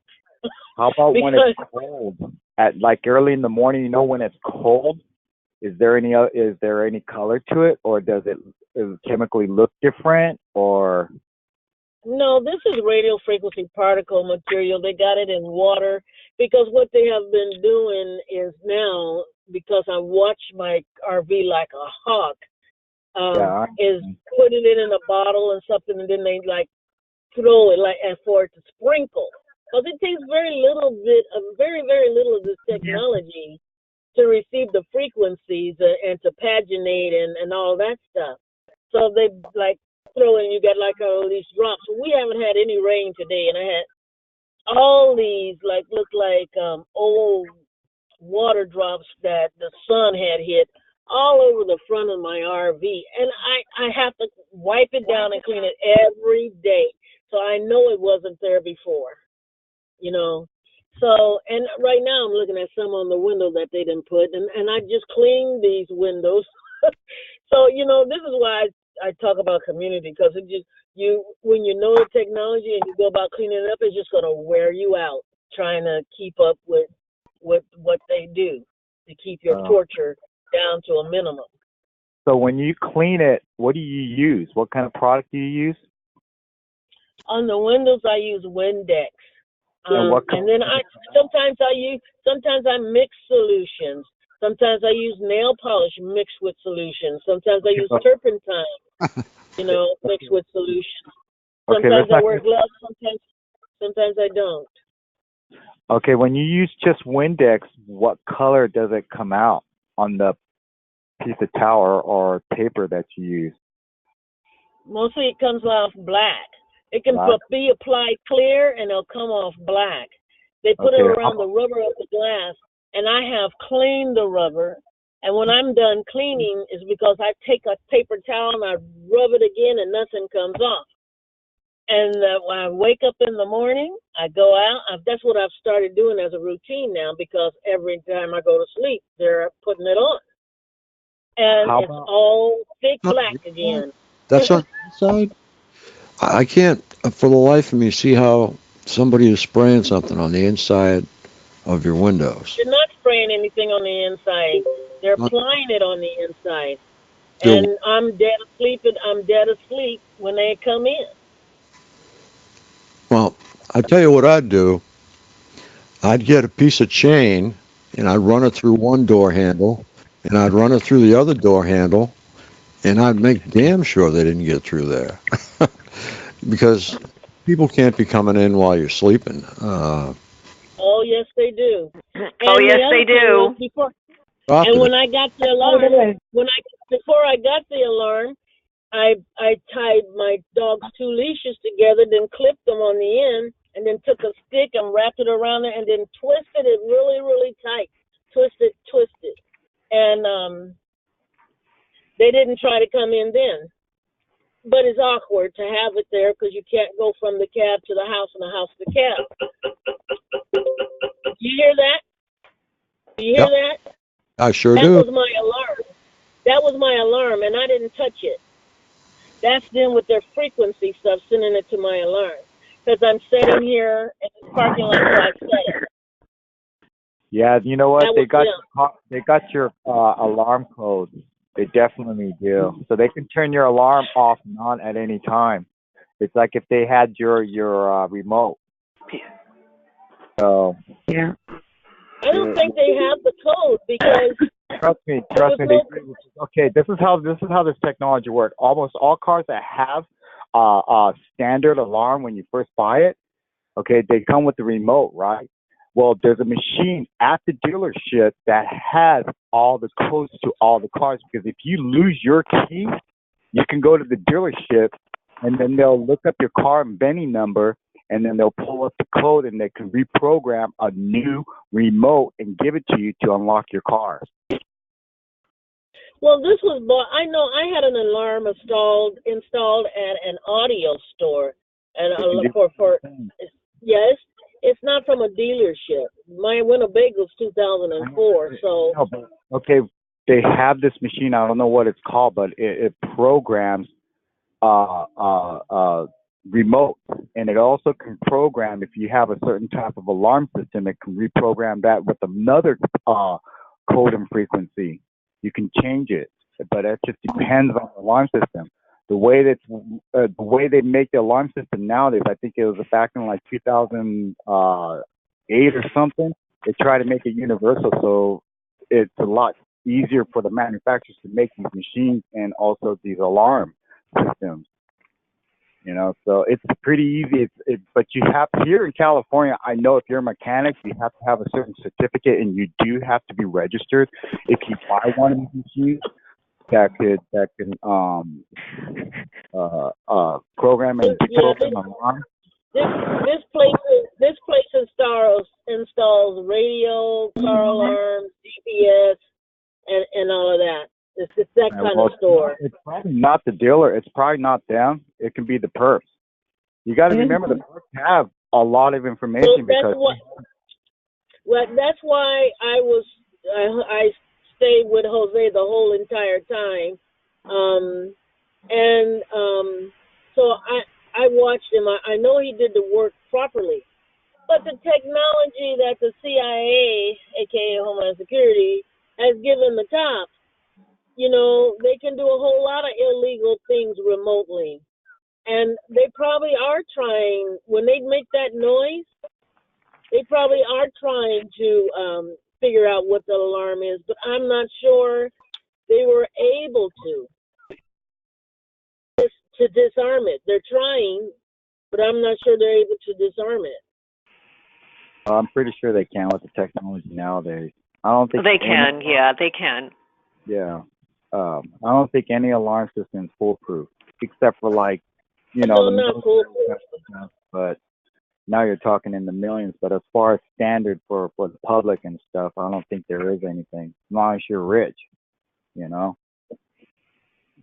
How about when it's cold? At like early in the morning, when it's cold, is there any color to it, or does it chemically look different, or? No, this is radio frequency particle material. They got it in water, because what they have been doing is now, because I watch my RV like a hawk, is putting it in a bottle and something, and then they like throw it for it to sprinkle. Because it takes very very little of this technology to receive the frequencies and to paginate and all that stuff. So they like throw in, you got like all these drops. We haven't had any rain today, and I had all these look like old water drops that the sun had hit all over the front of my RV, and I have to wipe it down and clean it every day, so I know it wasn't there before. So, and right now I'm looking at some on the window that they didn't put, and I just cleaned these windows. So, this is why I talk about community, because it just, when you know the technology and you go about cleaning it up, it's just going to wear you out trying to keep up with what they do to keep your torture down to a minimum. So when you clean it, what do you use? What kind of product do you use? On the windows, I use Windex. And then sometimes I mix solutions. Sometimes I use nail polish mixed with solutions. Sometimes I use turpentine, mixed with solutions. Sometimes I wear gloves. Sometimes I don't. Okay, when you use just Windex, what color does it come out on the piece of towel or paper that you use? Mostly it comes off black. It can be applied clear, and it'll come off black. They put it Okay. around the rubber of the glass, and I have cleaned the rubber. And when I'm done cleaning, is because I take a paper towel and I rub it again, and nothing comes off. And when I wake up in the morning, I go out. That's what I've started doing as a routine now, because every time I go to sleep, they're putting it on, and How it's about all thick No, black again. that's on the inside. I can't, for the life of me, see how somebody is spraying something on the inside of your windows. They're not spraying anything on the inside. They're Not- applying it on the inside. They're, And I'm dead asleep. I'm dead asleep when they come in. well, I tell you what I'd do. I'd get a piece of chain and I'd run it through one door handle and I'd run it through the other door handle and I'd make damn sure they didn't get through there. Because people can't be coming in while you're sleeping. Oh yes, they do. Oh, And yes, the other they thing was do. before, Often and when I got the alarm, before I got the alarm, I tied my dog's 2 leashes together, then clipped them on the end, and then took a stick and wrapped it around it, and then twisted it really, really tight. Twisted. And they didn't try to come in then. But it's awkward to have it there because you can't go from the cab to the house and the house to the cab. You hear that? Do you hear Yep, that? I sure That do. was my alarm. That was my alarm, and I didn't touch it. That's them with their frequency stuff sending it to my alarm. Because I'm sitting here in this parking lot, so I set it. Yeah, you know what? That They was got them. they got your alarm code. They definitely do. So they can turn your alarm off and on at any time. It's like if they had your remote. So Yeah. I don't think they have the code because trust me, there was they no. do. Okay, this is how this technology works. Almost all cars that have a standard alarm when you first buy it, okay, they come with the remote, right? Well, there's a machine at the dealership that has all the codes to all the cars, because if you lose your key, you can go to the dealership and then they'll look up your car and VIN number, and then they'll pull up the code and they can reprogram a new remote and give it to you to unlock your car. Well, this was bought. I know I had an alarm installed at an audio store, and yes, it's not from a dealership. My Winnebago's 2004, so. No, but, okay, they have this machine. I don't know what it's called, but it programs remote, and it also can program, if you have a certain type of alarm system, it can reprogram that with another code and frequency. You can change it, but it just depends on the alarm system. The way they make the alarm system nowadays, I think it was back in like 2008 or something. They try to make it universal, so it's a lot easier for the manufacturers to make these machines and also these alarm systems. You know, so it's pretty easy. But you have, here in California, I know if you're a mechanic, you have to have a certain certificate, and you do have to be registered if you buy one of these machines that can program and deprogram alarm. This place installs radio, car alarms, GPS, and all of that. It's that kind of store. It's probably not the dealer. It's probably not them. It can be the perps. You got to remember, the perps have a lot of information because. That's why I stayed with Jose the whole entire time, so I watched him. I know he did the work properly, but the technology that the CIA, aka Homeland Security, has given the cops, you know, they can do a whole lot of illegal things remotely. And they probably are trying, when they make that noise, they probably are trying to figure out what the alarm is, but I'm not sure they were able to disarm it. They're trying, but I'm not sure they're able to disarm it. I'm pretty sure they can with the technology nowadays. I don't think they can. Yeah, they can. Yeah. I don't think any alarm system is foolproof, except for, like, you know, no, not foolproof. But now you're talking in the millions. But as far as standard for the public and stuff, I don't think there is anything. As long as you're rich, you know.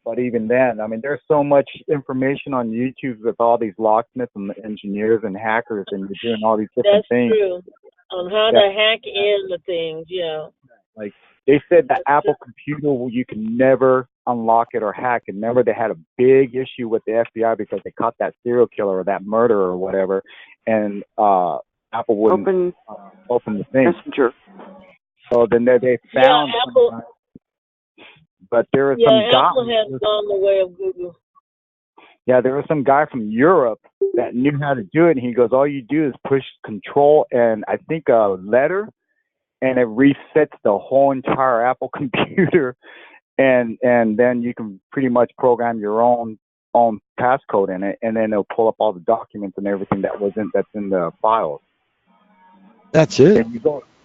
But even then, I mean, there's so much information on YouTube with all these locksmiths and engineers and hackers, and you're doing all these different That's things. true. On how to hack in the things, yeah. Like they said, the Apple computer, you can never unlock it or hack it. Remember, they had a big issue with the FBI because they caught that serial killer or that murderer or whatever, and Apple wouldn't open the thing. Messenger. So then they found. Yeah, Apple. But there was some guy. Apple has gone the way of Google. Yeah, there was some guy from Europe that knew how to do it, and he goes, all you do is push control and I think a letter, and it resets the whole entire Apple computer, and then you can pretty much program your own passcode in it, and then it'll pull up all the documents and everything that's in the files. That's it. And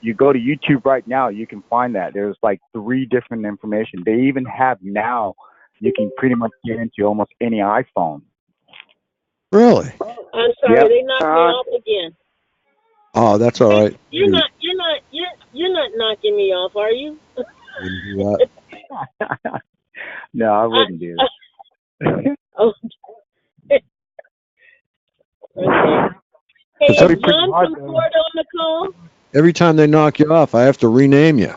you go to YouTube right now, you can find that. There's like 3 different information. They even have now, you can pretty much get into almost any iPhone. Really? I'm sorry, Yep. they knocked me off again. Oh, that's all right. You're not knocking me off, are you? No, I wouldn't do that. Oh. Okay. Hey, It's is pretty John hard, from Florida on the call? Every time they knock you off, I have to rename you.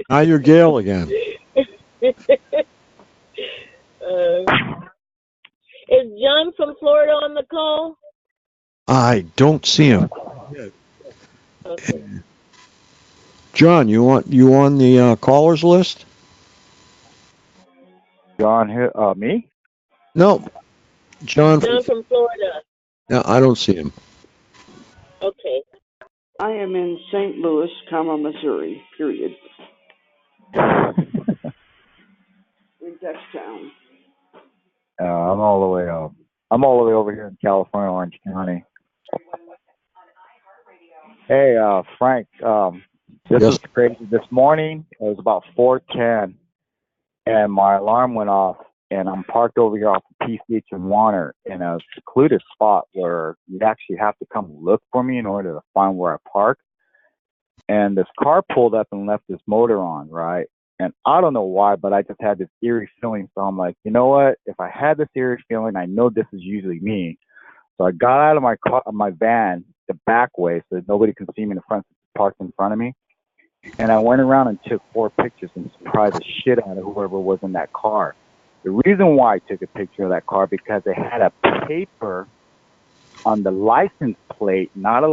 Now you're Gail again. Is John from Florida on the call? I don't see him. Okay. John, you on the callers list? John, me? No. John from Florida. No, I don't see him. Okay. I am in St. Louis, Missouri, period. In Dextown. I'm all the way up. I'm all the way over here in California, Orange County. Hey, Frank, this is crazy. This morning, it was about 4:10, and my alarm went off, and I'm parked over here off the PCH and Warner in a secluded spot where you'd actually have to come look for me in order to find where I park. And this car pulled up and left this motor on, right? And I don't know why, but I just had this eerie feeling. So I'm like, you know what? If I had this eerie feeling, I know this is usually me. So I got out of my car, my van, the back way, so that nobody can see me in the front, parked in front of me. And I went around and took 4 pictures and surprised the shit out of whoever was in that car. The reason why I took a picture of that car, because it had a paper on the license plate, not a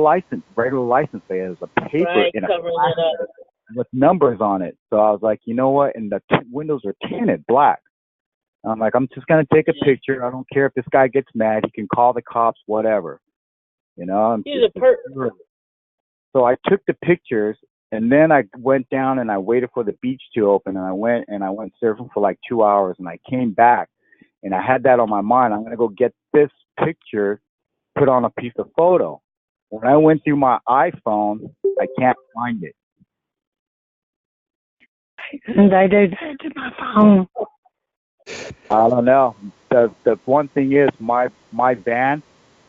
regular license plate. It was a paper in a plastic with numbers on it. So I was like, you know what? And the windows are tinted black. And I'm like, I'm just going to take a picture. I don't care if this guy gets mad. He can call the cops, whatever. You know? He's a perp. So I took the pictures, and then I went down and I waited for the beach to open, and I went surfing for like 2 hours, and I came back, and I had that on my mind. I'm going to go get this picture put on a piece of photo. When I went through my iPhone, I can't find it. And I do that to my phone. I don't know. The one thing is my van,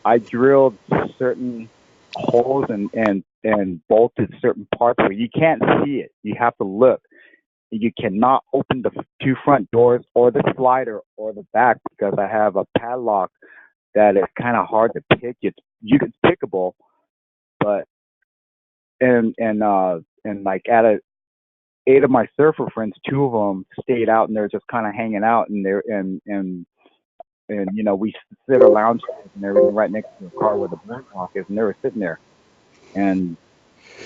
I drilled certain holes and bolted certain parts where you can't see it. You have to look. You cannot open the 2 front doors or the slider or the back because I have a padlock that is kind of hard to pick. It's pickable, but and like out of 8 of my surfer friends, 2 of them stayed out and they're just kind of hanging out, and they're and you know, we sit at lounge and everything right next to the car where the boardwalk is, and they were sitting there. And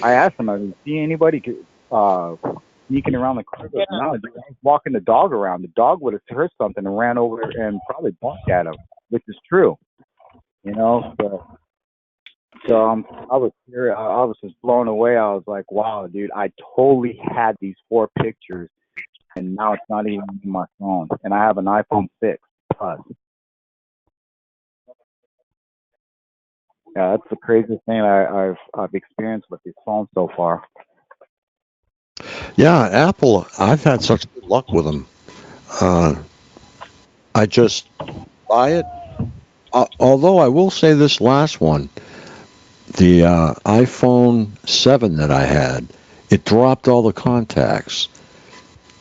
I asked them, I didn't see anybody sneaking around the car. No, I was walking the dog around. The dog would have heard something and ran over and probably barked at him, which is true. You know, so I was here. I was just blown away. I was like, wow, dude, I totally had these 4 pictures, and now it's not even in my phone. And I have an iPhone 6 Plus. Yeah, that's the craziest thing I've experienced with these phones so far. Yeah, Apple, I've had such good luck with them. I just buy it. Although I will say this last one, the iPhone 7 that I had, it dropped all the contacts.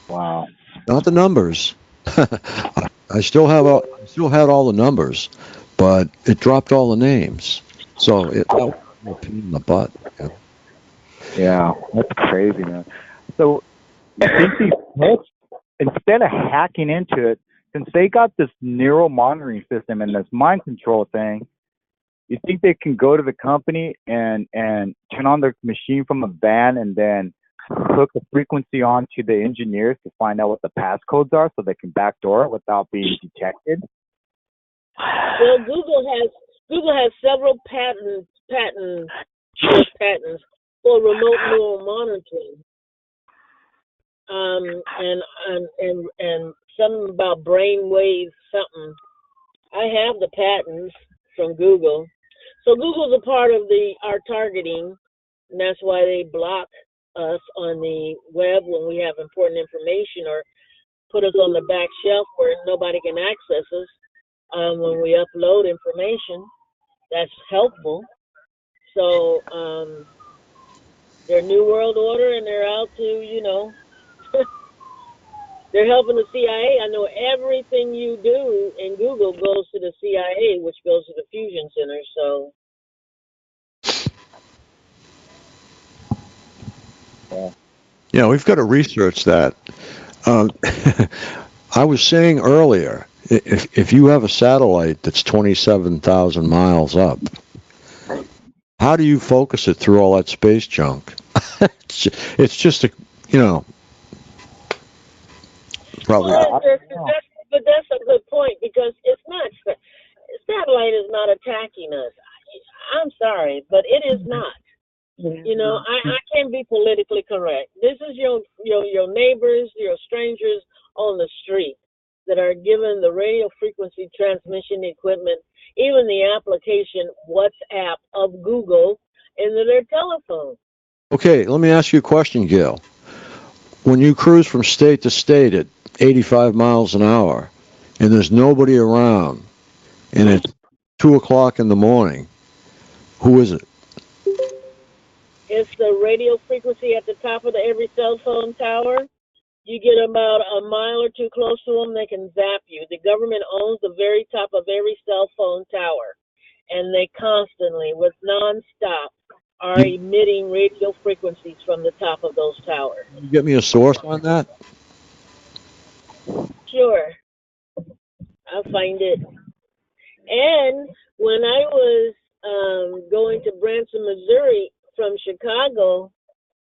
Wow. Not the numbers. I still had all the numbers, but it dropped all the names. So that was a pain in the butt. You know? Yeah, that's crazy, man. So you think these folks, instead of hacking into it, since they got this neural monitoring system and this mind control thing, you think they can go to the company and turn on their machine from a van and then hook a frequency onto the engineers to find out what the passcodes are so they can backdoor it without being detected? Well, Google has several patents for remote neural monitoring. And something about brainwave something. I have the patents from Google. So Google's a part of our targeting, and that's why they block us on the web when we have important information, or put us on the back shelf where nobody can access us when we upload information. That's helpful. So their New World Order, and they're out to, they're helping the CIA. I know everything you do in Google goes to the CIA, which goes to the fusion center. So. Yeah, we've got to research that. I was saying earlier, if you have a satellite that's 27,000 miles up, how do you focus it through all that space junk? It's just probably. Well, but that's a good point, because it's not. Satellite is not attacking us. I'm sorry, but it is not. I can't be politically correct. This is your neighbors, your strangers on the street that are given the radio frequency transmission equipment, even the application WhatsApp of Google into their telephone. Okay, let me ask you a question, Gail. When you cruise from state to state at 85 miles an hour and there's nobody around and it's 2 o'clock in the morning, who is it? It's the radio frequency at the top of every cell phone tower. You get about a mile or two close to them, they can zap you. The government owns the very top of every cell phone tower, and they constantly, with nonstop, are emitting radio frequencies from the top of those towers. Can you get me a source on that? Sure. I'll find it. And when I was going to Branson, Missouri from Chicago,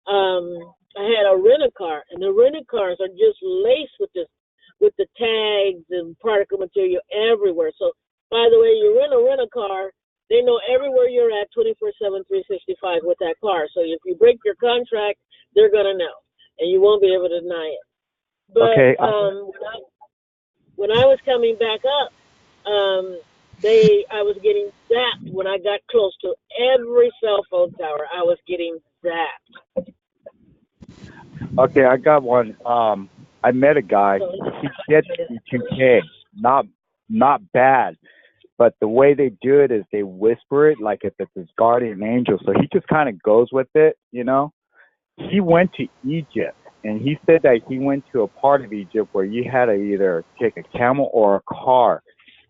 I had a rent-a-car, and the rent-a-cars are just laced with the tags and particle material everywhere. So, by the way, you rent a car, they know everywhere you're at 24/7, 365 with that car. So if you break your contract, they're gonna know, and you won't be able to deny it. But Okay. when I was coming back up, I was getting zapped when I got close to every cell phone tower. I was getting zapped. Okay, I got one. I met a guy. He gets 2K. Not bad. But the way they do it is they whisper it like if it's his guardian angel. So he just kind of goes with it, He went to Egypt, and he said that he went to a part of Egypt where you had to either take a camel or a car,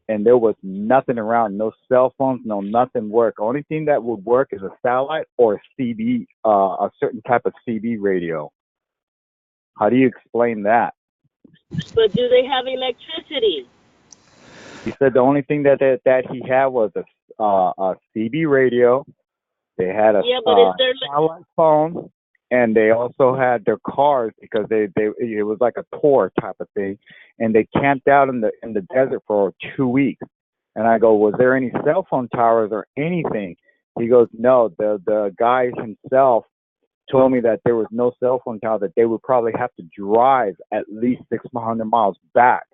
and there was nothing around, no cell phones, no nothing work. Only thing that would work is a satellite or a CB, a certain type of CB radio. How do you explain that? But do they have electricity? He said the only thing that he had was a CB radio. They had a satellite phone, and they also had their cars because it was like a tour type of thing, and they camped out in the desert for 2 weeks. And I go, was there any cell phone towers or anything? He goes, no. The guy himself told me that there was no cell phone tower, that they would probably have to drive at least 600 miles back.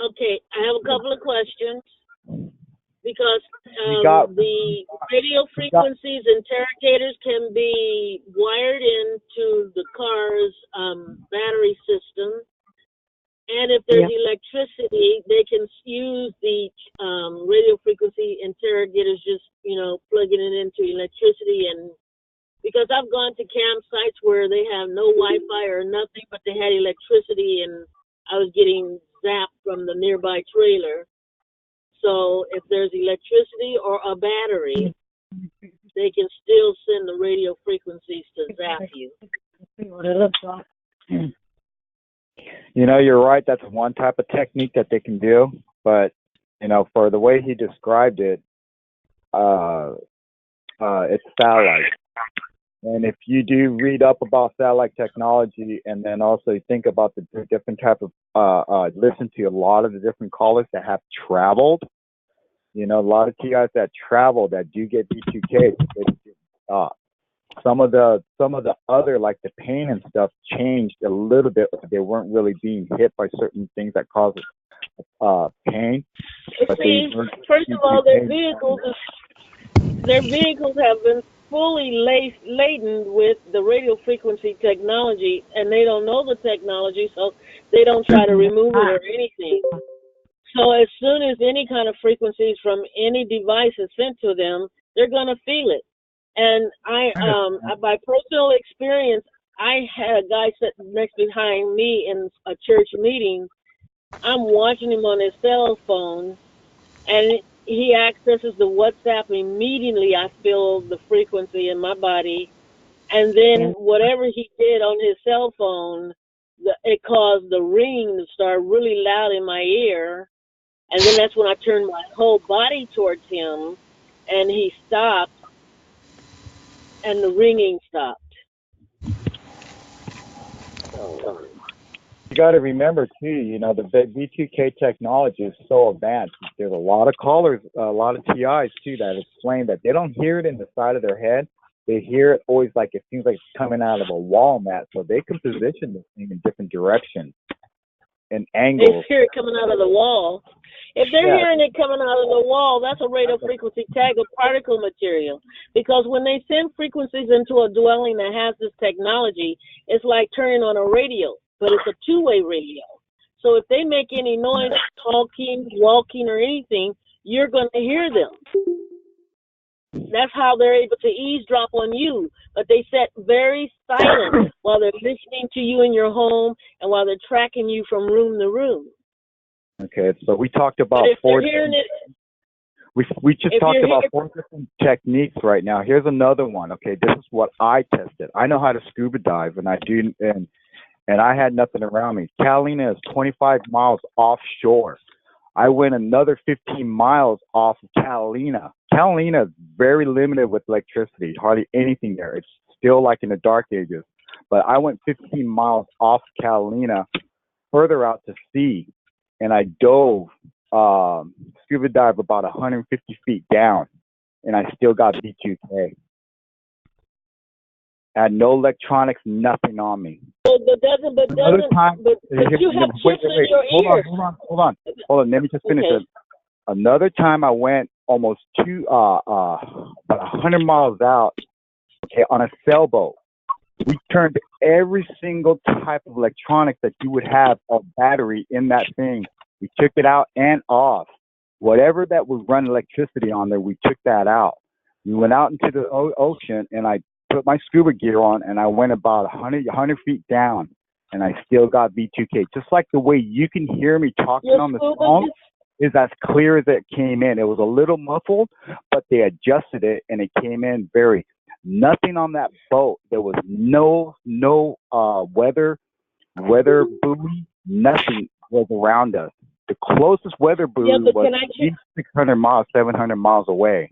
Okay, I have a couple of questions, because the radio frequencies interrogators can be wired into the car's battery system, And if there's electricity, they can use the radio frequency interrogators, just, plugging it into electricity. And because I've gone to campsites where they have no Wi-Fi or nothing, but they had electricity, and I was getting zapped from the nearby trailer. So if there's electricity or a battery, they can still send the radio frequencies to zap you. What it looks like. You're right. That's one type of technique that they can do. But, for the way he described it, it's satellite. And if you do read up about satellite technology, and then also think about the different type of, listen to a lot of the different callers that have traveled, a lot of TIs that travel that do get B2K, they don't get stopped. Some of the other, like the pain and stuff, changed a little bit. They weren't really being hit by certain things that cause pain. But see, first of all, their vehicles have been fully laden with the radio frequency technology, and they don't know the technology, so they don't try to remove it or anything. So as soon as any kind of frequencies from any device is sent to them, they're gonna feel it. And by personal experience, I had a guy sitting next behind me in a church meeting. I'm watching him on his cell phone, and he accesses the WhatsApp. Immediately, I feel the frequency in my body, and then whatever he did on his cell phone, it caused the ringing to start really loud in my ear. And then that's when I turned my whole body towards him, and he stopped, and the ringing stopped. You got to remember too, the V2K technology is so advanced. There's a lot of callers, a lot of TIs too that explain that they don't hear it in the side of their head. They hear it always like it seems like it's coming out of a wall mat, so they can position this thing in different directions and angles. They hear it coming out of the wall. If they're hearing it coming out of the wall, that's a radio frequency tag of particle material. Because when they send frequencies into a dwelling that has this technology, it's like turning on a radio, but it's a two-way radio. So if they make any noise, talking, walking, or anything, you're going to hear them. That's how they're able to eavesdrop on you. But they sit very silent while they're listening to you in your home and while they're tracking you from room to room. Okay, so we talked about four different techniques right now. Here's another one. Okay, this is what I tested. I know how to scuba dive, and I had nothing around me. Catalina is 25 miles offshore. I went another 15 miles off of Catalina. Catalina is very limited with electricity, hardly anything there. It's still like in the dark ages. But I went 15 miles off Catalina, further out to sea, and I dove, scuba dive about 150 feet down, and I still got B2K. I had no electronics, nothing on me. But you have chips in your ears. Hold on. Let me just finish it. Another time I went almost about 100 miles out, on a sailboat. We turned every single type of electronics that you would have a battery in that thing. We took it out and off. Whatever that would run electricity on there, we took that out. We went out into the ocean, and I put my scuba gear on, and I went about 100 feet down, and I still got V2K. Just like the way you can hear me talking on the phone is as clear as it came in. It was a little muffled, but they adjusted it, and it came in very. Nothing on that boat. There was no weather buoy. Nothing was around us. The closest weather buoy was 600 miles, 700 miles away.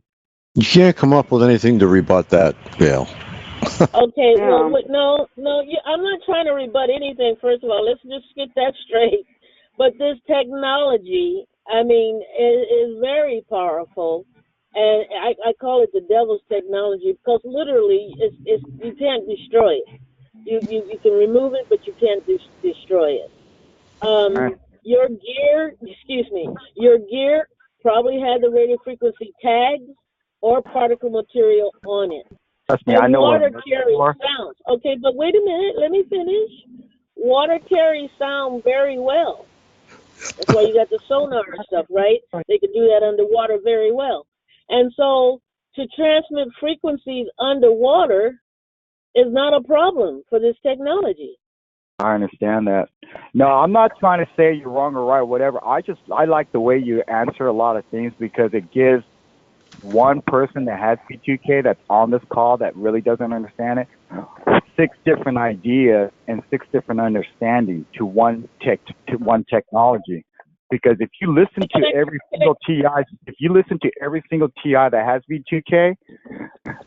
You can't come up with anything to rebut that, Gail. Okay, well, no, I'm not trying to rebut anything. First of all, let's just get that straight. But this technology, I mean, is very powerful. And I call it the devil's technology because literally it's you can't destroy it. You can remove it, but you can't destroy it. Your gear probably had the radio frequency tags or particle material on it. Trust me, I know water carries sounds. Okay, but wait a minute, let me finish. water carries sound very well. That's why you got the sonar and stuff, right? They can do that underwater very well. And so to transmit frequencies underwater is not a problem for this technology. I understand that. No, I'm not trying to say you're wrong or right, whatever. I like the way you answer a lot of things because it gives one person that has V2K that's on this call that really doesn't understand it 6 different ideas and 6 different understandings to one technology. Because if you listen to every single TI, that has V2K,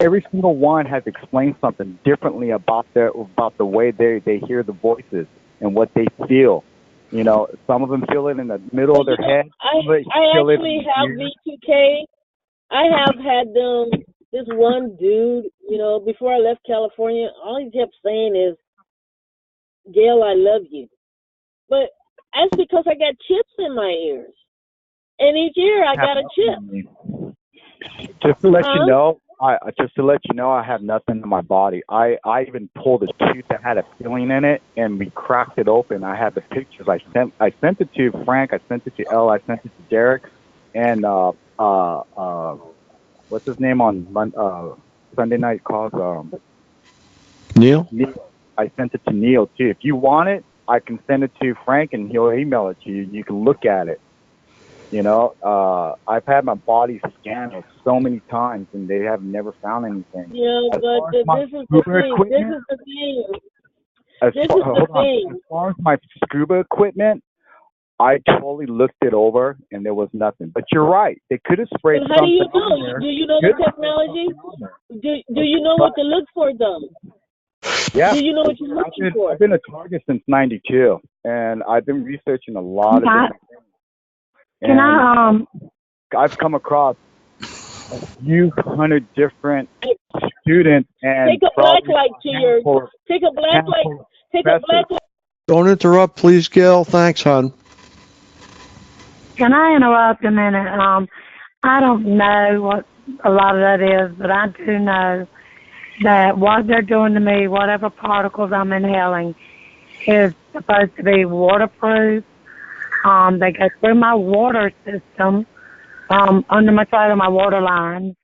every single one has explained something differently about the way they hear the voices and what they feel. You know, some of them feel it in the middle of their head. I actually have V2K. I have had this one dude, you know, before I left California, all he kept saying is, Gail, I love you. But that's because I got chips in my ears. And each ear I got a chip. Just to let you know, I have nothing in my body. I even pulled a tooth that had a filling in it, and we cracked it open. I had the pictures. I sent it to Frank. I sent it to Elle. I sent it to Derek, and what's his name on Sunday night calls? Neil. I sent it to Neil too. If you want it, I can send it to Frank, and he'll email it to you. You can look at it. You know, I've had my body scanned so many times, and they have never found anything. Yeah, but this is the thing. As far as my scuba equipment, I totally looked it over, and there was nothing. But you're right. They could have sprayed something. How do you know? Do you know the technology? Do you know what to look for, though? Yeah. Do you know what you're looking for? I've been a target since '92, and I've been researching a lot of different things. I've come across a few hundred different students and take a black light to your. Take a black light. Take a black light. Don't interrupt, please, Gail. Thanks, hon. Can I interrupt a minute? I don't know what a lot of that is, but I do know that what they're doing to me, whatever particles I'm inhaling, is supposed to be waterproof. They go through my water system, under my trailer, my water lines,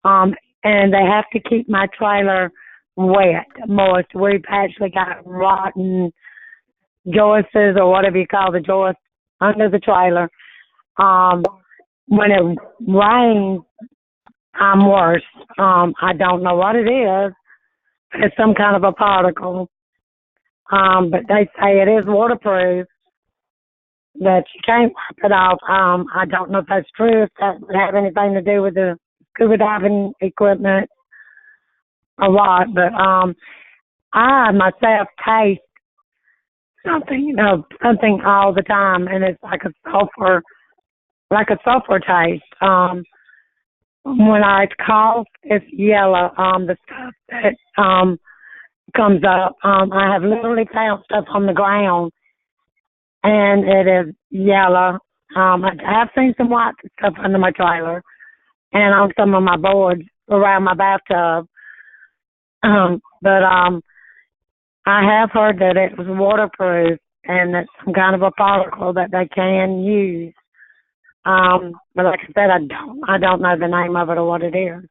and they have to keep my trailer wet, moist. We've actually got rotten joists or whatever you call the joists under the trailer. When it rains, I'm worse. I don't know what it is. It's some kind of a particle. But they say it is waterproof, that you can't wipe it off. I don't know if that's true, if that would have anything to do with the scuba diving equipment or what, but I myself taste something all the time, and it's like a sulfur taste. When I cough, it's yellow. The stuff that comes up, I have literally found stuff on the ground, and it is yellow. I have seen some white stuff under my trailer and on some of my boards around my bathtub. But I have heard that it was waterproof and that's some kind of a particle that they can use. But like I said, I don't know the name of it or what it is.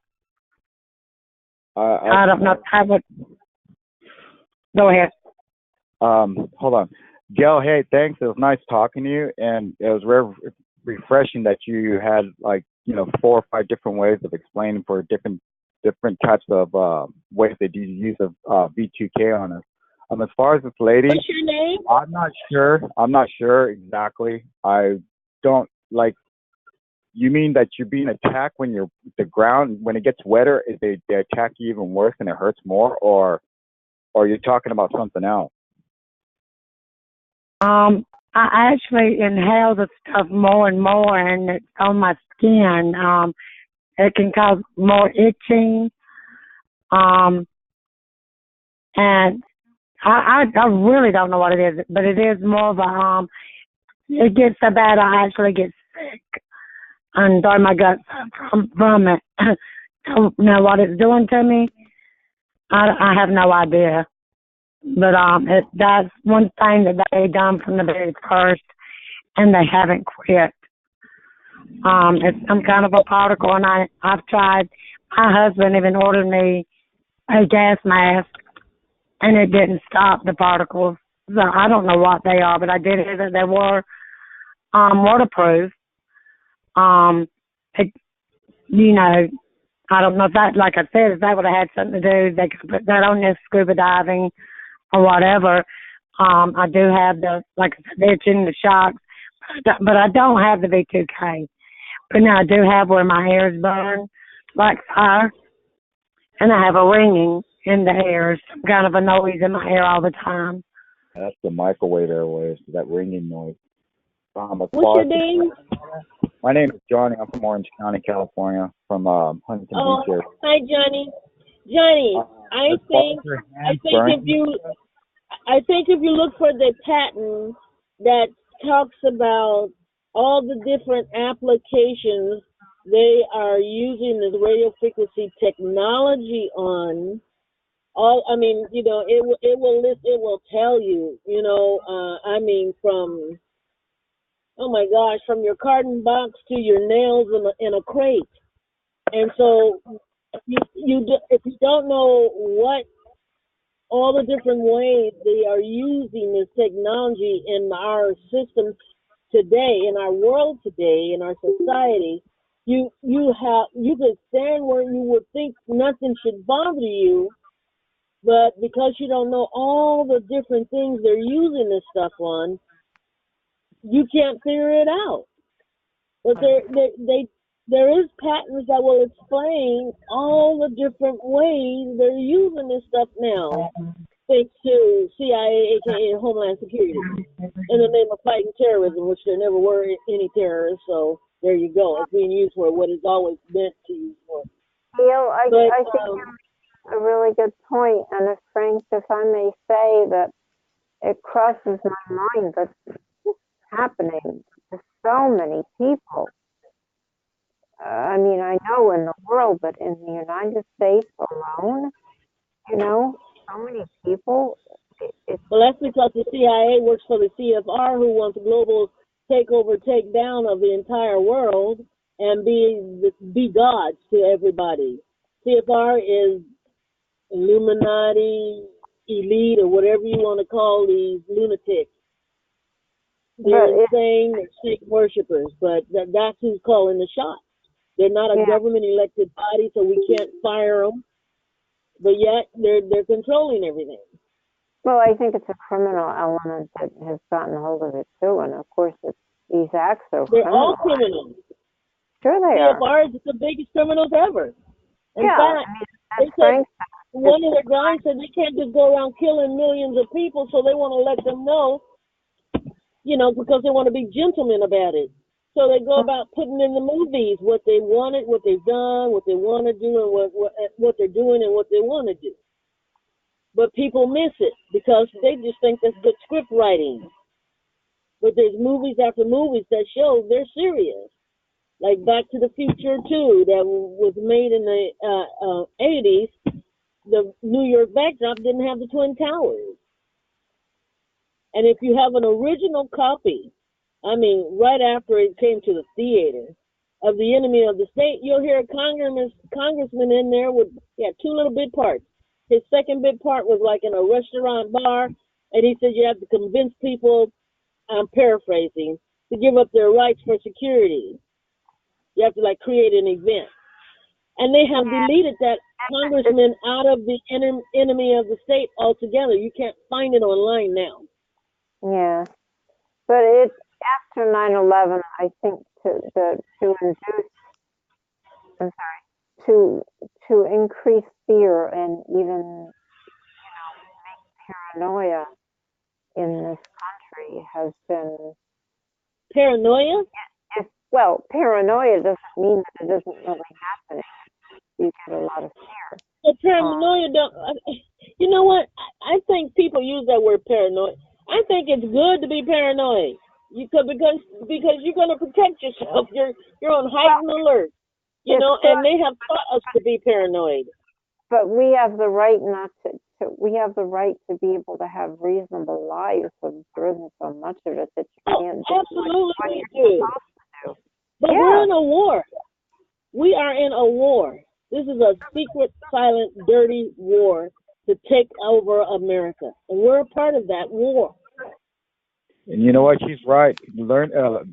I don't know. Go ahead. Hold on. Gail, hey, thanks. It was nice talking to you, and it was very refreshing that you had 4 or 5 different ways of explaining for different types of ways they do use of V2K on us. As far as this lady, what's your name? I'm not sure exactly. I don't like. You mean that you're being attacked when the ground, when it gets wetter, they attack you even worse and it hurts more, or you're talking about something else? I actually inhale the stuff more and more, and it's on my skin. It can cause more itching. And I really don't know what it is, but it is more of a, it gets so bad I actually get sick and throw my guts from it. Now what it's doing to me, I have no idea. That's one thing that they done from the very first, and they haven't quit. It's some kind of a particle, and I've tried. My husband even ordered me a gas mask, and it didn't stop the particles. So I don't know what they are, but I did hear that they were waterproof. It, you know, I don't know if that, like I said, if that would have had something to do, they could put that on their scuba diving or whatever. I do have the, like I said, the itching, the shocks, but I don't have the V2K. But now I do have where my hairs burn like fire, and I have a ringing in the hairs, some kind of a noise in my hair all the time. That's the microwave airwaves, that ringing noise. What's your name? My name is Johnny. I'm from Orange County, California, from Huntington Beach area. Hi, Johnny. Johnny, I think if you look for the patent that talks about all the different applications they are using this radio frequency technology on, it will tell you, from your carton box to your nails in a crate. And so if you don't know what all the different ways they are using this technology in our system today, in our world today, in our society, you could stand where you would think nothing should bother you, but because you don't know all the different things they're using this stuff on, you can't figure it out. But there is patents that will explain all the different ways they're using this stuff now, thanks to CIA, aka Homeland Security, in the name of fighting terrorism, which there never were any terrorists. So there you go. It's being used for what it's always meant to use for. I think a really good point, and if Frank, if I may say that it crosses my mind that this is happening to so many people. I know in the world, but in the United States alone, so many people. Well, that's because the CIA works for the CFR, who wants a global takeover, takedown of the entire world and be gods to everybody. CFR is Illuminati, elite, or whatever you want to call these lunatics. They're insane, they're Satan worshippers, but that's who's calling the shots. They're not a government-elected body, so we can't fire them. But yet, they're controlling everything. Well, I think it's a criminal element that has gotten hold of it, too. And, of course, these acts are They're all criminals. Sure they are. CFR is the biggest criminals ever. In fact, one of the guys said they can't just go around killing millions of people, so they want to let them know, because they want to be gentlemen about it. So they go about putting in the movies what they wanted, what they've done, what they want to do, and what they're doing and what they want to do. But people miss it because they just think that's good script writing. But there's movies after movies that show they're serious. Like Back to the Future 2 that was made in the 80s. The New York backdrop didn't have the Twin Towers. And if you have an original copy, right after it came to the theater, of The Enemy of the State, you'll hear a congressman in there with two little bit parts. His second bit part was like in a restaurant bar, and he said you have to convince people, I'm paraphrasing, to give up their rights for security. You have to create an event. And they have deleted that congressman out of The Enemy of the State altogether. You can't find it online now. Yeah. But it's after 9/11, I think, to increase fear and even make paranoia in this country has been paranoia. Well, paranoia doesn't mean that it isn't really happening. You get a lot of fear. But paranoia don't. You know what? I think people use that word paranoid. I think it's good to be paranoid. Because you're going to protect yourself. You're on heightened alert. And they have taught us to be paranoid. But we have the right not we have the right to be able to have reasonable lives, but there isn't so much of it that you can't do Absolutely what we you're do. supposed to do. But we're in a war. We are in a war. This is a secret, silent, dirty war to take over America. And we're a part of that war. And you know what? She's right.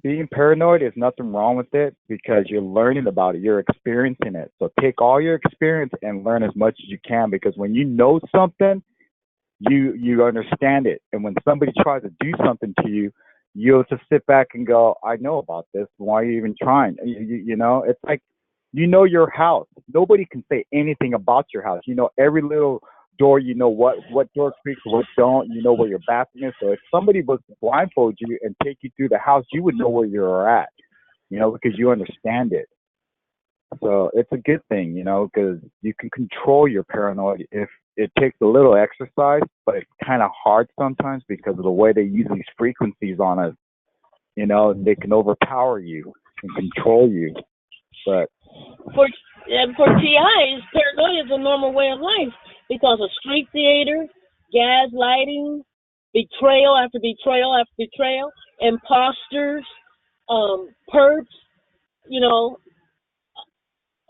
Being paranoid is nothing wrong with it because you're learning about it. You're experiencing it. So take all your experience and learn as much as you can because when you know something, you understand it. And when somebody tries to do something to you, you'll just sit back and go, I know about this. Why are you even trying? You know, it's like, you know your house. Nobody can say anything about your house. You know every little door. You know what door creaks, what don't. You know where your bathroom is. So if somebody was to blindfold you and take you through the house, you would know where you're at. You know, because you understand it. So it's a good thing, you know, because you can control your paranoid if it takes a little exercise, but it's kind of hard sometimes because of the way they use these frequencies on us. You know, they can overpower you and control you. But for TIs, paranoia is a normal way of life because of street theater, gaslighting, betrayal after betrayal after betrayal, imposters, perps, you know,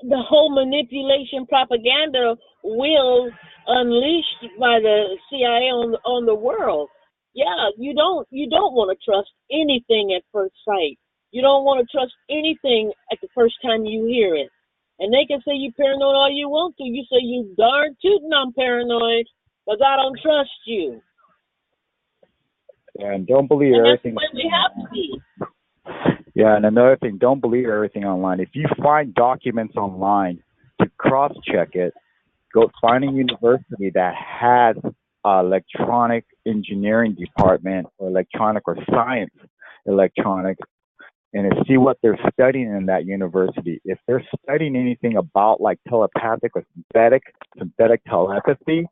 the whole manipulation propaganda will unleashed by the CIA on the world. Yeah, you don't want to trust anything at first sight. You don't want to trust anything at the first time you hear it. And they can say you paranoid all you want to. You say you darn tootin' I'm paranoid, but I don't trust you. And don't believe and everything. That's the way we have to be. Yeah, and another thing, don't believe everything online. If you find documents online, to cross-check it, go find a university that has electronic engineering department or electronic or science electronics, and see what they're studying in that university. If they're studying anything about like telepathic or synthetic telepathy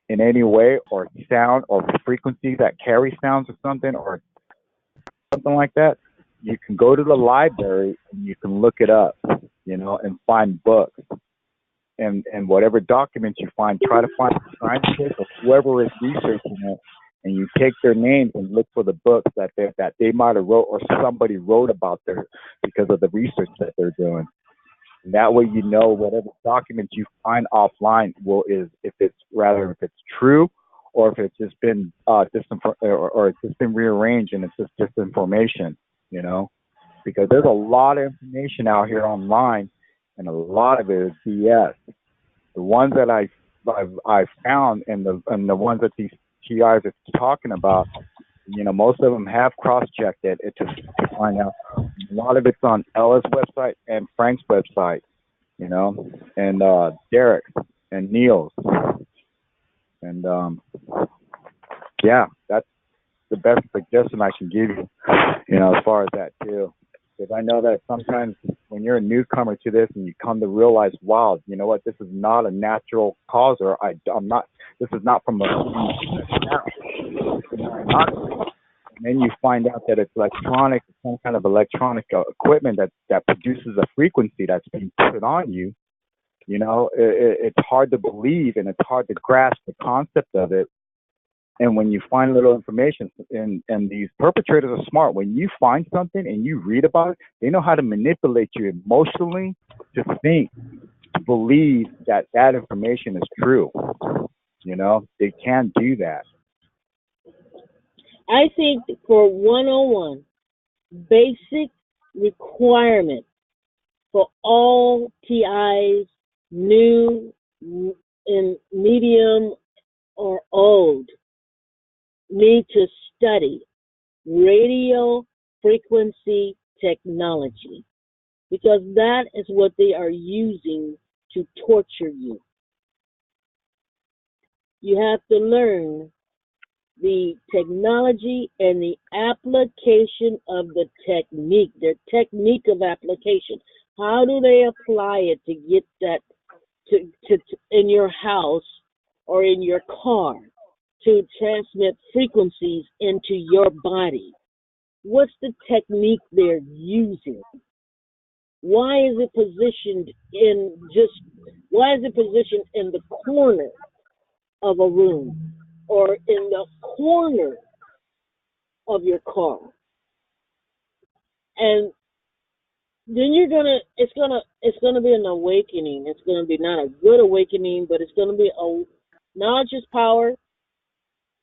in any way, or sound or frequencies that carry sounds or something like that, you can go to the library and you can look it up, you know, and find books. And whatever documents you find, try to find scientists or whoever is researching it, and you take their names and look for the books that they might have wrote or somebody wrote about because of the research that they're doing. And that way, you know whatever documents you find offline if it's true or if it's just been or it's just been rearranged and it's just disinformation, you know, because there's a lot of information out here online, and a lot of it is BS. The ones that I've found and the ones that these TIs are talking about, you know, most of them have cross-checked it to find out. A lot of it's on Ella's website and Frank's website, you know, and Derek's and Neil's. And, yeah, that's the best suggestion I can give you, you know, as far as that, too. Because I know that sometimes when you're a newcomer to this and you come to realize, wow, you know what, this is not a natural cause, or this is not from a, and then you find out that it's electronic, some kind of electronic equipment that produces a frequency that's being put on you. You know, it's hard to believe and it's hard to grasp the concept of it. And when you find little information, and these perpetrators are smart, when you find something and you read about it, they know how to manipulate you emotionally to believe that information is true. You know, they can do that. I think for 101, basic requirement for all TIs, new, in medium, or old, need to study radio frequency technology, because that is what they are using to torture you. You have to learn the technology and the application of the technique, their technique of application. How do they apply it to get that to in your house or in your car, to transmit frequencies into your body? What's the technique they're using? Why is it positioned in the corner of a room or in the corner of your car. And then it's gonna be an awakening. It's gonna be not a good awakening, but it's gonna be knowledge is power,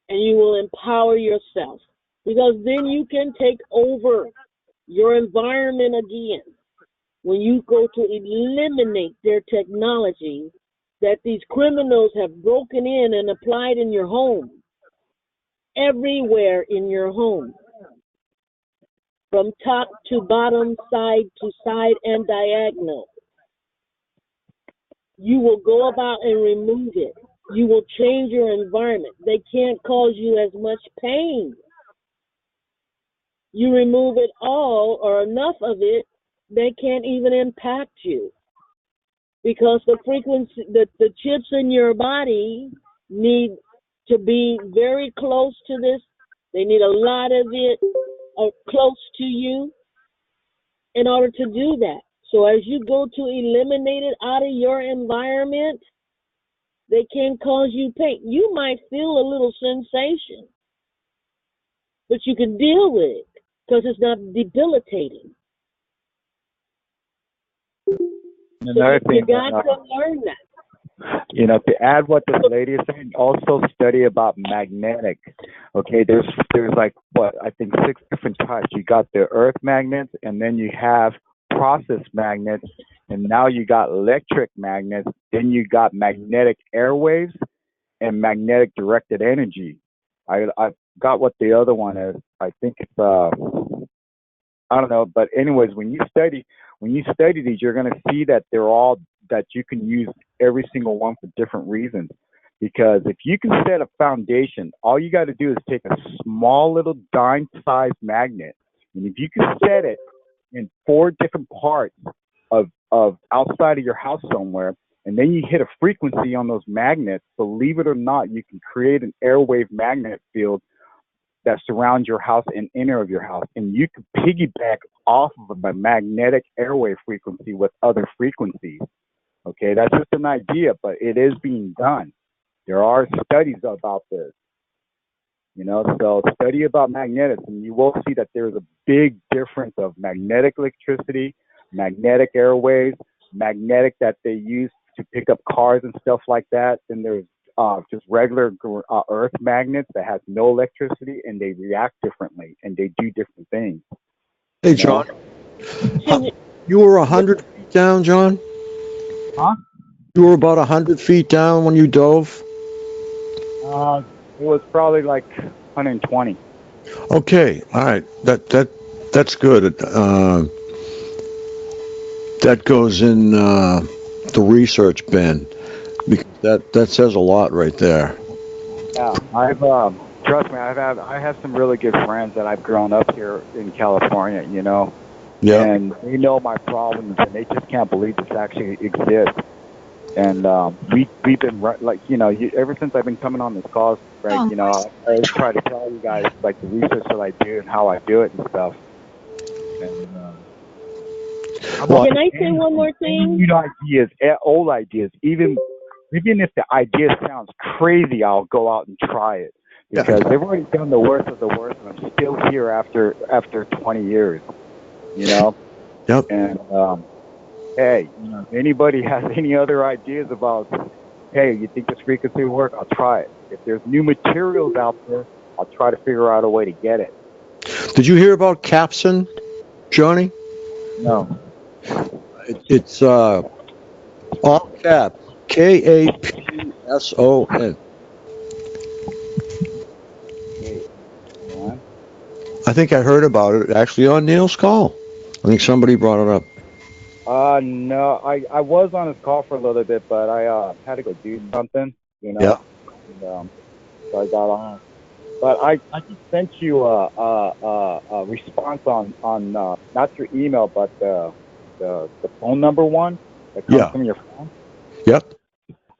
and you will empower yourself, because then you can take over your environment again. When you go to eliminate their technology that these criminals have broken in and applied in your home, everywhere in your home, from top to bottom, side to side, and diagonal. You will go about and remove it. You will change your environment. They can't cause you as much pain. You remove it all or enough of it, they can't even impact you. Because the frequency, the chips in your body need to be very close to this. They need a lot of it close to you in order to do that. So as you go to eliminate it out of your environment, they can cause you pain. You might feel a little sensation, but you can deal with it because it's not debilitating. Another thing, you got to learn that. You know, to add what this lady is saying, also study about magnetic. Okay, there's like what I think 6 different types. You got the earth magnets, and then you have process magnets, and now you got electric magnets. Then you got magnetic airwaves and magnetic directed energy. I got what the other one is. I think it's I don't know, but anyways, when you study these, you're going to see that they're all, that you can use every single one for different reasons. Because if you can set a foundation, all you got to do is take a small little dime-sized magnet, and if you can set it in 4 different parts of outside of your house somewhere, and then you hit a frequency on those magnets, believe it or not, you can create an airwave magnet field that surrounds your house and inner of your house, and you can piggyback off of a magnetic airwave frequency with other frequencies. Okay, that's just an idea, but it is being done. There are studies about this, you know, so study about magnetics, and you will see that there's a big difference of magnetic electricity, magnetic airwaves, magnetic that they use to pick up cars and stuff like that. Then there's just regular earth magnets that has no electricity, and they react differently, and they do different things. Hey, John. You were 100 feet down, John? Huh? You were about 100 feet down when you dove? It was probably like 120. Okay, all right. That's good. That goes in the research bin, because that says a lot right there. Yeah, I've trust me, I have some really good friends that I've grown up here in California, you know. Yeah. And they know my problems, and they just can't believe this actually exists. And we've been like, you know, ever since I've been coming on this call, right? You know, I always try to tell you guys like the research that I do and how I do it and stuff. And can I say one more thing? New ideas, old ideas, even if the idea sounds crazy, I'll go out and try it, because they've already done the worst of the worst, and I'm still here after 20 years. You know. Yep. And hey, you know, if anybody has any other ideas about, hey, you think this frequency will work? I'll try it. If there's new materials out there, I'll try to figure out a way to get it. Did you hear about Capson, Johnny? No. It's all caps, KAPSON. I think I heard about it actually on Neil's call. I think somebody brought it up. No, I was on his call for a little bit, but I had to go do something, you know. Yeah. And, so I got on. But I just sent you a response on not your email, but the phone number one that comes from your phone. Yep.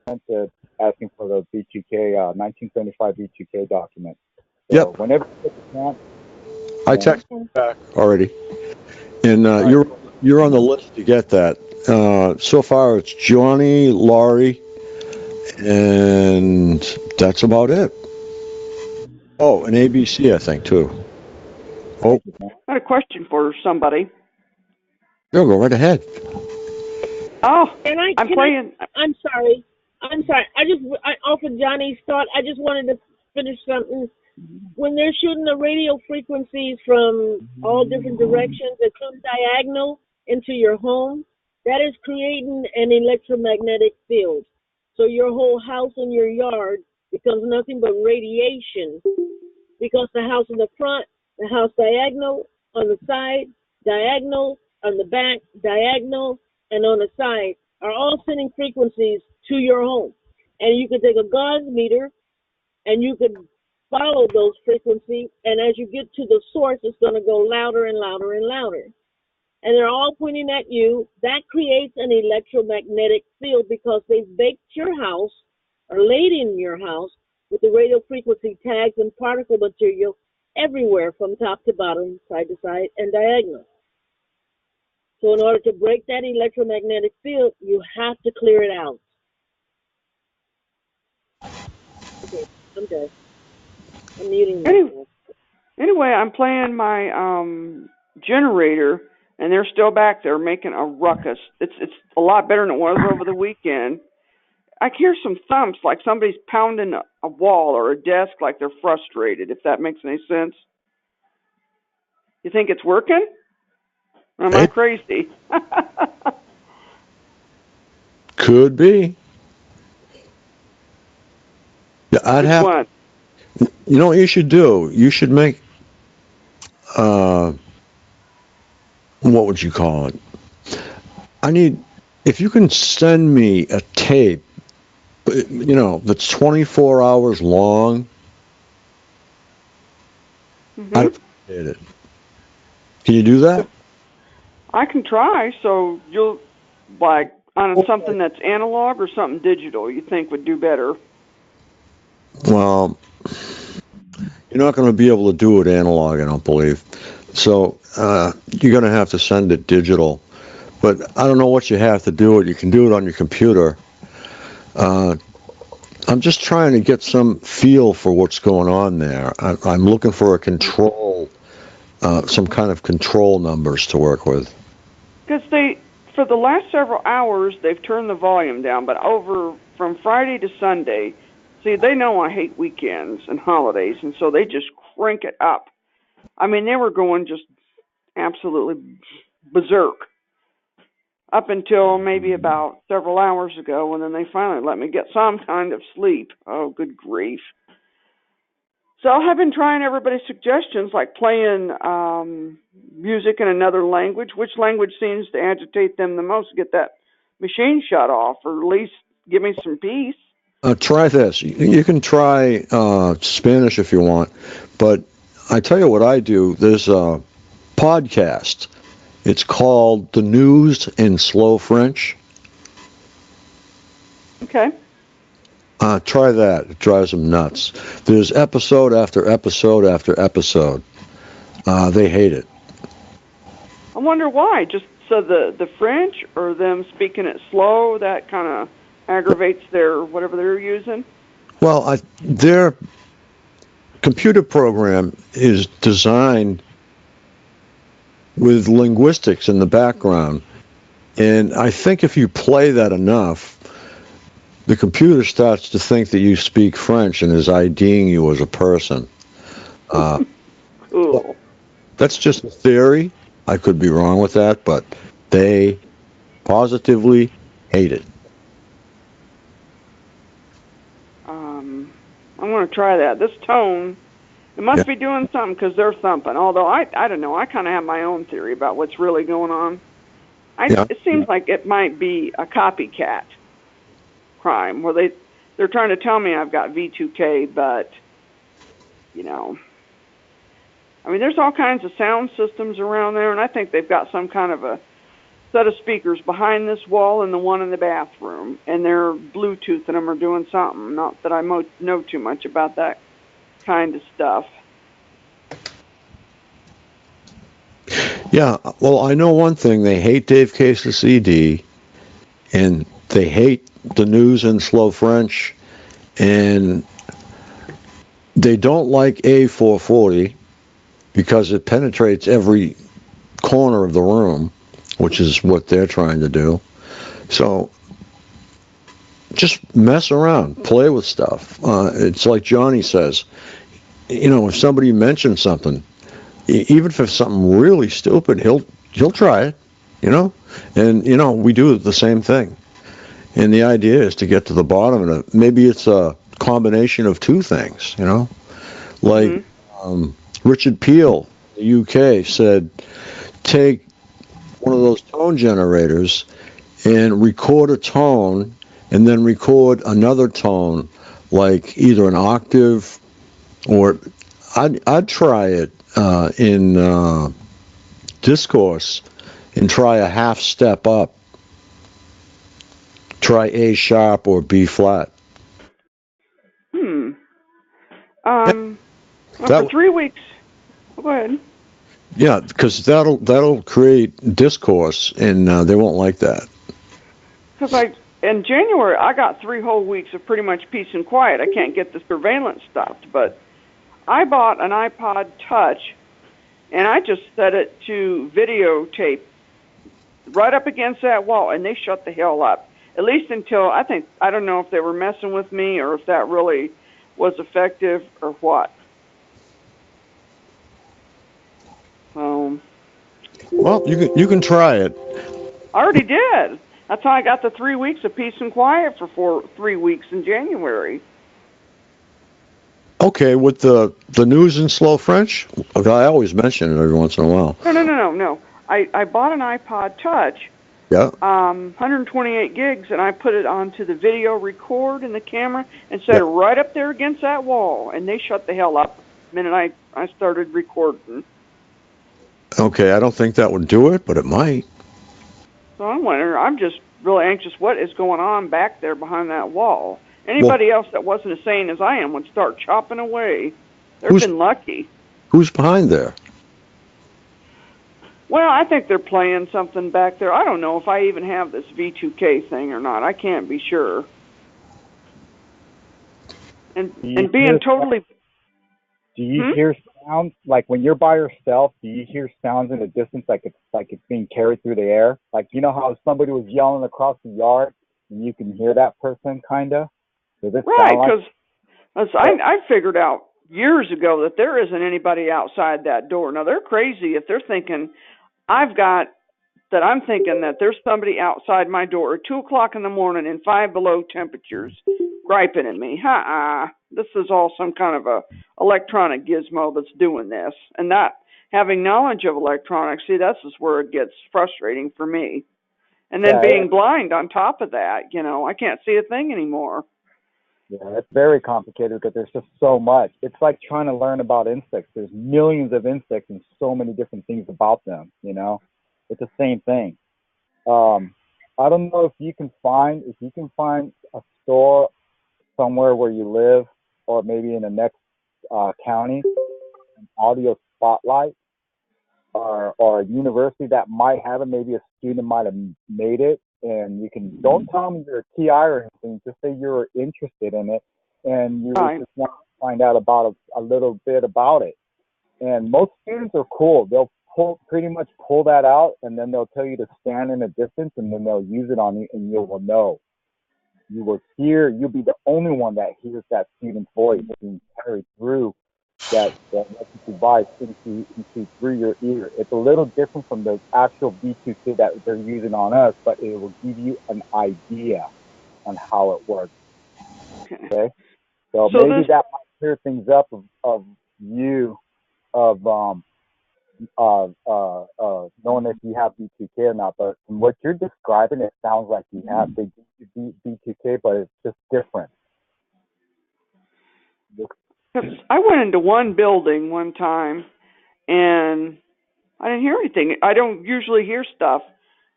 I sent asking for the B2K 1975 B2K document. So yep. Whenever you get the chance. I texted you back already, and you're on the list to get that. So far, it's Johnny, Laurie, and That's about it. Oh, and ABC, I think, too. Oh, I had a question for somebody. no, go right ahead. Oh, And I'm playing. I'm sorry. Off of Johnny's thought, I just wanted to finish something. When they're shooting the radio frequencies from all different directions that come diagonal into your home, that is creating an electromagnetic field. So your whole house and your yard becomes nothing but radiation, because the house in the front, the house diagonal, on the side, diagonal, on the back, diagonal, and on the side are all sending frequencies to your home. And you could take a Gauss meter and you could follow those frequencies, and as you get to the source, it's going to go louder and louder and louder. And they're all pointing at you. That creates an electromagnetic field because they've baked your house or laid in your house with the radio frequency tags and particle material everywhere from top to bottom, side to side, and diagonal. So in order to break that electromagnetic field, you have to clear it out. Okay, I'm done. I'm muting myself. Anyway, I'm playing my generator, and they're still back there making a ruckus. It's a lot better than it was over the weekend. I hear some thumps, like somebody's pounding a wall or a desk, like they're frustrated, if that makes any sense. You think it's working? Or am I crazy? Could be. Yeah, I'd Which have. one? You know what you should do? You should make. What would you call it? If you can send me a tape, that's 24 hours long, I'd appreciate it. Can you do that? I can try. So you'll, like, on something that's analog or something digital, you think would do better? Well, you're not going to be able to do it analog, I don't believe. So you're going to have to send it digital. But I don't know what you have to do it. You can do it on your computer. I'm just trying to get some feel for what's going on there. I'm looking for a control, some kind of control numbers to work with. Because for the last several hours, they've turned the volume down, but from Friday to Sunday, see, they know I hate weekends and holidays, and so they just crank it up. I mean, they were going just absolutely berserk up until maybe about several hours ago, and then they finally let me get some kind of sleep. Oh, good grief. So I've been trying everybody's suggestions, like playing music in another language. Which language seems to agitate them the most? Get that machine shut off, or at least give me some peace. Try this. You can try Spanish if you want, but I tell you what I do. There's a podcast. It's called The News in Slow French. Okay. Try that. It drives them nuts. There's episode after episode after episode. They hate it. I wonder why. Just so the French or them speaking it slow, that kind of aggravates their whatever they're using? Well, their computer program is designed with linguistics in the background. And I think if you play that enough, the computer starts to think that you speak French and is IDing you as a person. Cool. That's just a theory. I could be wrong with that, but they positively hate it. I'm going to try that. This tone, it must be doing something because they're thumping. Although, I don't know. I kind of have my own theory about what's really going on. It seems like it might be a copycat crime where they're trying to tell me I've got V2K, but, I mean, there's all kinds of sound systems around there, and I think they've got some kind of a set of speakers behind this wall and the one in the bathroom, and they're Bluetoothing them or doing something. Not that I know too much about that kind of stuff. Yeah, well, I know one thing. They hate Dave Case's CD, and they hate the news in slow French, and they don't like A440 because it penetrates every corner of the room, which is what they're trying to do. So just mess around, play with stuff. It's like Johnny says, if somebody mentions something, even if it's something really stupid, he'll try it, and we do the same thing. And the idea is to get to the bottom of it. Maybe it's a combination of two things, like Richard Peel, the UK, said, take one of those tone generators and record a tone and then record another tone, like either an octave or I'd try it in Discourse and try a half step up. Try A sharp or B flat. Well, for 3 weeks. Go ahead. Yeah, because that'll create discourse, and they won't like that. Because in January, I got 3 whole weeks of pretty much peace and quiet. I can't get the surveillance stopped, but I bought an iPod Touch, and I just set it to videotape right up against that wall, and they shut the hell up. At least until I don't know if they were messing with me or if that really was effective or what. Well, you can try it. I already did. That's how I got the 3 weeks of peace and quiet for 3 weeks in January. Okay, with the news in slow French, I always mention it every once in a while. No. I bought an iPod Touch. Yeah. 128 gigs, and I put it onto the video record in the camera and set it right up there against that wall, and they shut the hell up the minute I started recording. Okay, I don't think that would do it, but it might. So I'm just really anxious what is going on back there behind that wall. Anybody else that wasn't as sane as I am would start chopping away. They've been lucky. Who's behind there? Well, I think they're playing something back there. I don't know if I even have this V2K thing or not. I can't be sure. And being totally... Do you hear sounds, like when you're by yourself, do you hear sounds in the distance like it's being carried through the air? Like, you know how somebody was yelling across the yard and you can hear that person, kind of? Does it sound like... Right, because I figured out years ago that there isn't anybody outside that door. Now, they're crazy if they're thinking... I'm thinking that there's somebody outside my door at 2 o'clock in the morning in 5 below temperatures griping at me. This is all some kind of a electronic gizmo that's doing this. And not having knowledge of electronics, see, that's just where it gets frustrating for me. And then being blind on top of that, I can't see a thing anymore. Yeah, it's very complicated because there's just so much. It's like trying to learn about insects. There's millions of insects and so many different things about them, It's the same thing. I don't know if you can find a store somewhere where you live or maybe in the next county, an audio spotlight or a university that might have it. Maybe a student might have made it. And you can, don't tell them you're a TI or anything, just say you're interested in it and you just want to find out about a little bit about it. And most students are cool. They'll pretty much pull that out and then they'll tell you to stand in a distance and then they'll use it on you and you will know. You will hear, you'll be the only one that hears that student's voice being carried through that device into through your ear. It's a little different from the actual V2K that they're using on us, but it will give you an idea on how it works. Okay, so maybe that might clear things up of you knowing if you have V2K or not. But from what you're describing, it sounds like you have the V2K, but it's just different. I went into one building one time, and I didn't hear anything. I don't usually hear stuff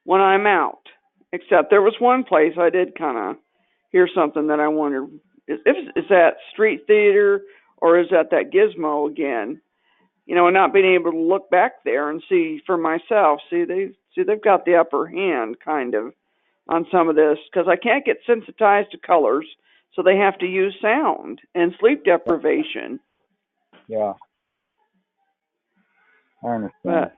when I'm out, except there was one place I did kind of hear something that I wondered, is that street theater or is that gizmo again? And not being able to look back there and see for myself. They've got the upper hand kind of on some of this because I can't get sensitized to colors. So they have to use sound and sleep deprivation. Yeah, I understand. But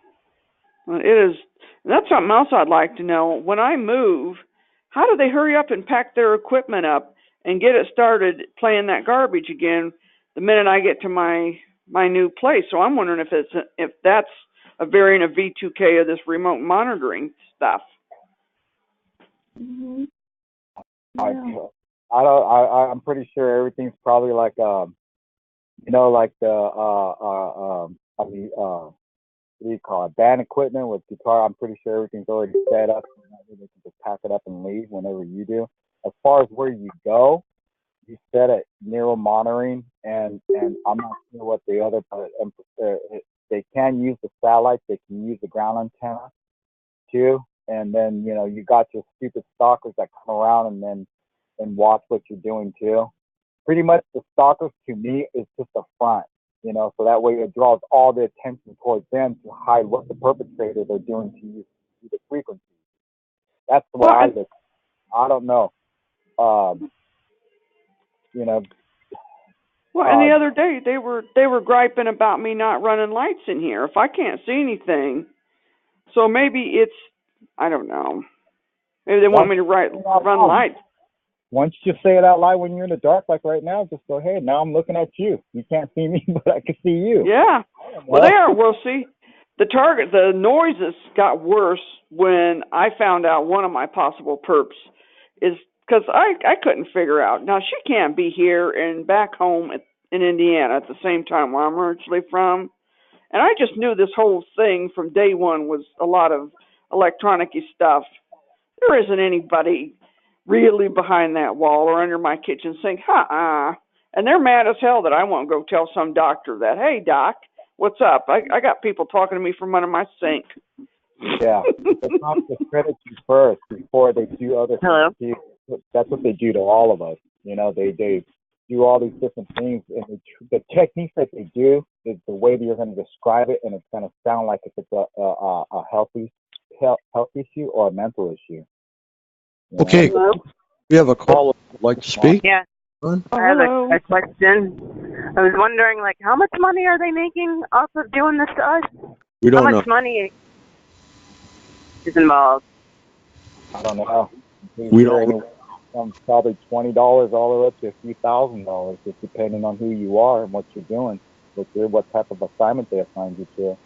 well, it is. That's something else I'd like to know. When I move, how do they hurry up and pack their equipment up and get it started playing that garbage again the minute I get to my new place? So I'm wondering if that's a variant of V2K of this remote monitoring stuff. Mhm. I Yeah. I'm pretty sure everything's probably like like the what do you call it, band equipment with guitar. I'm pretty sure everything's already set up, so they can just pack it up and leave whenever you do. As far as where you go, you said it, neural monitoring, and I'm not sure what the other, but they can use the satellite, they can use the ground antenna too, and then you got your stupid stalkers that come around and watch what you're doing too. Pretty much the stalkers to me is just a front, so that way it draws all the attention towards them to hide what the perpetrator they're doing to you through the frequency. That's the way I look. I don't know. You know, Well, and the other day they were griping about me not running lights in here if I can't see anything. So maybe it's, I don't know. Maybe they want me to run lights. Once you say it out loud when you're in the dark, like right now, just go, hey, now I'm looking at you. You can't see me, but I can see you. Yeah. Well, see, the noises got worse when I found out one of my possible perps is because I couldn't figure out. Now, she can't be here and back home in Indiana at the same time where I'm originally from. And I just knew this whole thing from day one was a lot of electronic-y stuff. There isn't anybody really behind that wall or under my kitchen sink. And they're mad as hell that I won't go tell some doctor that, hey, doc, what's up? I got people talking to me from under my sink. Yeah, it's not to credit you first before they do other things. That's what they do to all of us. They do all these different things, and the techniques that they do is the way that you're going to describe it, and it's going to sound like if it's a health issue or a mental issue. Okay, we have a caller who'd like to speak. Yeah. I have a question. I was wondering, how much money are they making off of doing this to us? We don't know. How much money is involved? I don't know. We don't. From probably $20 all the way up to a few $1,000s, just depending on who you are and what you're doing, what type of assignment they assigned you to.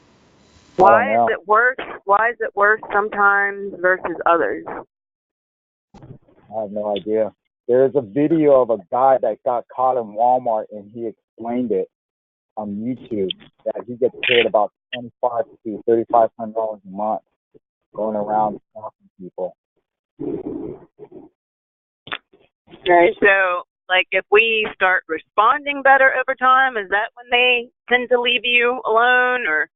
Why is it worse? Why is it worse sometimes versus others? I have no idea. There's a video of a guy that got caught in Walmart, and he explained it on YouTube that he gets paid about $2,500 to $3,500 a month going around talking to people. Okay, so if we start responding better over time, is that when they tend to leave you alone, or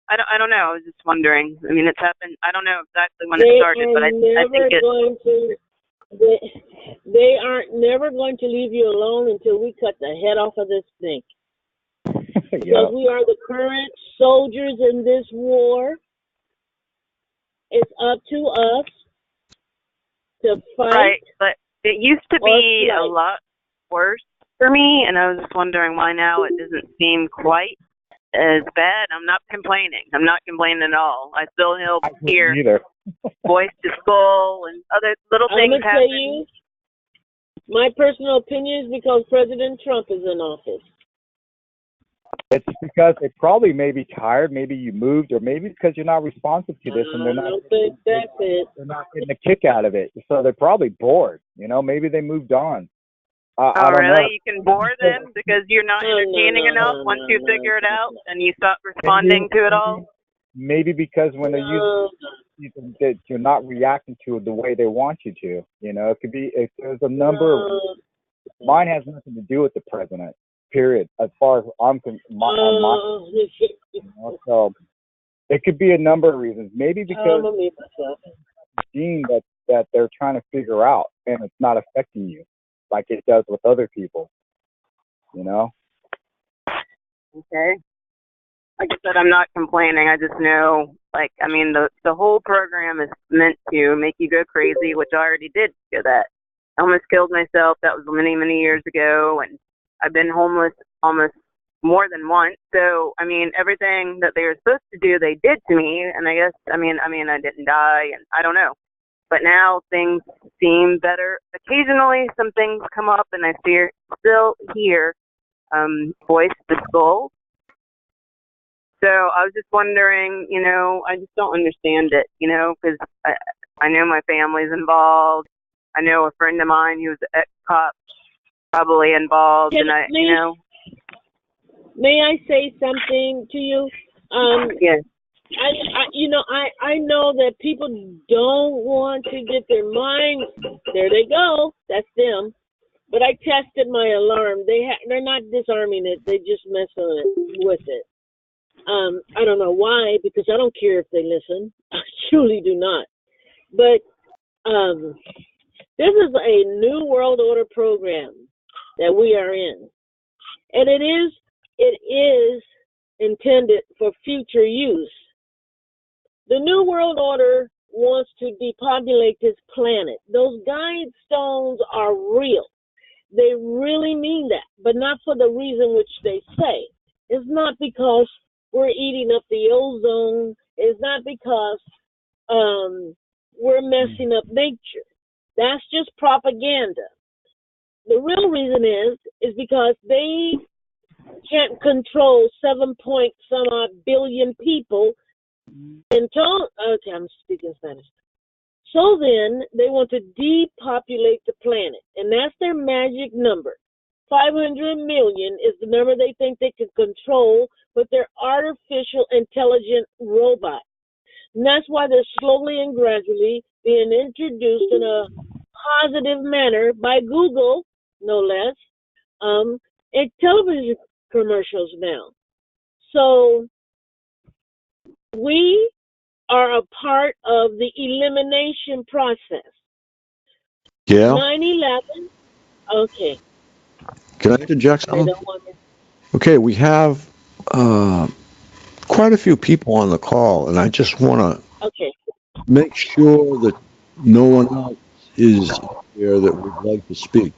I don't know. I was just wondering. I mean, it's happened. I don't know exactly when it started, but I think it. They aren't never going to leave you alone until we cut the head off of this thing. Because we are the current soldiers in this war. It's up to us to fight. Right, but it used to be a lot worse for me, and I was just wondering why now it doesn't seem quite as bad. I'm not complaining. I'm not complaining at all. I still hear voice to skull and other little things I'm gonna tell you, my personal opinion is because President Trump is in office. It's because they probably may be tired, maybe you moved, or maybe because you're not responsive to this and they're not getting a kick out of it. So they're probably bored. Maybe they moved on. I don't really? know. You can bore them because you're not entertaining enough once you figure it out and you stop responding to it all? Maybe because when they're using that you're not reacting to it the way they want you to. It could be, if there's a number of, mine has nothing to do with the president, period, as far as I'm concerned. So it could be a number of reasons. Maybe because gene that they're trying to figure out and it's not affecting you like it does with other people. Okay. Like I said, I'm not complaining. I just know, the whole program is meant to make you go crazy, which I already did do that. I almost killed myself. That was many, many years ago, and I've been homeless almost more than once. So, I mean, everything that they were supposed to do, they did to me. And I guess, I mean, I didn't die, and I don't know. But now things seem better. Occasionally, some things come up, and I still hear voice the skull. So I was just wondering, you know, I just don't understand it, you know, because I know my family's involved. I know a friend of mine who's an ex-cop probably involved, and you know. May I say something to you? Yes. I know that people don't want to get their minds. There they go. That's them. But I tested my alarm. They're not disarming it. They just mess with it. I don't know why, because I don't care if they listen. I truly do not. But this is a New World Order program that we are in, and it is intended for future use. The New World Order wants to depopulate this planet. Those guide stones are real. They really mean that, but not for the reason which they say. It's not because we're eating up the ozone. It's not because we're messing up nature. That's just propaganda. The real reason is because they can't control 7-point-some-odd billion people. And okay, I'm speaking Spanish. So then they want to depopulate the planet, and that's their magic number. 500 million is the number they think they can control with their artificial intelligent robot. And that's why they're slowly and gradually being introduced in a positive manner by Google, no less, in television commercials now. So we are a part of the elimination process. Yeah. 9/11. Okay. Can I interject something? Okay, we have quite a few people on the call, and I just want to make sure that no one else is here that would like to speak.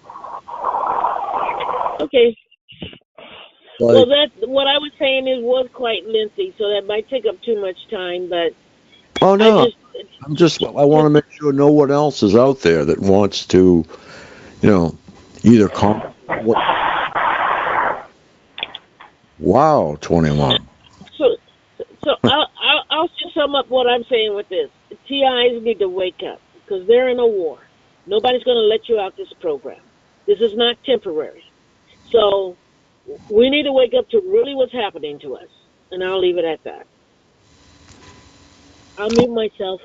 Okay. Well, that's what I was saying was quite lengthy, so that might take up too much time. But oh no, I want to make sure no one else is out there that wants to, you know, either comment. Wow, 21. So I'll just sum up what I'm saying with this. TIs need to wake up because they're in a war. Nobody's going to let you out this program. This is not temporary. So we need to wake up to really what's happening to us, and I'll leave it at that. I'll mute myself.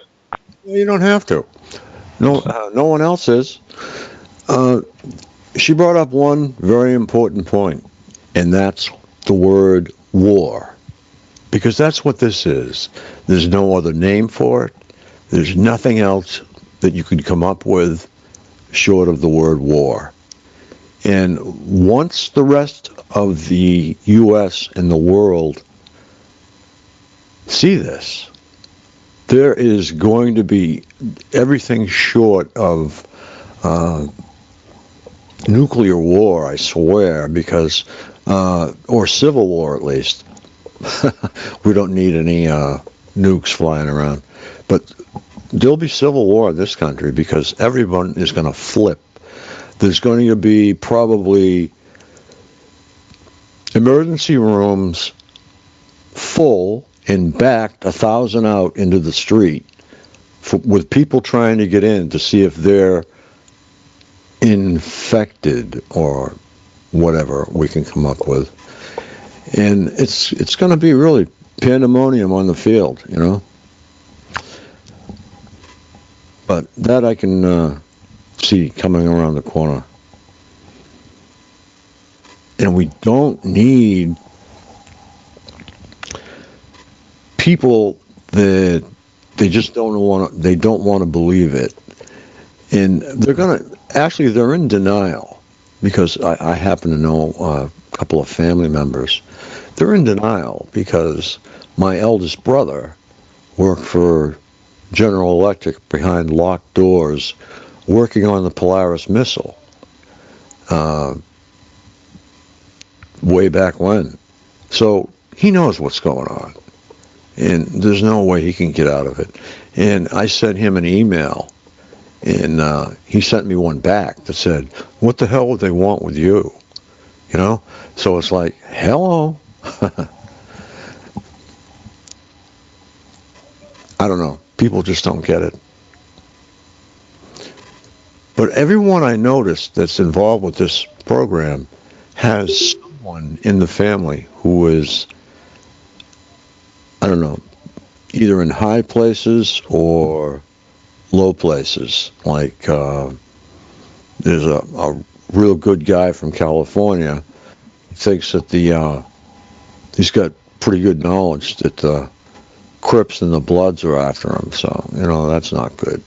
You don't have to. No, no one else is. She brought up one very important point, and that's the word war, because that's what this is. There's no other name for it. There's nothing else that you could come up with short of the word war. And once the rest of the U.S. and the world see this, there is going to be everything short of nuclear war, I swear, because or civil war at least. We don't need any nukes flying around. But there'll be civil war in this country because everyone is going to flip. There's going to be probably emergency rooms full and backed 1,000 out into the street with people trying to get in to see if they're infected or whatever we can come up with. And it's going to be really pandemonium on the field, you know. But that I can see coming around the corner. And we don't need people that they just don't want to believe it. And they're in denial, because I happen to know a couple of family members. They're in denial because my eldest brother worked for General Electric behind locked doors, working on the Polaris missile way back when. So he knows what's going on, and there's no way he can get out of it. And I sent him an email, and he sent me one back that said, "What the hell would they want with you?" You know? So it's like, hello. I don't know. People just don't get it. But everyone I noticed that's involved with this program has someone in the family who is, I don't know, either in high places or low places. Like there's a real good guy from California. He thinks that he's got pretty good knowledge that the Crips and the Bloods are after him. So, you know, that's not good.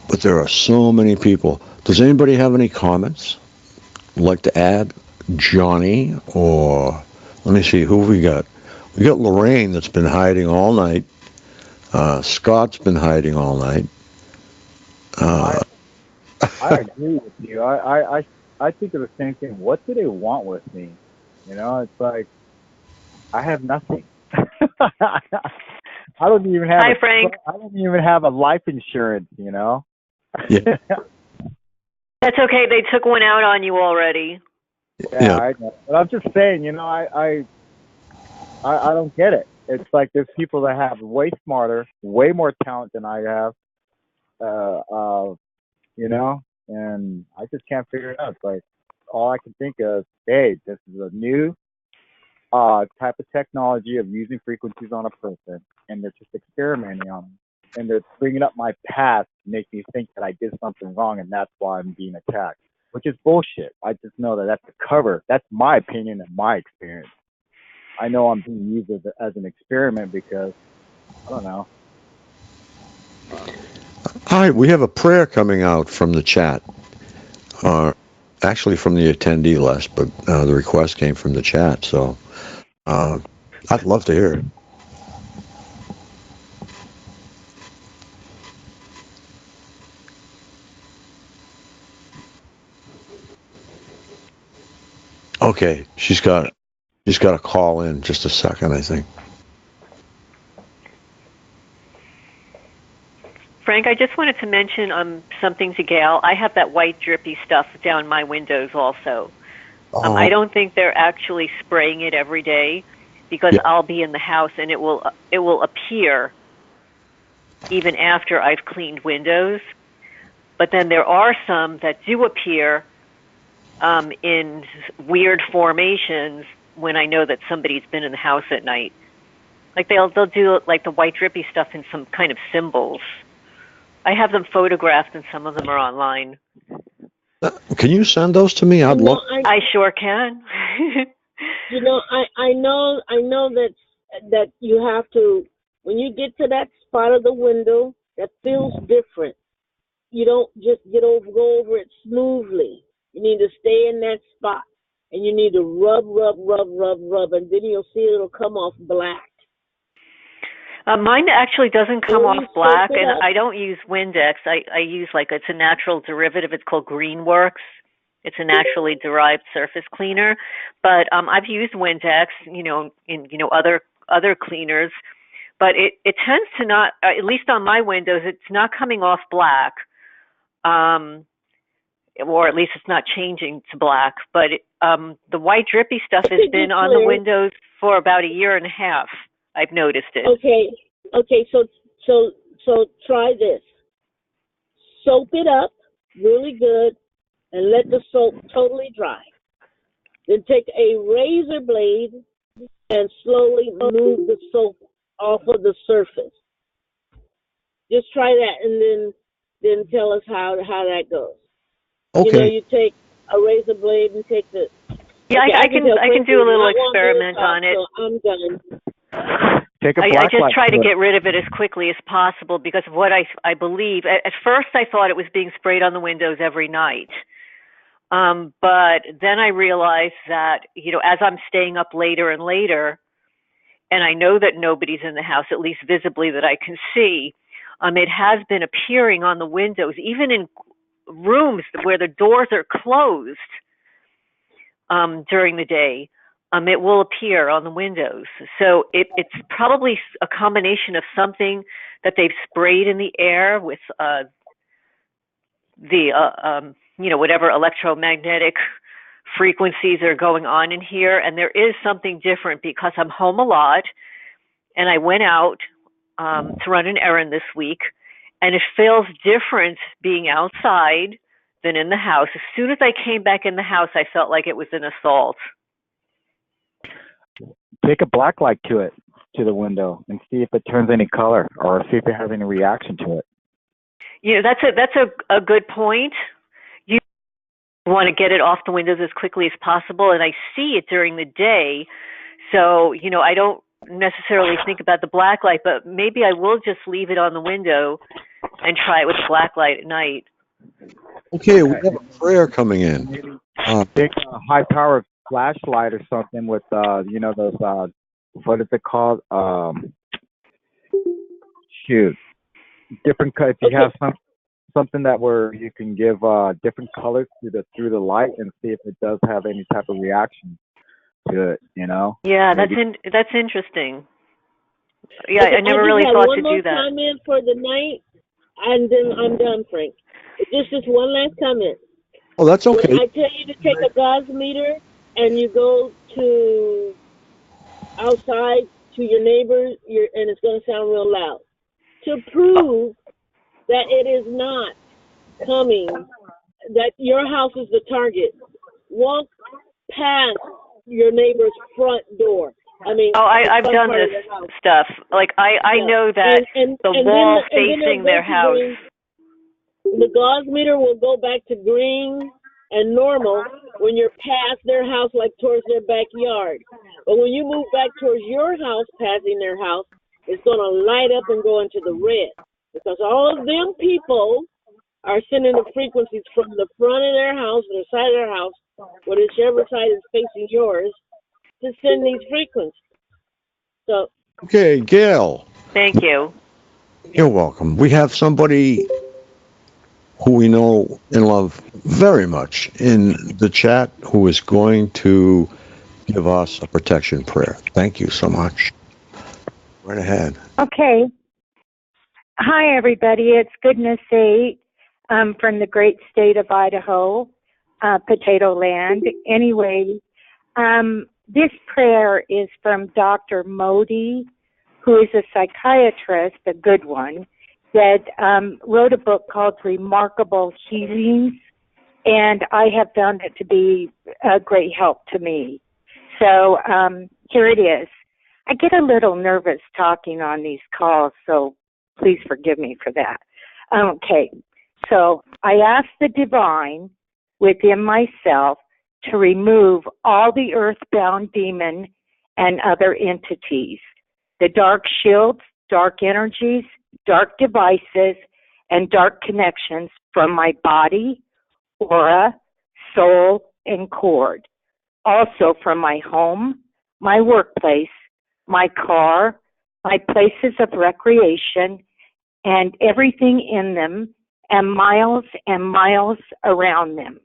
But there are so many people. Does anybody have any comments like to add? Johnny, or let me see, who have we got? We got Lorraine that's been hiding all night. Scott's been hiding all night. I agree with you. I think of the same thing. What do they want with me? You know, it's like I have nothing. I don't even have. Hi, Frank. I don't even have a life insurance. You know. Yeah. That's okay. They took one out on you already. Yeah. I know. But I'm just saying. You know, I don't get it. It's like there's people that have way smarter, way more talent than I have. You know, and I just can't figure it out. It's like all I can think of, hey, this is a new type of technology of using frequencies on a person, and they're just experimenting on them. And they're bringing up my past to make me think that I did something wrong, and that's why I'm being attacked, which is bullshit. I just know that that's a cover. That's my opinion and my experience. I know I'm being used as an experiment because, I don't know. Hi, we have a prayer coming out from the chat. Actually from the attendee list, but the request came from the chat, so I'd love to hear it. Okay, she's got to call in just a second, I think. Frank, I just wanted to mention something to Gail. I have that white drippy stuff down my windows also. I don't think they're actually spraying it every day because I'll be in the house and it will appear even after I've cleaned windows. But then there are some that do appear in weird formations when I know that somebody's been in the house at night. Like they'll do like the white drippy stuff in some kind of symbols. I have them photographed and some of them are online. Can you send those to me? I'd love. I sure can. You know, I know that you have to, when you get to that spot of the window that feels different, you don't just go over it smoothly. You need to stay in that spot and you need to rub, and then you'll see it'll come off black. Mine actually doesn't come off black, and I don't use Windex. I use it's a natural derivative. It's called Greenworks. It's a naturally derived surface cleaner. But I've used Windex, in other cleaners. But it tends to not, at least on my windows, it's not coming off black, or at least it's not changing to black. But the white drippy stuff has been on the windows for about a year and a half. I've noticed it. Okay. So try this. Soap it up really good and let the soap totally dry. Then take a razor blade and slowly move the soap off of the surface. Just try that and then tell us how that goes. Okay. You take a razor blade and take the. Yeah, okay, I can do a little experiment on it. So I'm done. I just try to get rid of it as quickly as possible because of what I believe. At first, I thought it was being sprayed on the windows every night. But then I realized that, as I'm staying up later and later, and I know that nobody's in the house, at least visibly that I can see, it has been appearing on the windows, even in rooms where the doors are closed. during the day, it will appear on the windows. So it's probably a combination of something that they've sprayed in the air with whatever electromagnetic frequencies are going on in here. And there is something different because I'm home a lot, and I went out to run an errand this week, and it feels different being outside than in the house. As soon as I came back in the house, I felt like it was an assault. Take a black light to the window, and see if it turns any color, or see if it has any reaction to it. That's a good point. You want to get it off the windows as quickly as possible, and I see it during the day, so I don't necessarily think about the black light, but maybe I will just leave it on the window and try it with the black light at night. Okay, we have a prayer coming in. Take a high-powered flashlight or something with, those, what is it called? Different colors. If you have something that where you can give different colors through the light and see if it does have any type of reaction to it, Yeah, that's interesting. Yeah, I never really thought to do that. One more comment for the night, and then I'm done, Frank. Just one last comment. Oh, that's okay. When I tell you to take a gauge meter and you go to outside to your neighbors, and it's going to sound real loud, to prove that it is not coming, that your house is the target, walk past your neighbor's front door. I've done this stuff. Like I know that the wall facing their house. The gauge meter will go back to green and normal when you're past their house, like towards their backyard. But when you move back towards your house, passing their house, it's going to light up and go into the red. Because all of them people are sending the frequencies from the front of their house, the side of their house, whichever side is facing yours, to send these frequencies. So. Okay, Gail. Thank you. You're welcome. We have somebody who we know and love very much in the chat who is going to give us a protection prayer. Thank you so much. Right ahead. Okay. Hi, everybody. It's Goodness 8 from the great state of Idaho, Potato Land. Anyway, this prayer is from Dr. Modi, who is a psychiatrist, a good one, that wrote a book called Remarkable Healings, and I have found it to be a great help to me. So here it is. I get a little nervous talking on these calls, so please forgive me for that. Okay, so I ask the divine within myself to remove all the earthbound demon and other entities, the dark shields, dark energies, dark devices, and dark connections from my body, aura, soul, and cord. Also from my home, my workplace, my car, my places of recreation, and everything in them, and miles around them.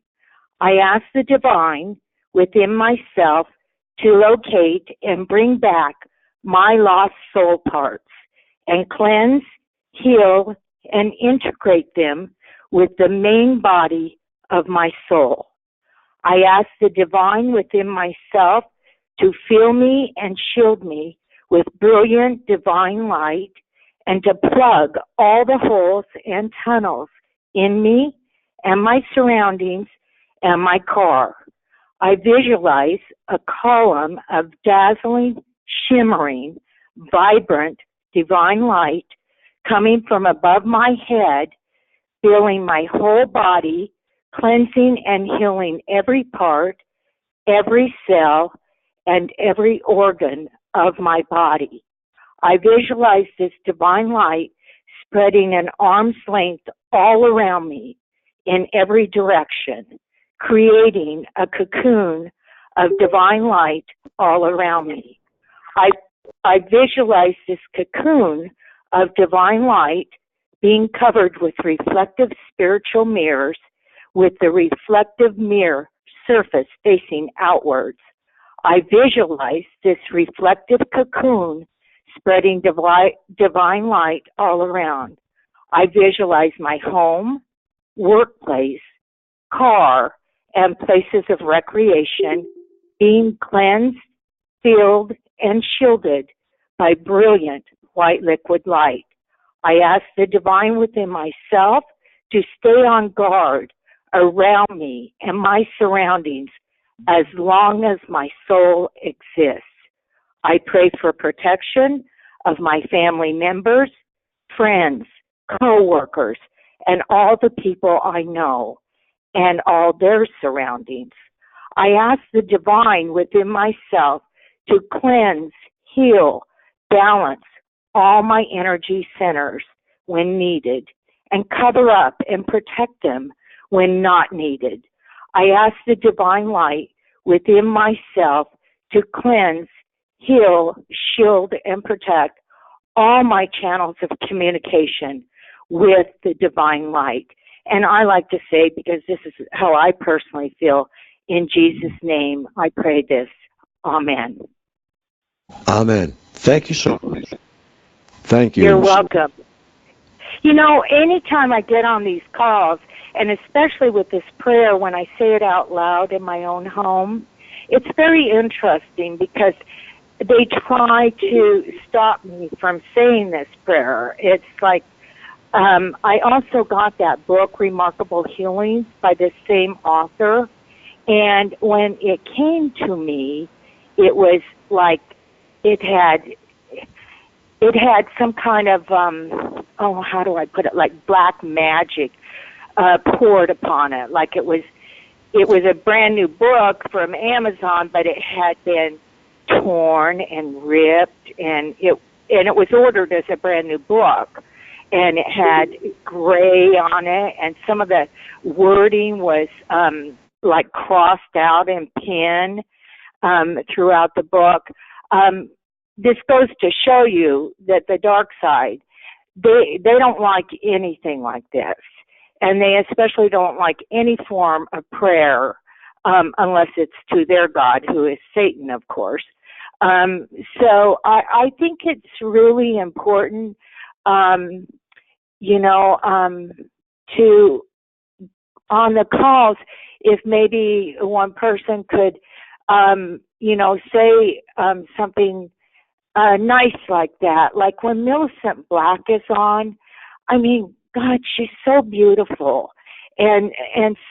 I ask the divine within myself to locate and bring back my lost soul parts and cleanse, heal, and integrate them with the main body of my soul. I ask the divine within myself to fill me and shield me with brilliant divine light and to plug all the holes and tunnels in me and my surroundings and my car. I visualize a column of dazzling, shimmering, vibrant divine light coming from above my head, filling my whole body, cleansing and healing every part, every cell, and every organ of my body. I visualize this divine light spreading an arm's length all around me in every direction, creating a cocoon of divine light all around me. I visualize this cocoon of divine light being covered with reflective spiritual mirrors, with the reflective mirror surface facing outwards. I visualize this reflective cocoon spreading divine light all around. I visualize my home, workplace, car, and places of recreation being cleansed, filled, and shielded by brilliant white liquid light. I ask the divine within myself to stay on guard around me and my surroundings as long as my soul exists. I pray for protection of my family members, friends, co-workers, and all the people I know and all their surroundings. I ask the divine within myself to cleanse, heal, balance all my energy centers when needed, and cover up and protect them when not needed. I ask the divine light within myself to cleanse, heal, shield, and protect all my channels of communication with the divine light. And I like to say, because this is how I personally feel, in Jesus' name, I pray this. Amen. Amen. Thank you so much. Thank you. You're welcome. You know, anytime I get on these calls, and especially with this prayer, when I say it out loud in my own home, it's very interesting because they try to stop me from saying this prayer. It's like, I also got that book, Remarkable Healings, by the same author. And when it came to me, it was like it had some kind of, how do I put it, like black magic poured upon it. Like it was a brand new book from Amazon, but it had been torn and ripped, and it was ordered as a brand new book. And it had gray on it, and some of the wording was like crossed out in pen throughout the book. This goes to show you that the dark side, they don't like anything like this. And they especially don't like any form of prayer unless it's to their God, who is Satan, of course. So I think it's really important, to, on the calls, if maybe one person could, say something nice like that. Like when Millicent Black is on, I mean, God, she's so beautiful and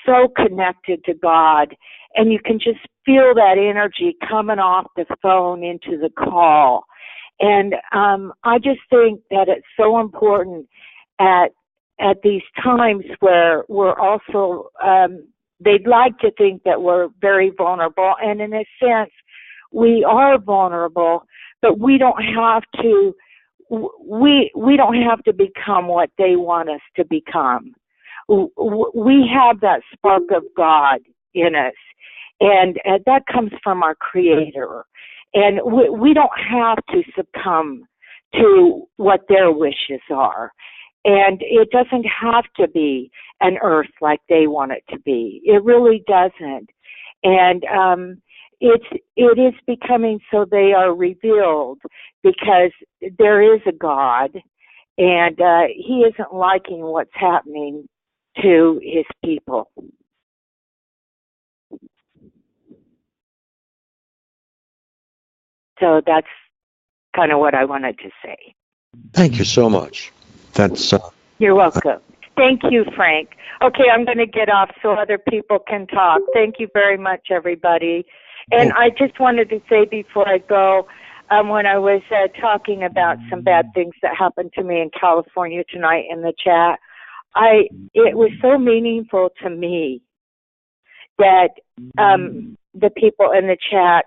so connected to God. And you can just feel that energy coming off the phone into the call. And I just think that it's so important at these times where we're also, they'd like to think that we're very vulnerable. And in a sense, we are vulnerable, but we don't have to, we don't have to become what they want us to become. We have that spark of God in us, and that comes from our Creator. And we don't have to succumb to what their wishes are. And it doesn't have to be an earth like they want it to be. It really doesn't. And it is becoming so they are revealed because there is a God, and he isn't liking what's happening to his people. So that's kind of what I wanted to say. Thank you so much. That's You're welcome. Thank you, Frank. Okay, I'm going to get off so other people can talk. Thank you very much, everybody. And I just wanted to say before I go, when I was talking about some bad things that happened to me in California tonight in the chat, it was so meaningful to me that the people in the chat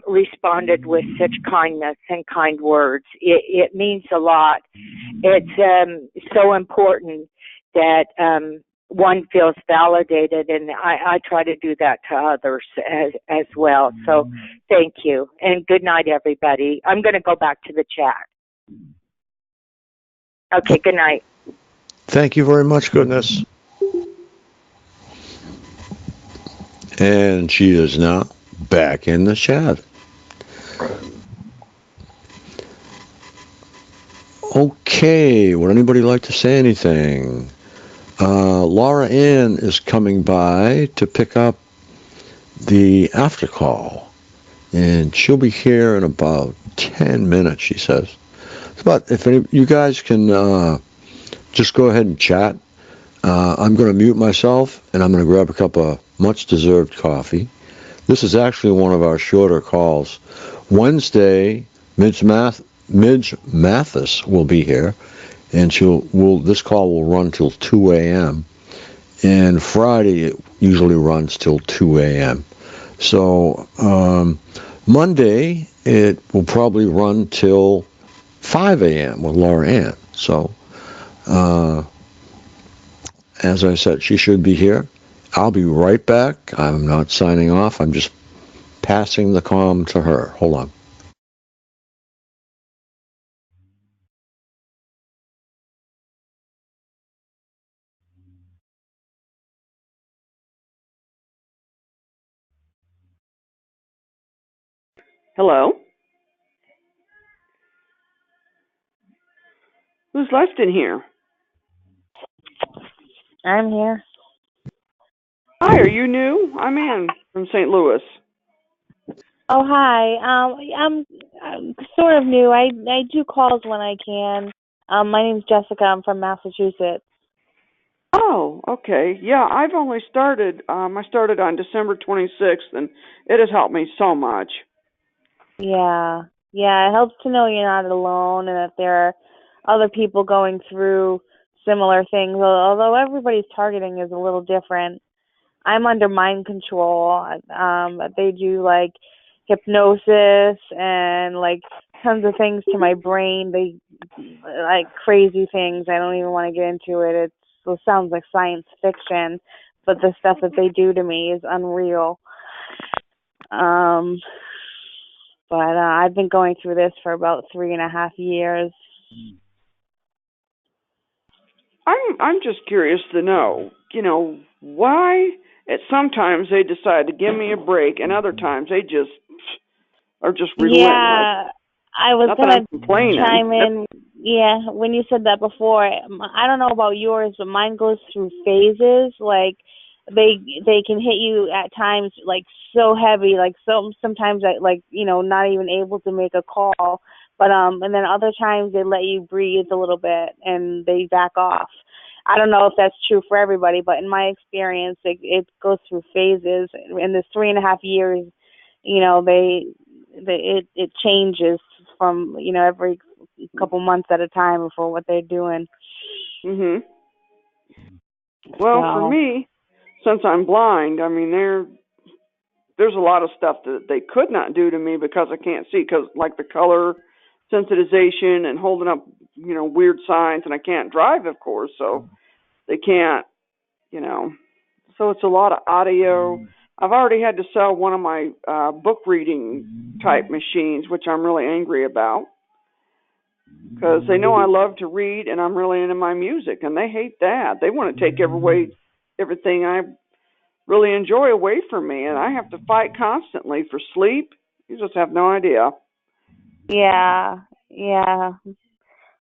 responded with such kindness and kind words. It means a lot. It's so important that one feels validated, and I try to do that to others as well. So thank you, and good night, everybody. I'm going to go back to the chat. Okay, good night. Thank you very much, Goodness. And she is now back in the chat. Okay, would anybody like to say anything? Laura Ann is coming by to pick up the after call, and she'll be here in about 10 minutes, she says. But if you guys can just go ahead and chat, I'm going to mute myself, and I'm going to grab a cup of much-deserved coffee. This is actually one of our shorter calls. Wednesday, Midge Mathis will be here, and this call will run till 2 a.m. And Friday, it usually runs till 2 a.m. So Monday, it will probably run till 5 a.m. with Laura Ann. So as I said, she should be here. I'll be right back. I'm not signing off. I'm just passing the comm to her. Hold on. Hello? Who's left in here? I'm here. Hi, are you new? I'm Ann from St. Louis. Oh, hi. I'm sort of new. I do calls when I can. My name's Jessica. I'm from Massachusetts. Oh, okay. Yeah, I've only started, I started on December 26th, and it has helped me so much. Yeah. Yeah, it helps to know you're not alone and that there are other people going through similar things, although everybody's targeting is a little different. I'm under mind control. They do like hypnosis and like tons of things to my brain. They like crazy things. I don't even want to get into it. It sounds like science fiction, but the stuff that they do to me is unreal. But I've been going through this for about 3.5 years. I'm just curious to know, why sometimes they decide to give me a break and other times they just are just relentless. Yeah, I was Not that gonna I'm complaining. chime in. Yeah, when you said that before, I don't know about yours, but mine goes through phases. Like they can hit you at times like so heavy, like sometimes I like not even able to make a call. But and then other times they let you breathe a little bit and they back off. I don't know if that's true for everybody, but in my experience, it goes through phases. In this 3.5 years, it changes from every couple months at a time for what they're doing. Mhm. Well, for me, since I'm blind, I mean there's a lot of stuff that they could not do to me because I can't see, because like the color sensitization and holding up weird signs, and I can't drive, of course, so they can't so it's a lot of audio. I've already had to sell one of my book reading type machines, which I'm really angry about, because they know I love to read and I'm really into my music, and they hate that. They want to take everything I really enjoy away from me, and I have to fight constantly for sleep. You just have no idea. Yeah.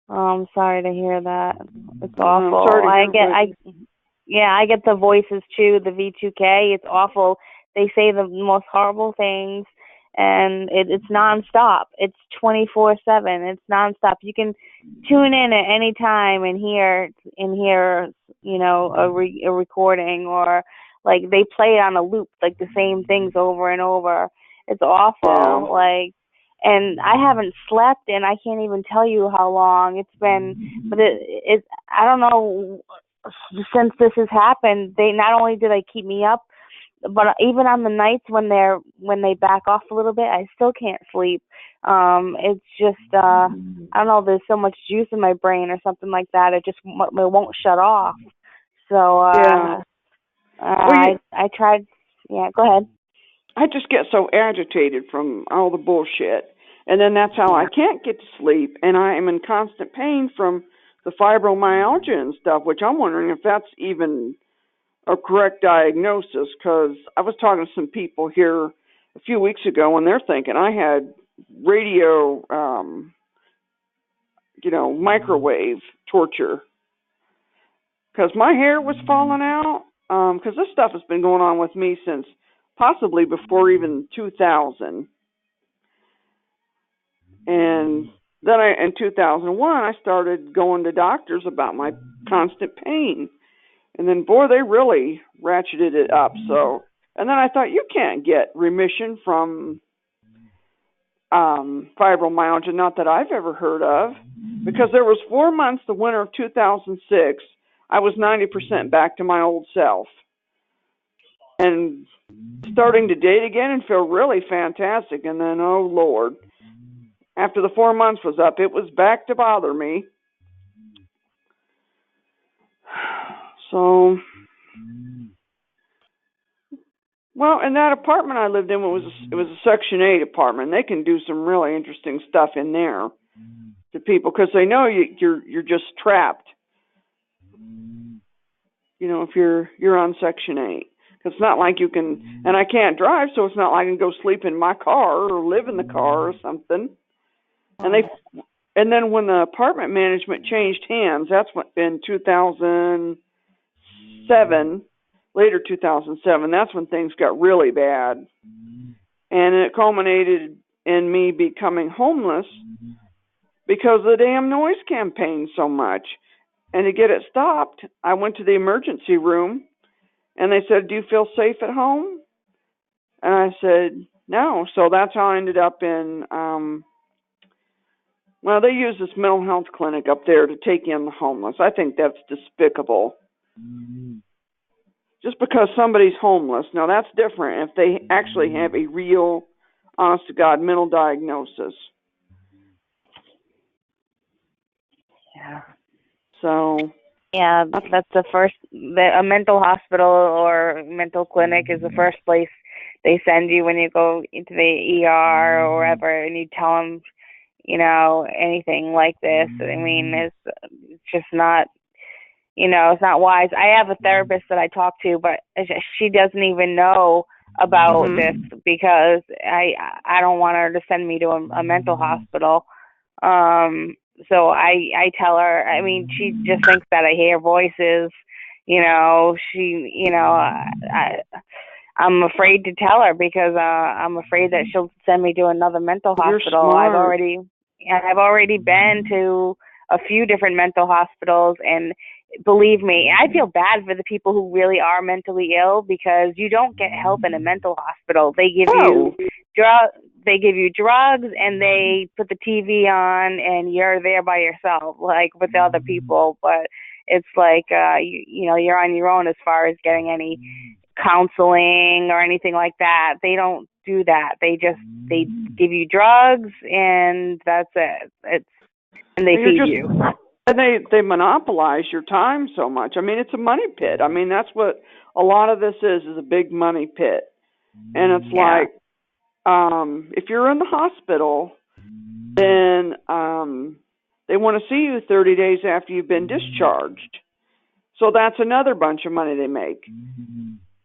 Oh, I'm sorry to hear that. It's awful. I get the voices too, the V2K. It's awful. They say the most horrible things, and it's nonstop. It's 24/7. It's nonstop. You can tune in at any time and hear a recording, or like they play it on a loop, like the same things over and over. It's awful. And I haven't slept, and I can't even tell you how long it's been. But I don't know, since this has happened, they not only do they keep me up, but even on the nights when they back off a little bit, I still can't sleep. It's just I don't know. There's so much juice in my brain or something like that. It won't shut off. So I tried. Yeah, go ahead. I just get so agitated from all the bullshit. And then that's how I can't get to sleep. And I am in constant pain from the fibromyalgia and stuff, which I'm wondering if that's even a correct diagnosis, because I was talking to some people here a few weeks ago, and they're thinking I had radio, microwave torture, because my hair was falling out, because this stuff has been going on with me since possibly before even 2000. And then in 2001, I started going to doctors about my constant pain. And then, boy, they really ratcheted it up. So, and then I thought, you can't get remission from fibromyalgia, not that I've ever heard of, because there was 4 months, the winter of 2006, I was 90% back to my old self. And starting to date again and feel really fantastic. And then, oh, Lord, after the 4 months was up, it was back to bother me. So, well, in that apartment I lived in, it was a Section 8 apartment. They can do some really interesting stuff in there to people, because they know you're just trapped. If you're on Section 8. It's not like you can, and I can't drive, so it's not like I can go sleep in my car or live in the car or something. And then when the apartment management changed hands, that's in 2007, later 2007, that's when things got really bad. And it culminated in me becoming homeless because of the damn noise campaign so much. And to get it stopped, I went to the emergency room. And they said, do you feel safe at home? And I said, no. So that's how I ended up in, they use this mental health clinic up there to take in the homeless. I think that's despicable. Just because somebody's homeless. Now, that's different if they actually have a real, honest-to-God, mental diagnosis. Yeah. So... yeah, that's a mental hospital or mental clinic is the first place they send you when you go into the ER or wherever, and you tell them, anything like this. I mean, it's just not, it's not wise. I have a therapist that I talk to, but she doesn't even know about this, because I don't want her to send me to a mental hospital. So I tell her, I mean, she just thinks that I hear voices, I'm afraid to tell her, because I'm afraid that she'll send me to another mental hospital. I've already been to a few different mental hospitals, and believe me, I feel bad for the people who really are mentally ill, because you don't get help in a mental hospital. They give you drugs, and they put the TV on, and you're there by yourself, like with the other people. But it's like, you're on your own as far as getting any counseling or anything like that. They don't do that. They give you drugs, and that's it. And they feed you. And they monopolize your time so much. I mean, it's a money pit. I mean, that's what a lot of this is a big money pit. And it's like, if you're in the hospital, then they want to see you 30 days after you've been discharged. So that's another bunch of money they make.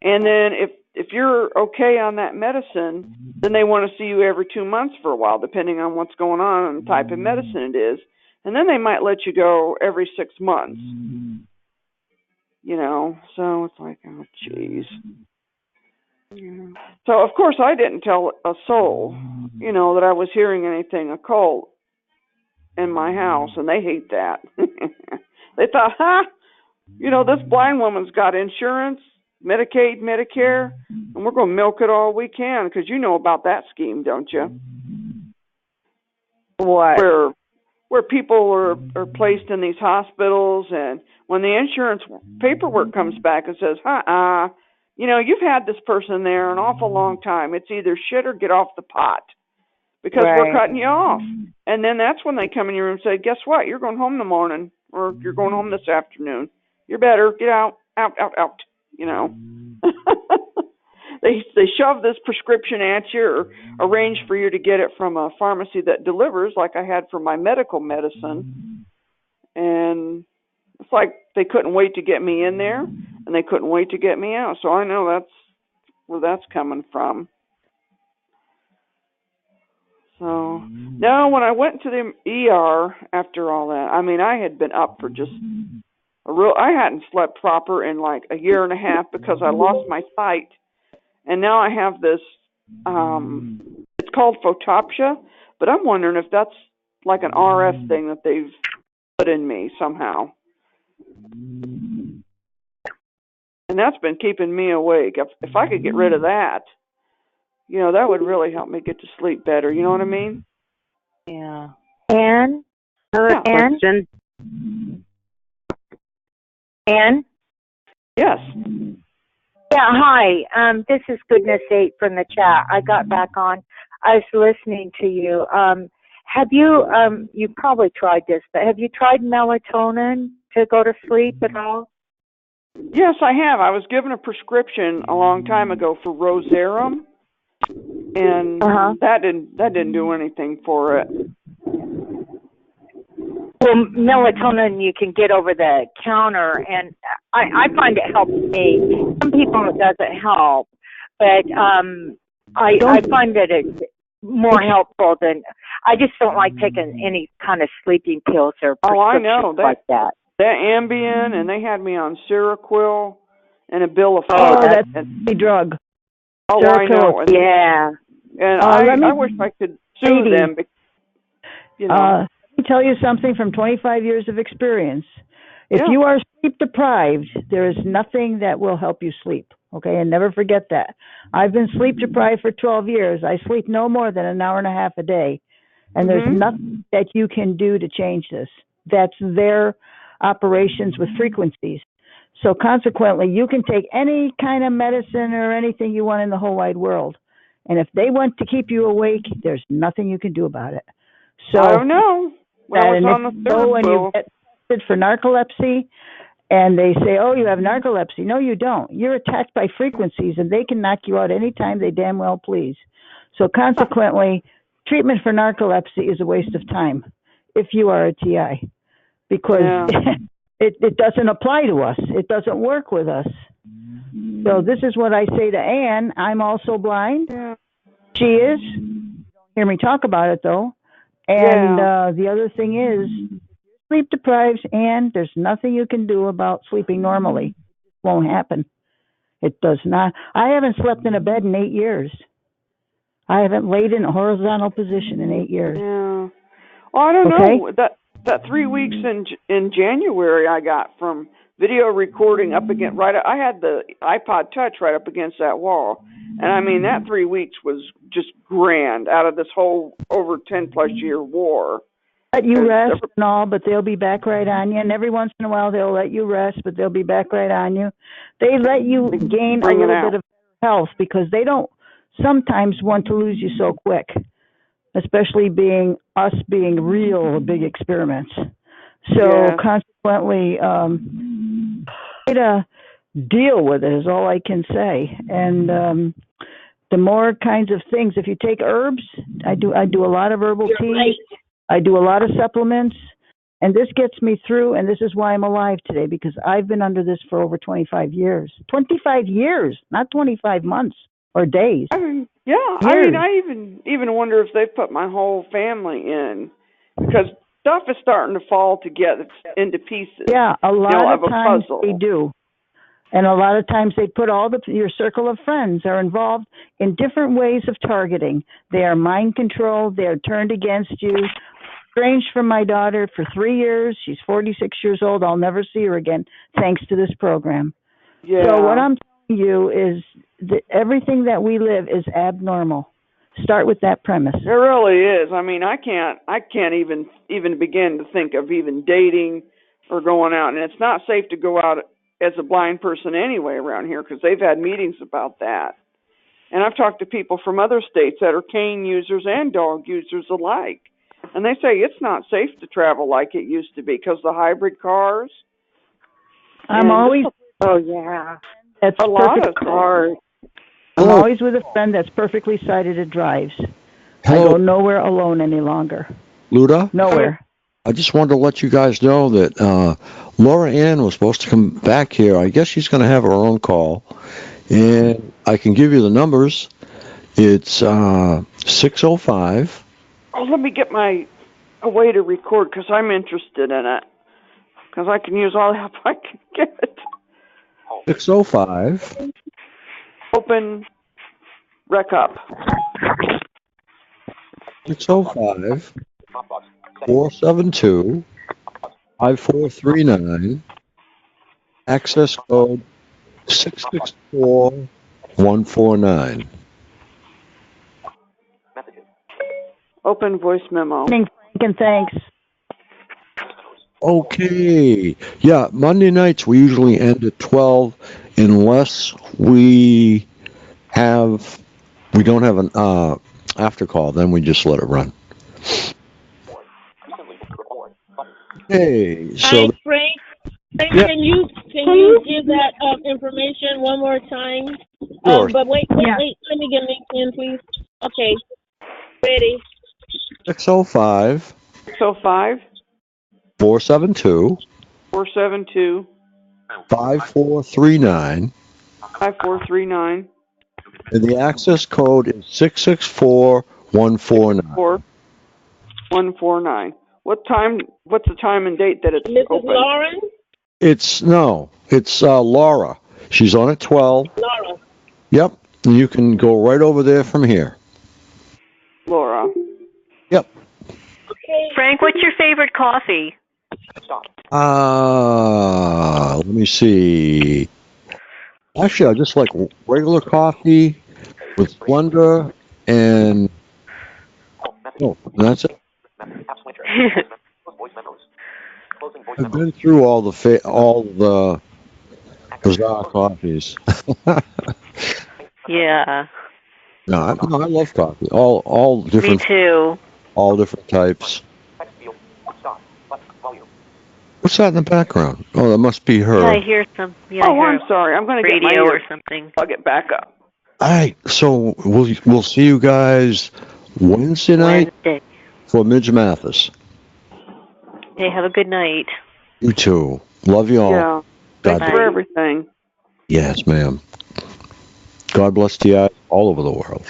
And then if you're okay on that medicine, then they want to see you every 2 months for a while, depending on what's going on and the type of medicine it is. And then they might let you go every 6 months. So it's like, oh, jeez. So, of course, I didn't tell a soul, that I was hearing anything occult in my house, and they hate that. They thought, this blind woman's got insurance, Medicaid, Medicare, and we're going to milk it all we can, because you know about that scheme, don't you? What? Where people are placed in these hospitals, and when the insurance paperwork comes back and says, you've had this person there an awful long time. It's either shit or get off the pot, because we're cutting you off. And then that's when they come in your room and say, guess what? You're going home in the morning, or you're going home this afternoon. You're better. Get out. They shove this prescription at you, or arrange for you to get it from a pharmacy that delivers, like I had for my medical medicine. And it's like they couldn't wait to get me in there. and they couldn't wait to get me out. So I know that's where that's coming from. So now when I went to the ER after all that, I mean, I had been up for just I hadn't slept proper in like a year and a half because I lost my sight. And now I have this, it's called photopsia, but I'm wondering if that's like an RF thing that they've put in me somehow. And that's been keeping me awake. If I could get rid of that, you know, that would really help me get to sleep better. You know what I mean? Yeah. Anne? Another question. Anne? Yes. Yeah, hi. This is Goodness 8 from the chat. I got back on. I was listening to you. Have you, you probably tried this, but have you tried melatonin to go to sleep at all? Yes, I have. I was given a prescription a long time ago for Rosarum, and that didn't do anything for it. Well, melatonin you can get over the counter, and I find it helps me. Some people it doesn't help, but I find that it's more helpful than. I just don't like taking any kind of sleeping pills or prescriptions like that. That Ambien, and they had me on Seroquel and Abilify. Oh, that's a drug. Oh, I know. And, yeah. And I wish I could sue them. You know. Let me tell you something from 25 years of experience. If you are sleep deprived, there is nothing that will help you sleep. Okay, and never forget that. I've been sleep deprived for 12 years. I sleep no more than an hour and a half a day. And there's nothing that you can do to change this. That's their operations with frequencies. So consequently, you can take any kind of medicine or anything you want in the whole wide world. And if they want to keep you awake, there's nothing you can do about it. So I don't know. Well, when you get tested for narcolepsy and they say, oh, you have narcolepsy. No, you don't. You're attacked by frequencies, and they can knock you out anytime they damn well please. So consequently, treatment for narcolepsy is a waste of time if you are a TI, because it doesn't apply to us. It doesn't work with us. So this is what I say to Anne. I'm also blind. She is. You don't hear me talk about it, though. And the other thing is, sleep deprived, and there's nothing you can do about sleeping normally. It won't happen. It does not. I haven't slept in a bed in 8 years. I haven't laid in a horizontal position in 8 years. Yeah. Well, I don't know. That 3 weeks in January I got from video recording up against I had the iPod Touch right up against that wall. And I mean, that 3 weeks was just grand out of this whole over 10 plus year war. Let you rest and all, but they'll be back right on you. And every once in a while they'll let you rest, but they'll be back right on you. They let you gain a little bit of health because they don't sometimes want to lose you so quick, especially being real big experiments. So consequently, try to deal with it is all I can say. And the more kinds of things, if you take herbs, I do a lot of herbal teas. I do a lot of supplements, and this gets me through, and this is why I'm alive today, because I've been under this for over 25 years. 25 years, not 25 months or days. I mean, I even wonder if they've put my whole family in, because stuff is starting to fall together into pieces. Yeah, a lot of times puzzle. They do. And a lot of times they put your circle of friends are involved in different ways of targeting. They are mind controlled. They are turned against you. Estranged from my daughter for 3 years. She's 46 years old. I'll never see her again, thanks to this program. Yeah. So what I'm telling you is that everything that we live is abnormal. Start with that premise. It really is. I mean, I can't even begin to think of even dating or going out. And it's not safe to go out as a blind person anyway around here, because they've had meetings about that. And I've talked to people from other states that are cane users and dog users alike. And they say it's not safe to travel like it used to be because the hybrid cars. I'm always... Oh, yeah. That's a lot of cars. I'm always with a friend that's perfectly sighted and drives. I go nowhere alone any longer. Luda? Nowhere. I just wanted to let you guys know that Laura Ann was supposed to come back here. I guess she's going to have her own call. And I can give you the numbers. It's 605. Oh, let me get a way to record because I'm interested in it. Because I can use all the help I can get. 605. Open rec up. 605 472 5439. Access code 664 149. Open voice memo. Thanks, Frank, and thanks. Okay. Yeah, Monday nights we usually end at 12 unless we don't have an after call, then we just let it run. Hey, Hi, so Frank. Frank, yeah. can you give that information one more time? Sure. But wait, Yeah. let me get LinkedIn, please. Okay, ready. 605 605 472 472 5439. 5439. And the access code is 664 149. 149. What's the time and date that it's Mrs. open? Lauren? It's Laura. She's on at 12. Laura. Yep. And you can go right over there from here. Laura. Yep. Okay. Frank, what's your favorite coffee? Let me see. Actually, I just like regular coffee with Splenda and that's it. I've been through all the bizarre coffees. Yeah. No, I love coffee. All different. Me too. All different types. What's that in the background? Oh, that must be her. Yeah, I hear some. Yeah, Oh, I hear I'm sorry. I'm going to get my radio or something. I'll get back up. All right, so we'll see you guys Wednesday night for Midge Mathis. Hey, have a good night. You too. Love you all. Yeah. Thanks for everything. Yes, ma'am. God bless to you all over the world.